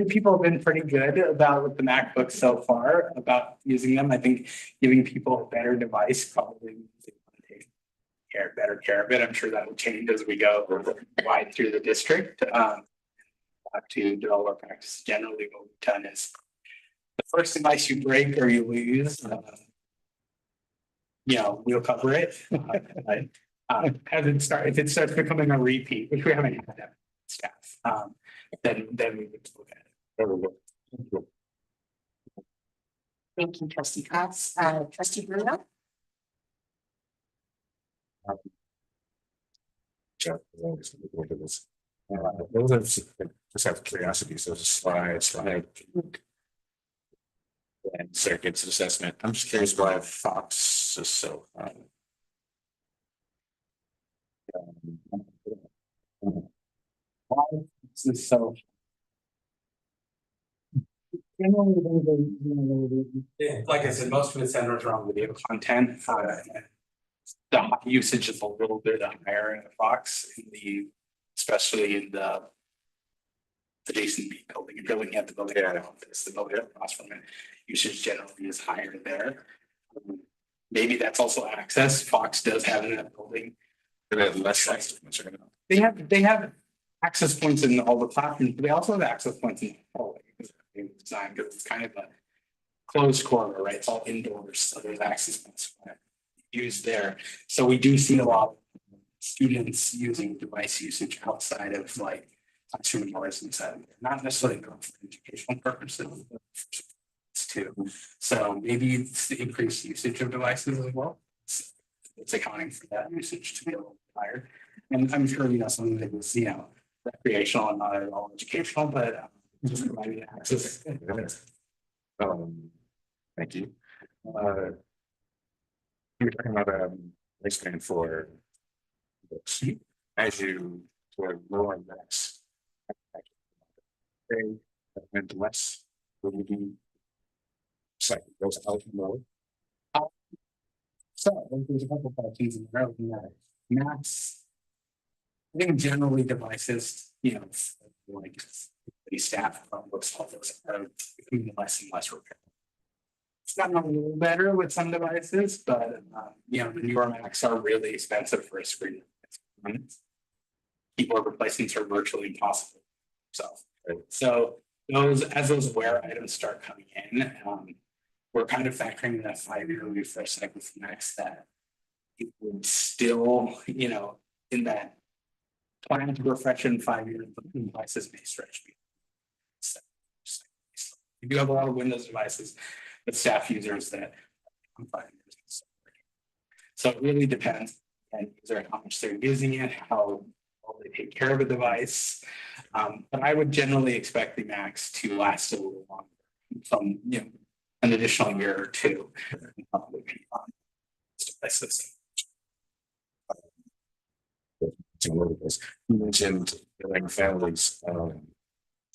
People have been pretty good about with the MacBook so far about using them. I think giving people a better device probably take better care of it. I'm sure that will change as we go wide through the district. To develop our practice, generally what we've done is the first device you break or you lose, you know, we'll cover it. If it starts becoming a repeat, which we haven't had that staff, then we would look at it. There we go. Thank you. Thank you, trustee Cox, trustee Bruno. Jeff, always look at this. Those are just out of curiosity, so there's a slide. And circuits assessment. I'm just curious why Fox is so. Why this is so. Like I said, most of it centers around video content. The high usage is a little bit higher in the Fox, especially in the adjacent B building. If you're looking at the building, the building across from it, usage generally is higher there. Maybe that's also access. Fox does have in that building. They have less access. They have access points in all the classrooms, but they also have access points in the hallway. Design because it's kind of a closed corridor, right? It's all indoors, so there's access points used there. So we do see a lot of students using device usage outside of like classroom hours inside, not necessarily for educational purposes, but too. So maybe it's the increased usage of devices as well. It's accounting for that usage to be a little higher. And I'm sure some of it is recreational and not at all educational, but just providing access. Thank you. You're talking about lifespan for books as you toward more max. They recommend less. Will you be second goes out more? So there's a couple of things in there. Max. I think generally devices, like the staff books, all those are becoming less and less repair. It's gotten a little better with some devices, but the newer Macs are really expensive for a screen. Keyboard replacements are virtually impossible. So as those wear items start coming in, we're kind of factoring in that 5-year refresh cycle for Macs that it would still, in that plan to refresh in 5 years, but the devices may stretch. We do have a lot of Windows devices with staff users that 5 years. So it really depends on how much they're using it, how well they take care of a device. But I would generally expect the Macs to last a little longer, some an additional year or two. You mentioned building families.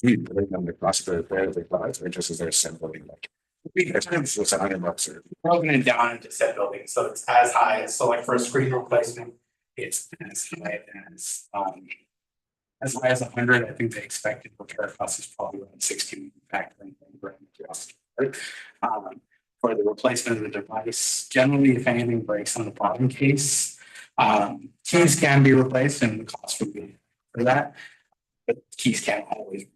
We bring them the cost of the class, or just as they're assembling like it's $100 or broken it down into set buildings, so it's as high as for a screen replacement, it's as high as 100. I think the expected repair cost is probably around 60 factoring cost. For the replacement of the device, generally, if anything breaks on the bottom case, keys can be replaced and the cost would be for that. But keys can't always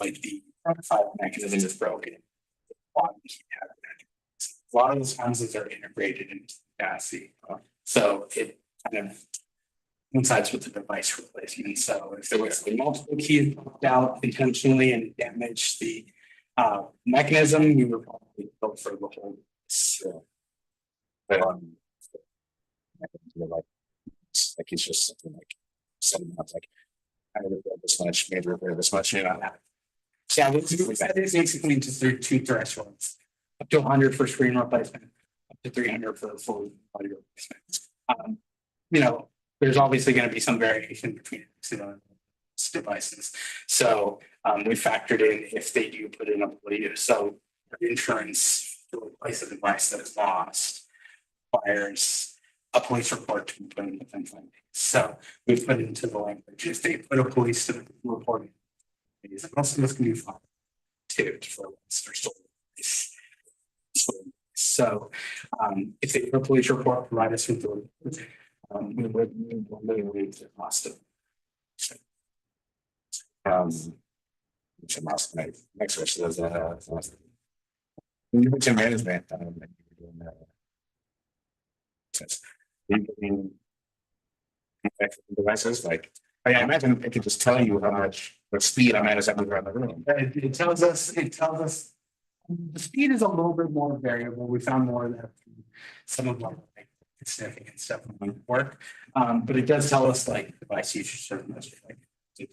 like the front side mechanism is broken. A lot of those houses are integrated into the chassis. So it kind of coincides with the device replacement. So if there was multiple keys popped out intentionally and damaged the mechanism, we would probably go for the whole. Like he's just something like setting up like I would repair this much, maybe repair this much, Yeah, that is basically just their two thresholds. Up to 100 for screen replacement, up to 300 for full body replacement. There's obviously going to be some variation between devices. So we factored in if they do put in a police, so insurance to replace a device that is lost requires a police report to be put in within 5 days. So we put it into the language if they put a police to report it. Also, this can be fine too for so if they put a police report, provide us with the we would waive the cost of which I'm also my next question is you mentioned management devices, like, I imagine it could just tell you how much, what speed I'm at as I move around the room. It tells us, the speed is a little bit more variable. We found more that some of our like, significant stuff won't work. But it does tell us like device usage, certain like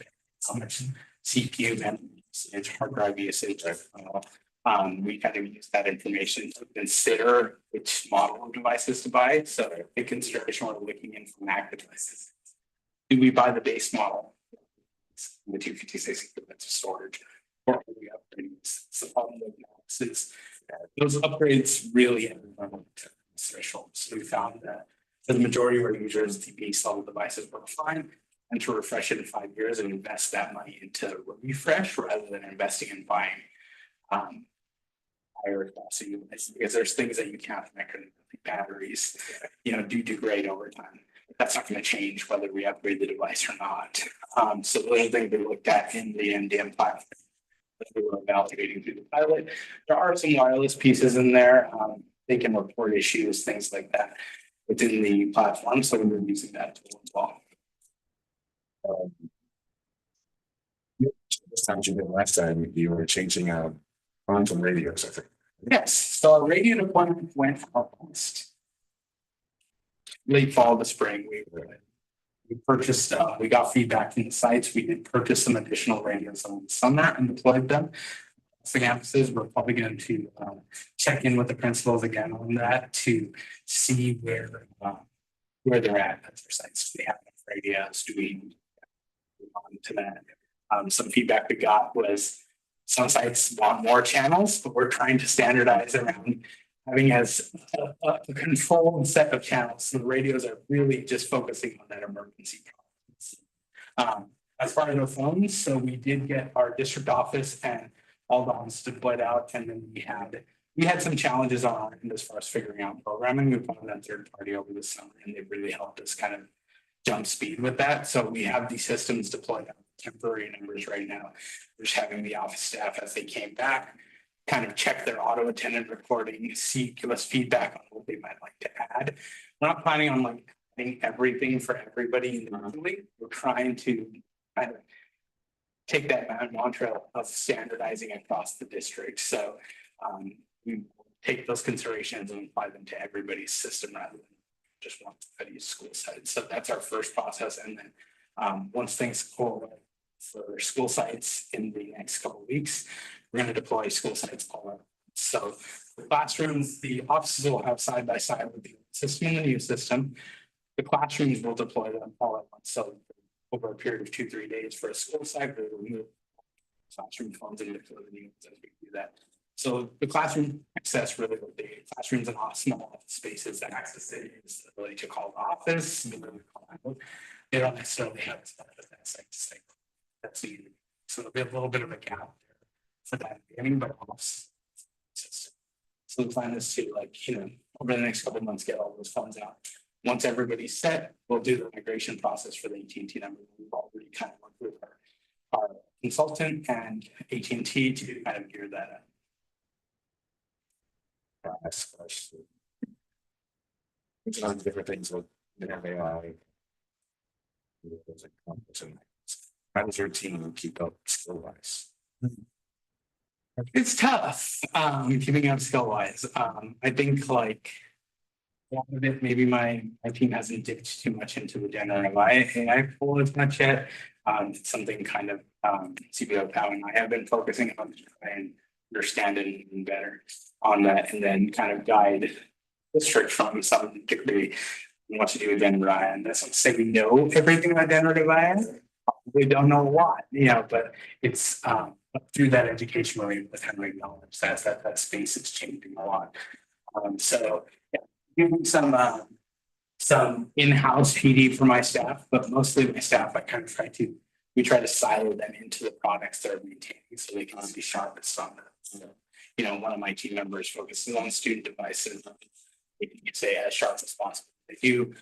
how much CPU and usage, hard drive usage. We kind of use that information to consider which model of devices to buy. So in consideration, we're looking in for Mac devices. Do we buy the base model? The 256 gigabytes of storage, or are we upgrading this? It's the problem with Macs is those upgrades really have threshold. So we found that for the majority of our users, the base level devices work fine, and to refresh it in 5 years and invest that money into refresh rather than investing in buying higher capacity devices, because there's things that you can't make, like batteries, do degrade over time. That's not going to change whether we upgrade the device or not. So those are things we looked at in the MDM platform that we were evaluating through the pilot. There are some wireless pieces in there. They can report issues, things like that within the platform. So we were using that tool as well. This time you did last time, you were changing on some radios, I think. Yes, so our radio deployment went out late fall to spring. We purchased, we got feedback from the sites. We did purchase some additional radios on the summer and deployed them. The campuses, we're probably going to check in with the principals again on that to see where they're at their sites. Do they have enough radios? Do we move on to that? Some feedback we got was some sites want more channels, but we're trying to standardize around having as a controlled set of channels. So the radios are really just focusing on that emergency problems. As far as the phones, so we did get our district office and all the ones deployed out, and then we had some challenges on our end as far as figuring out programming. We found that third party over the summer, and they really helped us kind of jump speed with that. So we have these systems deployed on temporary numbers right now. We're just having the office staff as they came back kind of check their auto attendant recording, give us feedback on what they might like to add. We're not planning on like adding everything for everybody individually. We're trying to kind of take that mantra of standardizing across the district. So we take those considerations and apply them to everybody's system rather than just one study's school site. So that's our first process. And then once things go for school sites in the next couple of weeks, we're going to deploy school sites all around. So the classrooms, the offices will have side by side with the system and the new system. The classrooms will deploy them all at once. So over a period of 2-3 days for a school site, we will move classroom phones and deploy the new ones as we do that. So the classroom access really what the classrooms and small office spaces that access it is the ability to call the office. They don't necessarily have that site to site. That's the so there'll be a little bit of a gap for that beginning, but so the plan is to over the next couple of months get all those funds out. Once everybody's set, we'll do the migration process for the AT&T number. We've already kind of worked with our consultant and AT&T to kind of gear that up. It's on different things with AI. How does your team keep up skill wise? It's tough, keeping up skill wise. I think like a lot of it, maybe my team hasn't dipped too much into the generative AI pool as much yet. It's something kind of CBO Pow and I have been focusing on to try and understand it even better on that, and then kind of guide district from some degree on what to do with generative AI. And that's not to say we know everything about generative AI. We don't know a lot, but it's through that education where we kind of acknowledge that space is changing a lot. So yeah, giving some in-house PD for my staff, but mostly my staff, we try to silo them into the products they're maintaining so they can be sharpest on them. One of my team members focuses on student devices. They can stay as sharp as possible. If you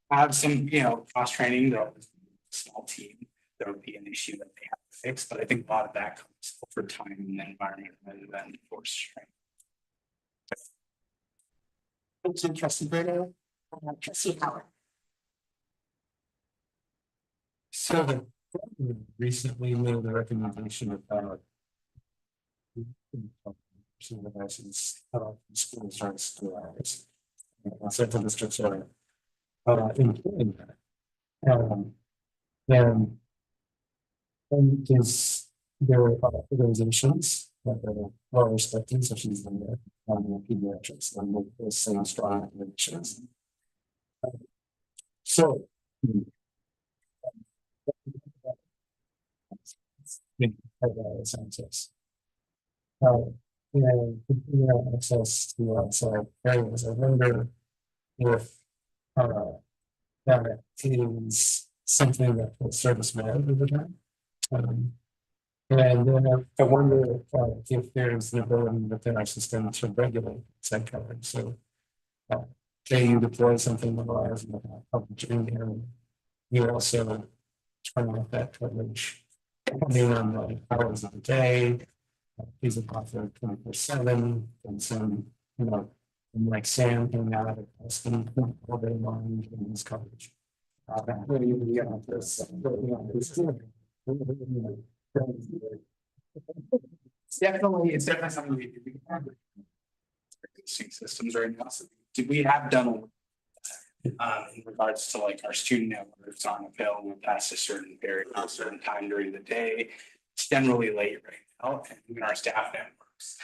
have some, cross training, they're always a small team. There would be an issue that they have to fix, but I think a lot of that comes over time in the environment rather than force training. Thank you, Trustee Bruno. Trustee Howard. So the recently made a recommendation about supervisors school starts school hours. And several districts are employing that. And is there are organizations that are well respected, such as the pediatrics and the same strong recommendations. So. Census. Access to outside areas. I wonder if that is something that will service well over time. And then I wonder if there's the ability within our system to regulate said coverage. So, say you deploy something that allows you to have coverage in there, you also turn off that coverage depending on the hours of the day. Is it offered 24/7? And some, like Sam came out of Austin all day long in his coverage. It's definitely something we do. Existing systems right now. So we have done in regards to like our student networks on available past a certain period, a certain time during the day. It's generally late right now, and even our staff networks.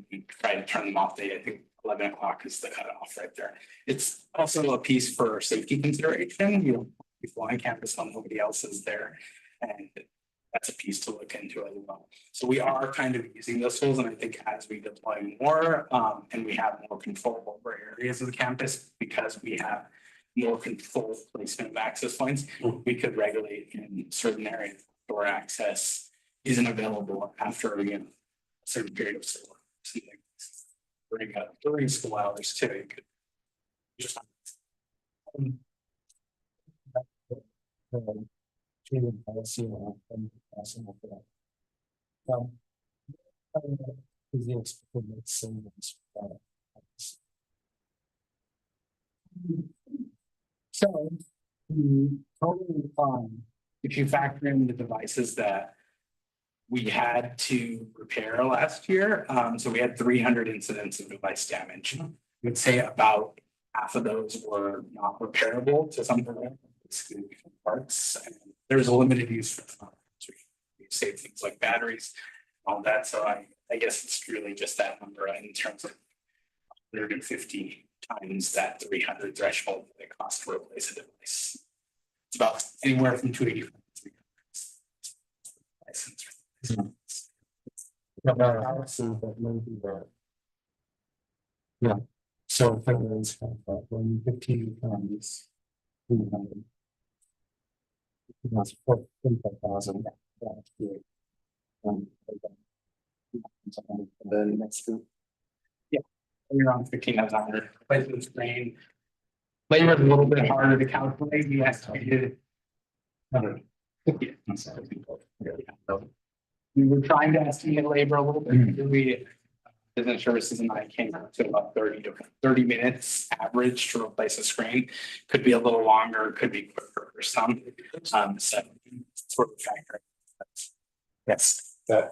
We try to turn them off. I think 11 o'clock is the cutoff right there. It's also a piece for safety consideration. We fly on campus when nobody else is there, and that's a piece to look into as well. So we are kind of using those tools, and I think as we deploy more and we have more control over areas of the campus, because we have more controlled placement of access points, we could regulate in certain areas where access isn't available after a certain period of school. During school hours too. It could just Policy and possible for that. Is the expected same as so totally fine if you factor in the devices that we had to repair last year. So we had 300 incidents of device damage. I would say about half of those were not repairable to some parts. And there's a limited use for them. So we save things like batteries, all that. So I guess it's really just that number in terms of 150 times that 300 threshold that it costs to replace a device. It's about anywhere from 285 to 300 license. Yeah, so if it was 150 times 300. That's 45,000. Then next week. You're on 1,500 replacement screen. Labor is a little bit harder to calculate. We estimated. We were trying to estimate labor a little bit. Business services and I came up to about 30 to 30 minutes average to replace a screen. Could be a little longer, could be quicker for some. So sort of factor. Yes. That.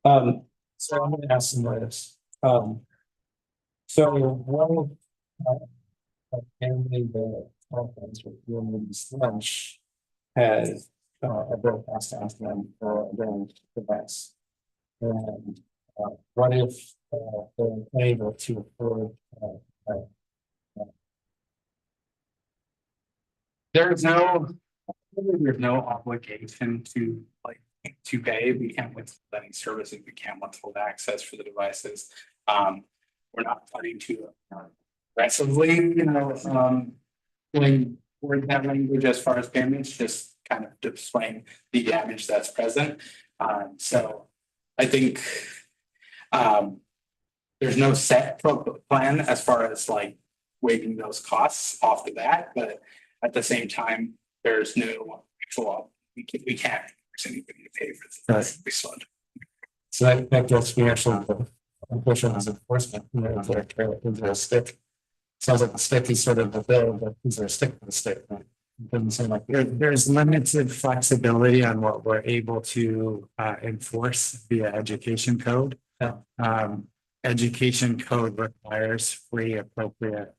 So I'm going to ask some this. So one family that conference with women's lunch has a bill passed down to them for a range device. And what if they're unable to afford there's no obligation to pay. We can't withhold any services. We can't withhold access for the devices. We're not planning to aggressively, when we're that language as far as payments, just kind of displaying the damage that's present. So I think there's no set plan as far as waiving those costs off the bat, but at the same time, there's no actual, we can't force anybody to pay for this. Right. So that gets me actually the question is enforcement. Is there a stick? Sounds like the stick is sort of the bill, but is there a stick for the stick? doesn't seem like there's limited flexibility on what we're able to enforce via education code. Education code requires free appropriate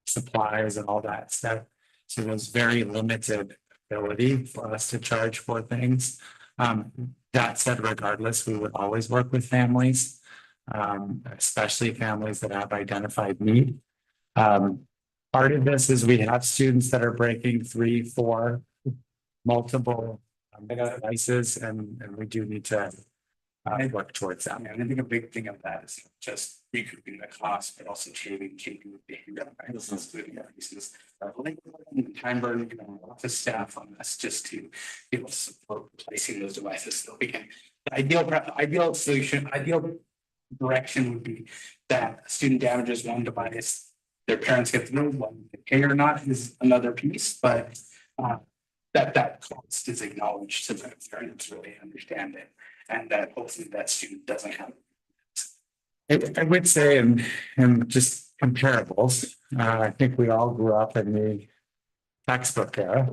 supplies and all that stuff. So there's very limited ability for us to charge for things. That said, regardless, we would always work with families, especially families that have identified need. Part of this is we have students that are breaking 3, 4, multiple devices, and we do need to work towards that. And I think a big thing of that is just recouping the cost, but also changing behavior. Time burden, office staff on this just to be able to support replacing those devices so we can. The ideal solution, ideal direction would be that a student damages one device, their parents get the new one, pay or not is another piece, but that cost is acknowledged so that parents really understand it, and that hopefully that student doesn't have. I would say in just comparables, I think we all grew up in the textbook era.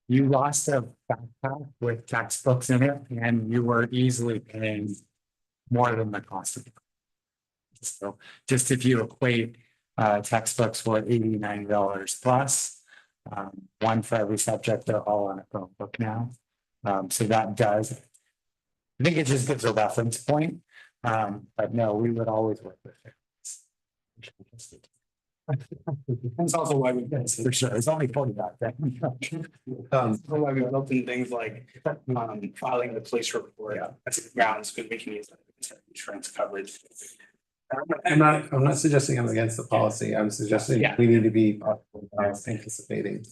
You lost a backpack with textbooks in it, and you were easily paying more than the cost of it. So just if you equate textbooks for $80, $90 plus, one for every subject, they're all on a Chromebook now. So that does, I think it just gives a reference point. But no, we would always work with it. That's also why we For sure, it's only 40 back then. why we built in things like filing the police report as grounds, because we can use that as insurance coverage. I'm not suggesting I'm against the policy. I'm suggesting Yeah. we need to be anticipating.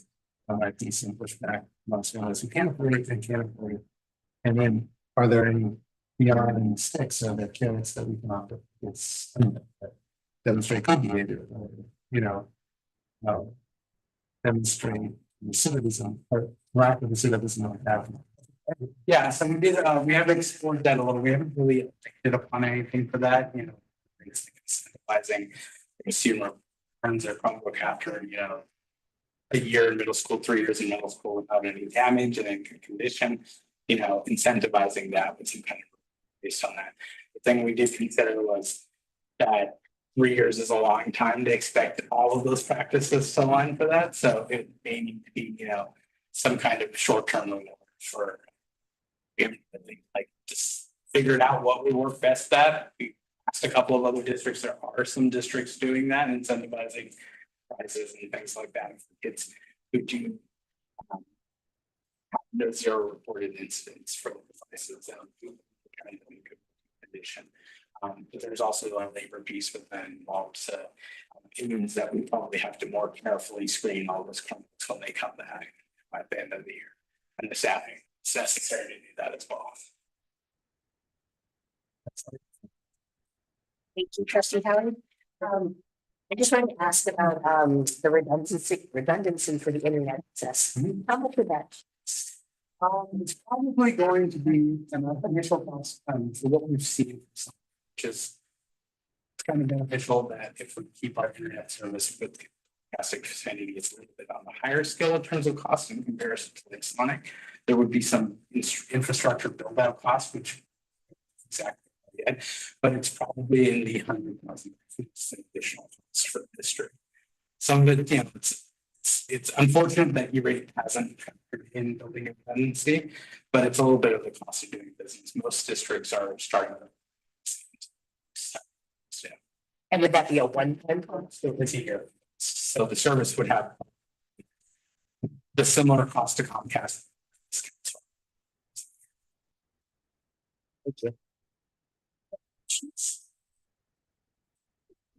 I might be some pushback. Most of us, we can't afford it, and can't afford it. And then Are there any beyond sticks so the kids that we can offer, it's demonstrate good behavior, demonstrate recidivism or lack of recidivism like that. Yeah, so we did, we have explored that a little. We haven't really picked up on anything for that, it's incentivizing consumer friends their Chromebook after, a year in middle school, 3 years in middle school without any damage and in good condition, incentivizing that with some kind of based on that. The thing we did consider was that 3 years is a long time to expect all of those practices to align for that. So it may need to be, some kind of short-term reward for like just figured out what would work best at. We asked a couple of other districts. There are some districts doing that, incentivizing prices and things like that for kids who do have no zero reported incidents from devices kind of in good condition. But there's also a labor piece with that involved. So it means that we probably have to more carefully screen all those Chromebooks when they come back at the end of the year. And the staffing, it's necessary to do that as well. Thank you, Trustee Howard. I just wanted to ask about the redundancy for the internet access. How much of that? It's probably going to be an initial cost for what we've seen, which is it's kind of beneficial that if we keep our internet service with Catholic vicinity, it's a little bit on the higher scale in terms of cost in comparison to like Sonic. There would be some infrastructure build out costs, which exactly yet, but it's probably in the 100,000 additional costs for the district. Some of it, it's unfortunate that E-rate hasn't factored in building a redundancy, but it's a little bit of the cost of doing business. Most districts are starting to. And would that be a one-time cost? It's a year. So the service would have the similar cost to Comcast. Thank you.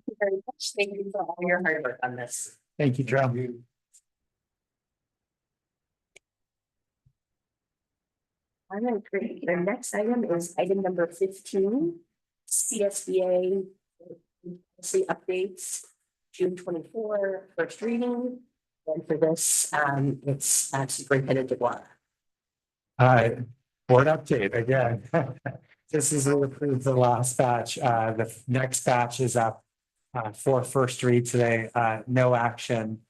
Thank you very much. Thank you for all your hard work on this. Thank you, Joe. All right, great. The next item is item number 15, CSBA policy updates, June 24, first reading. And for this, it's Superintendent DeGuara. Board update again. This is approved the last batch. The next batch is up for first read today. No action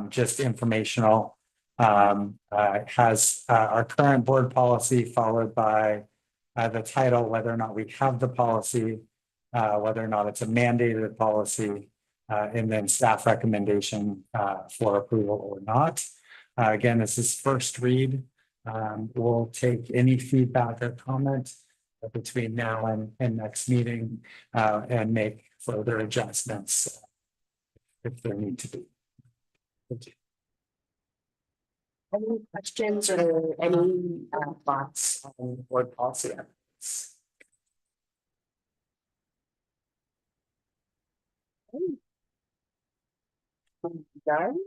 just informational. Has our current board policy followed by the title, whether or not we have the policy, whether or not it's a mandated policy, and then staff recommendation for approval or not. Again, this is first read. We'll take any feedback or comment between now and next meeting and make further adjustments if there need to be. Any questions or any thoughts on board policy updates? Done.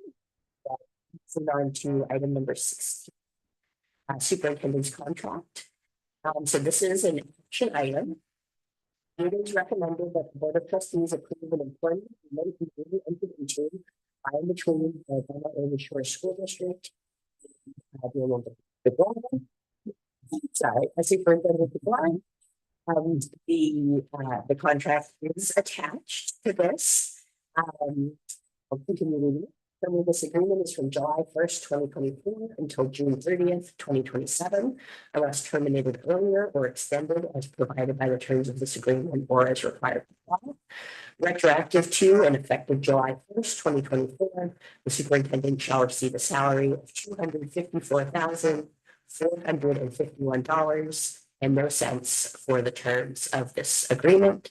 So on to item number 16. Superintendent's contract. So this is an action item. It is recommended that the Board of Trustees approve an employment agreement entered into by and between the Belmont-Redwood School District. Sorry, I superintendent DeBlanc. The contract is attached to this. I'll continue reading it. So this agreement is from July 1st, 2024 until June 30th, 2027, unless terminated earlier or extended as provided by the terms of this agreement or as required by law. Retroactive to and effective July 1st, 2024, the superintendent shall receive a salary of $254,451.00 for the terms of this agreement,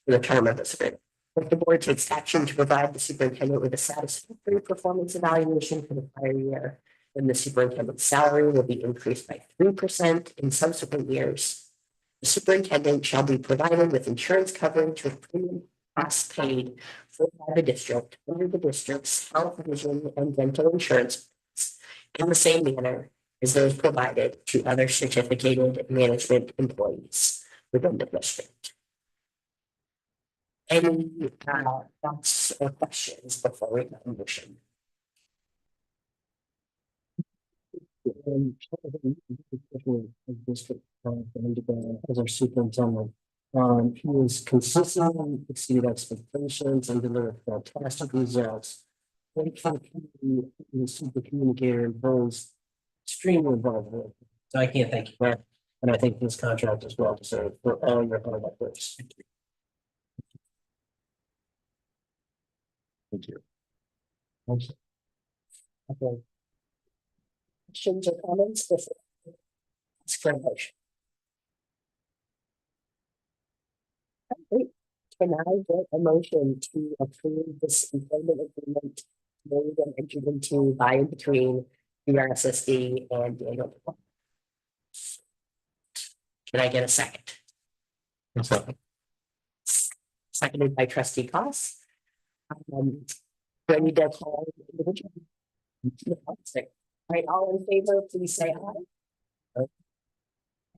for the term of this agreement. If the board takes action to provide the superintendent with a satisfactory performance evaluation for the prior year, then the superintendent's salary will be increased by 3% in subsequent years. The superintendent shall be provided with insurance coverage with premium costs paid for by the district under the district's health, vision, and dental insurance in the same manner as those provided to other certificated management employees within the district. Any thoughts or questions before we make a motion? As our superintendent, he has consistently exceeded expectations and delivered fantastic results. When the super communicator and was extremely involved with. So I can't thank you for that. And I think this contract is well deserved for all your hard work. Thank you. Okay. Questions or comments before? Ask for a motion. Okay. Can I get a motion to approve this employment agreement made and entered into by and between the RSSD and Daniel? Can I get a second? Seconded by trustee Cost. Do I need to call individual? Right, all in favor, please say aye.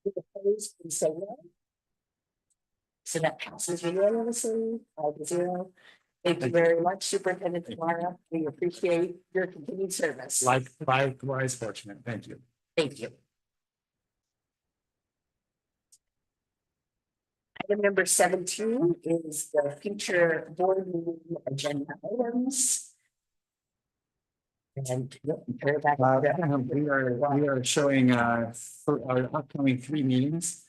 Opposed, please say no. So that passes unanimously, 5-0. Thank you very much, Superintendent Tamara. We appreciate your continued service. Likewise fortunate. Thank you. Thank you. Item number 17 is the future board meeting agenda items. And turn it back. We are showing for our upcoming 3 meetings.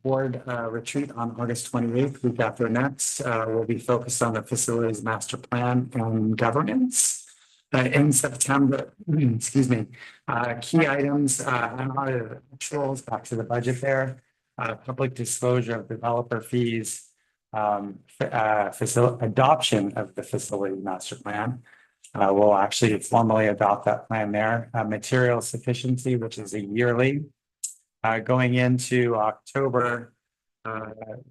Board retreat on August 28th, week after next, will be focused on the facilities master plan and governance. In September, excuse me, key items, unaudited actuals, back to the budget there, public disclosure of developer fees, adoption of the facility master plan. We'll actually formally adopt that plan there. Material sufficiency, which is a yearly. Going into October,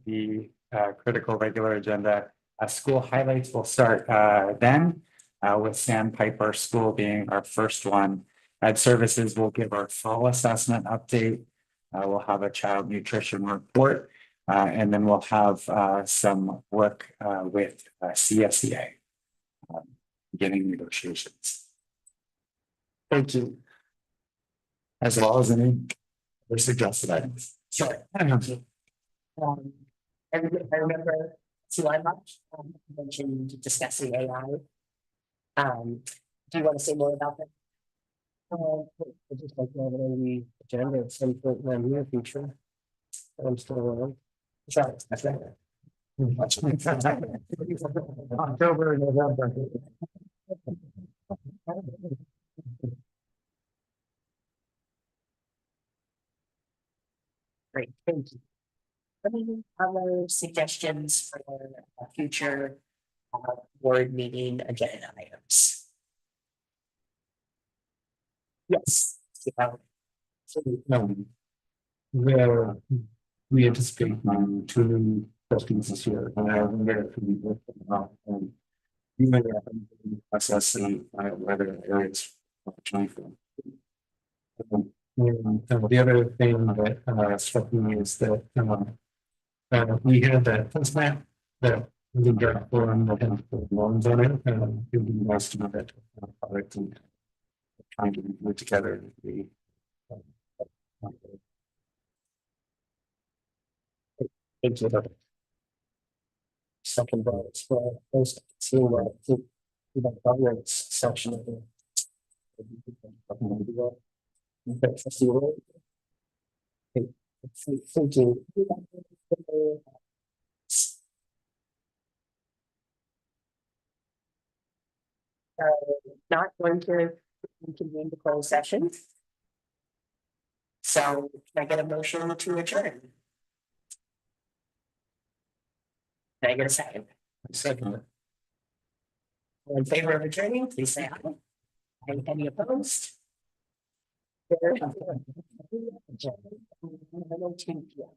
the critical regular agenda, school highlights will start then with Sandpiper School being our first one. Ed Services will give our fall assessment update. We'll have a child nutrition report, and then we'll have some work with CSEA, beginning negotiations. Thank you. As well as any other suggested items. Sure. I remember July much mentioned discussing AI. Do you want to say more about that? I just like to have it on the agenda at some point in the near future. I'm still around. Sorry, that's right. October, November. Great, thank you. Any other suggestions for a future board meeting agenda items? Yes. Where we anticipate two new trustees this year, and I wonder if we work them out and you may have to assess whether it's opportunity for them. And the other thing that struck me is that we had that fence map that we got form that had the loans on it, and it would be nice to know that product and trying to do it together and be. Thank you. Second vote for those seeing the governance section of the. Okay, trustee Roy. Okay, thank you. Not going to convene the closed session. So can I get a motion to adjourn? Can I get a second? Second. All in favor of adjourning, please say aye. Any opposed? There. 11:02 p.m.